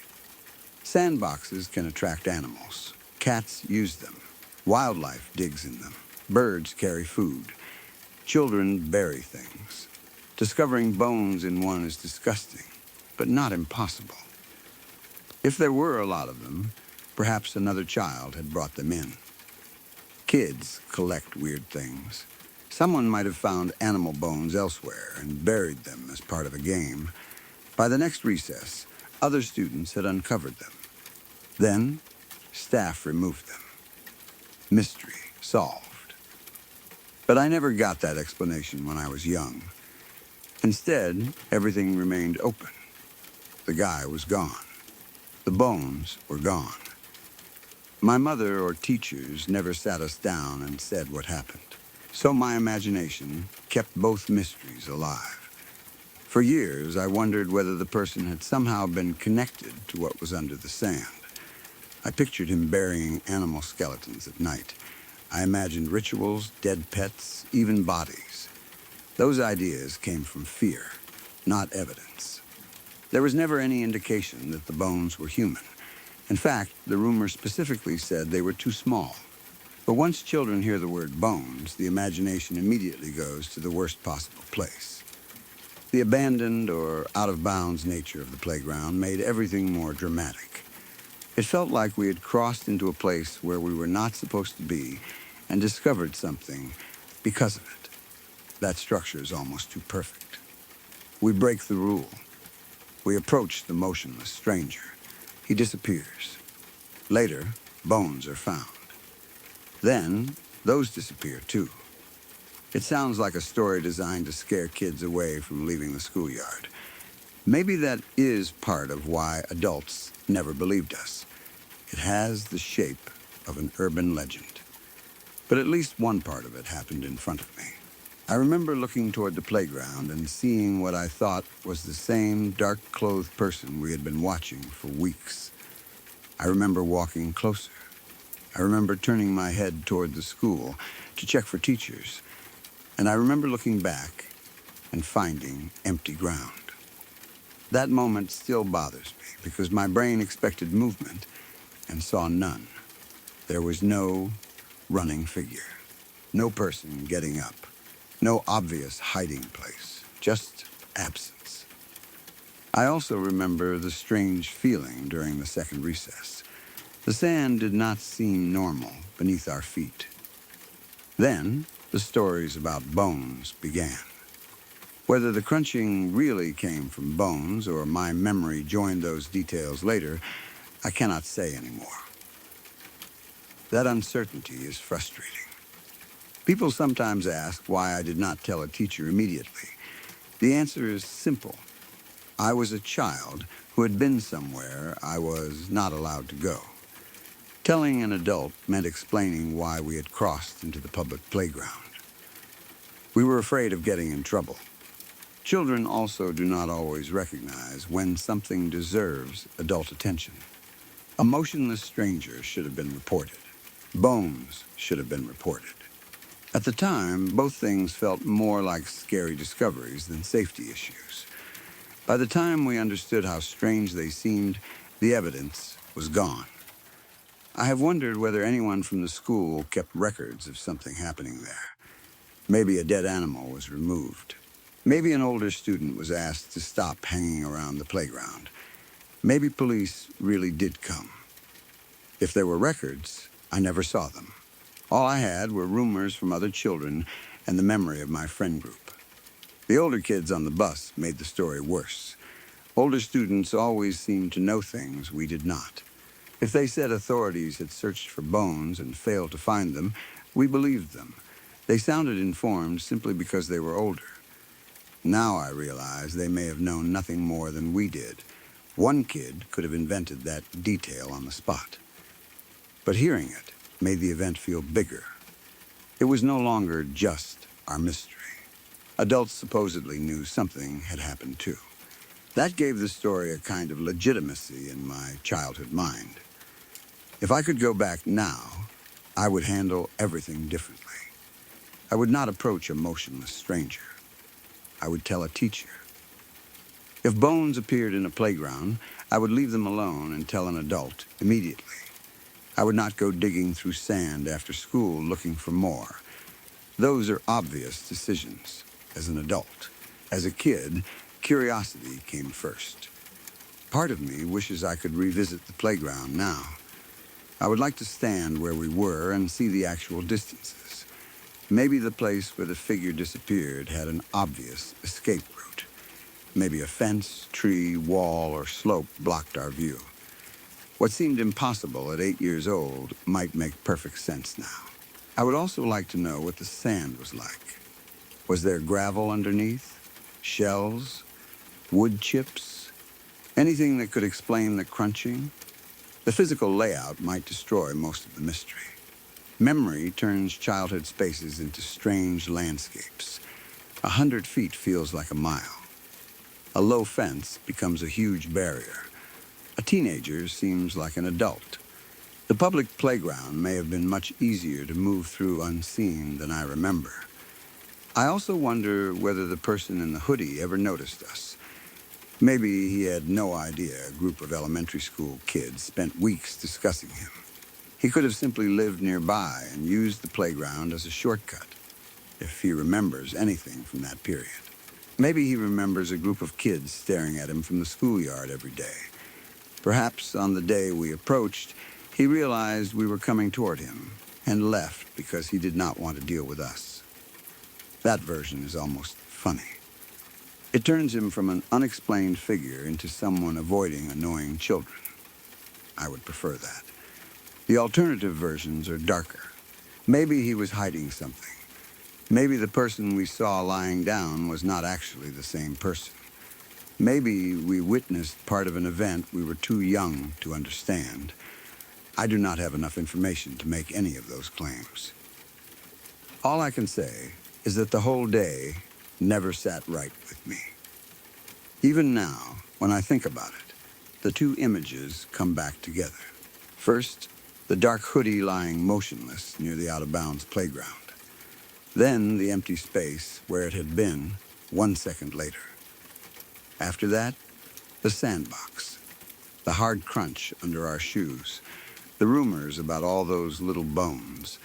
Sandboxes can attract animals. Cats use them. Wildlife digs in them. Birds carry food. Children bury things. Discovering bones in one is disgusting, but not impossible. If there were a lot of them, perhaps another child had brought them in. Kids collect weird things. Someone might have found animal bones elsewhere and buried them as part of a game. By the next recess, other students had uncovered them. Then, staff removed them. Mystery solved. But I never got that explanation when I was young. Instead, everything remained open. The guy was gone. The bones were gone. My mother or teachers never sat us down and said what happened. So my imagination kept both mysteries alive. For years, I wondered whether the person had somehow been connected to what was under the sand. I pictured him burying animal skeletons at night. I imagined rituals, dead pets, even bodies. Those ideas came from fear, not evidence. There was never any indication that the bones were human. In fact, the rumor specifically said they were too small. But once children hear the word bones, the imagination immediately goes to the worst possible place. The abandoned or out-of-bounds nature of the playground made everything more dramatic. It felt like we had crossed into a place where we were not supposed to be and discovered something because of it. That structure is almost too perfect. We break the rule. We approach the motionless stranger. He disappears. Later, bones are found. Then, those disappear too. It sounds like a story designed to scare kids away from leaving the schoolyard. Maybe that is part of why adults never believed us. It has the shape of an urban legend. But at least one part of it happened in front of me. I remember looking toward the playground and seeing what I thought was the same dark-clothed person we had been watching for weeks. I remember walking closer. I remember turning my head toward the school to check for teachers. And I remember looking back and finding empty ground. That moment still bothers me because my brain expected movement and saw none. There was no running figure, no person getting up, no obvious hiding place, just absence. I also remember the strange feeling during the second recess. The sand did not seem normal beneath our feet. Then, the stories about bones began. Whether the crunching really came from bones or my memory joined those details later, I cannot say anymore. That uncertainty is frustrating. People sometimes ask why I did not tell a teacher immediately. The answer is simple. I was a child who had been somewhere I was not allowed to go. Telling an adult meant explaining why we had crossed into the public playground. We were afraid of getting in trouble. Children also do not always recognize when something deserves adult attention. A motionless stranger should have been reported. Bones should have been reported. At the time, both things felt more like scary discoveries than safety issues. By the time we understood how strange they seemed, the evidence was gone. I have wondered whether anyone from the school kept records of something happening there. Maybe a dead animal was removed. Maybe an older student was asked to stop hanging around the playground. Maybe police really did come. If there were records, I never saw them. All I had were rumors from other children and the memory of my friend group. The older kids on the bus made the story worse. Older students always seemed to know things we did not. If they said authorities had searched for bones and failed to find them, we believed them. They sounded informed simply because they were older. Now I realize they may have known nothing more than we did. One kid could have invented that detail on the spot. But hearing it made the event feel bigger. It was no longer just our mystery. Adults supposedly knew something had happened too. That gave the story a kind of legitimacy in my childhood mind. If I could go back now, I would handle everything differently. I would not approach a motionless stranger. I would tell a teacher. If bones appeared in a playground, I would leave them alone and tell an adult immediately. I would not go digging through sand after school looking for more. Those are obvious decisions as an adult. As a kid, curiosity came first. Part of me wishes I could revisit the playground now. I would like to stand where we were and see the actual distances. Maybe the place where the figure disappeared had an obvious escape route. Maybe a fence, tree, wall, or slope blocked our view. What seemed impossible at 8 years old might make perfect sense now. I would also like to know what the sand was like. Was there gravel underneath? Shells? Wood chips? Anything that could explain the crunching? The physical layout might destroy most of the mystery. Memory turns childhood spaces into strange landscapes. 100 feet feels like a mile. A low fence becomes a huge barrier. A teenager seems like an adult. The public playground may have been much easier to move through unseen than I remember. I also wonder whether the person in the hoodie ever noticed us. Maybe he had no idea a group of elementary school kids spent weeks discussing him. He could have simply lived nearby and used the playground as a shortcut, if he remembers anything from that period. Maybe he remembers a group of kids staring at him from the schoolyard every day. Perhaps on the day we approached, he realized we were coming toward him and left because he did not want to deal with us. That version is almost funny. It turns him from an unexplained figure into someone avoiding annoying children. I would prefer that. The alternative versions are darker. Maybe he was hiding something. Maybe the person we saw lying down was not actually the same person. Maybe we witnessed part of an event we were too young to understand. I do not have enough information to make any of those claims. All I can say is that the whole day never sat right with me. Even now, when I think about it, the two images come back together. First, the dark hoodie lying motionless near the out-of-bounds playground. Then the empty space where it had been 1 second later. After that, the sandbox, the hard crunch under our shoes, the rumors about all those little bones.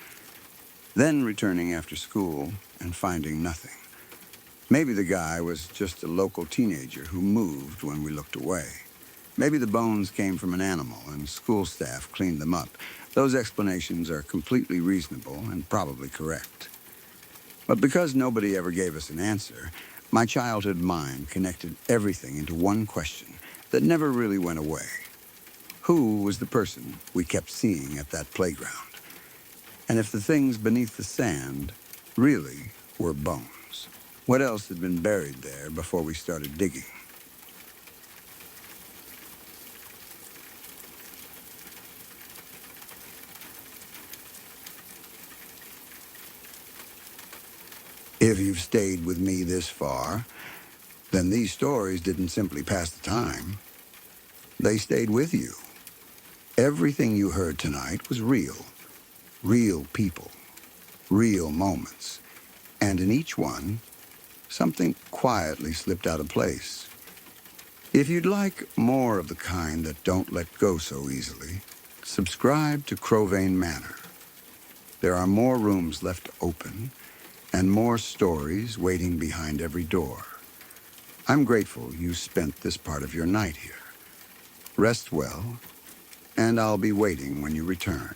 Then returning after school and finding nothing. Maybe the guy was just a local teenager who moved when we looked away. Maybe the bones came from an animal and school staff cleaned them up. Those explanations are completely reasonable and probably correct. But because nobody ever gave us an answer, my childhood mind connected everything into one question that never really went away. Who was the person we kept seeing at that playground? And if the things beneath the sand really were bones, what else had been buried there before we started digging? If you've stayed with me this far, then these stories didn't simply pass the time. They stayed with you. Everything you heard tonight was real. Real people. Real moments. And in each one, something quietly slipped out of place. If you'd like more of the kind that don't let go so easily, subscribe to Crowvane Manor. There are more rooms left open, and more stories waiting behind every door. I'm grateful you spent this part of your night here. Rest well, and I'll be waiting when you return.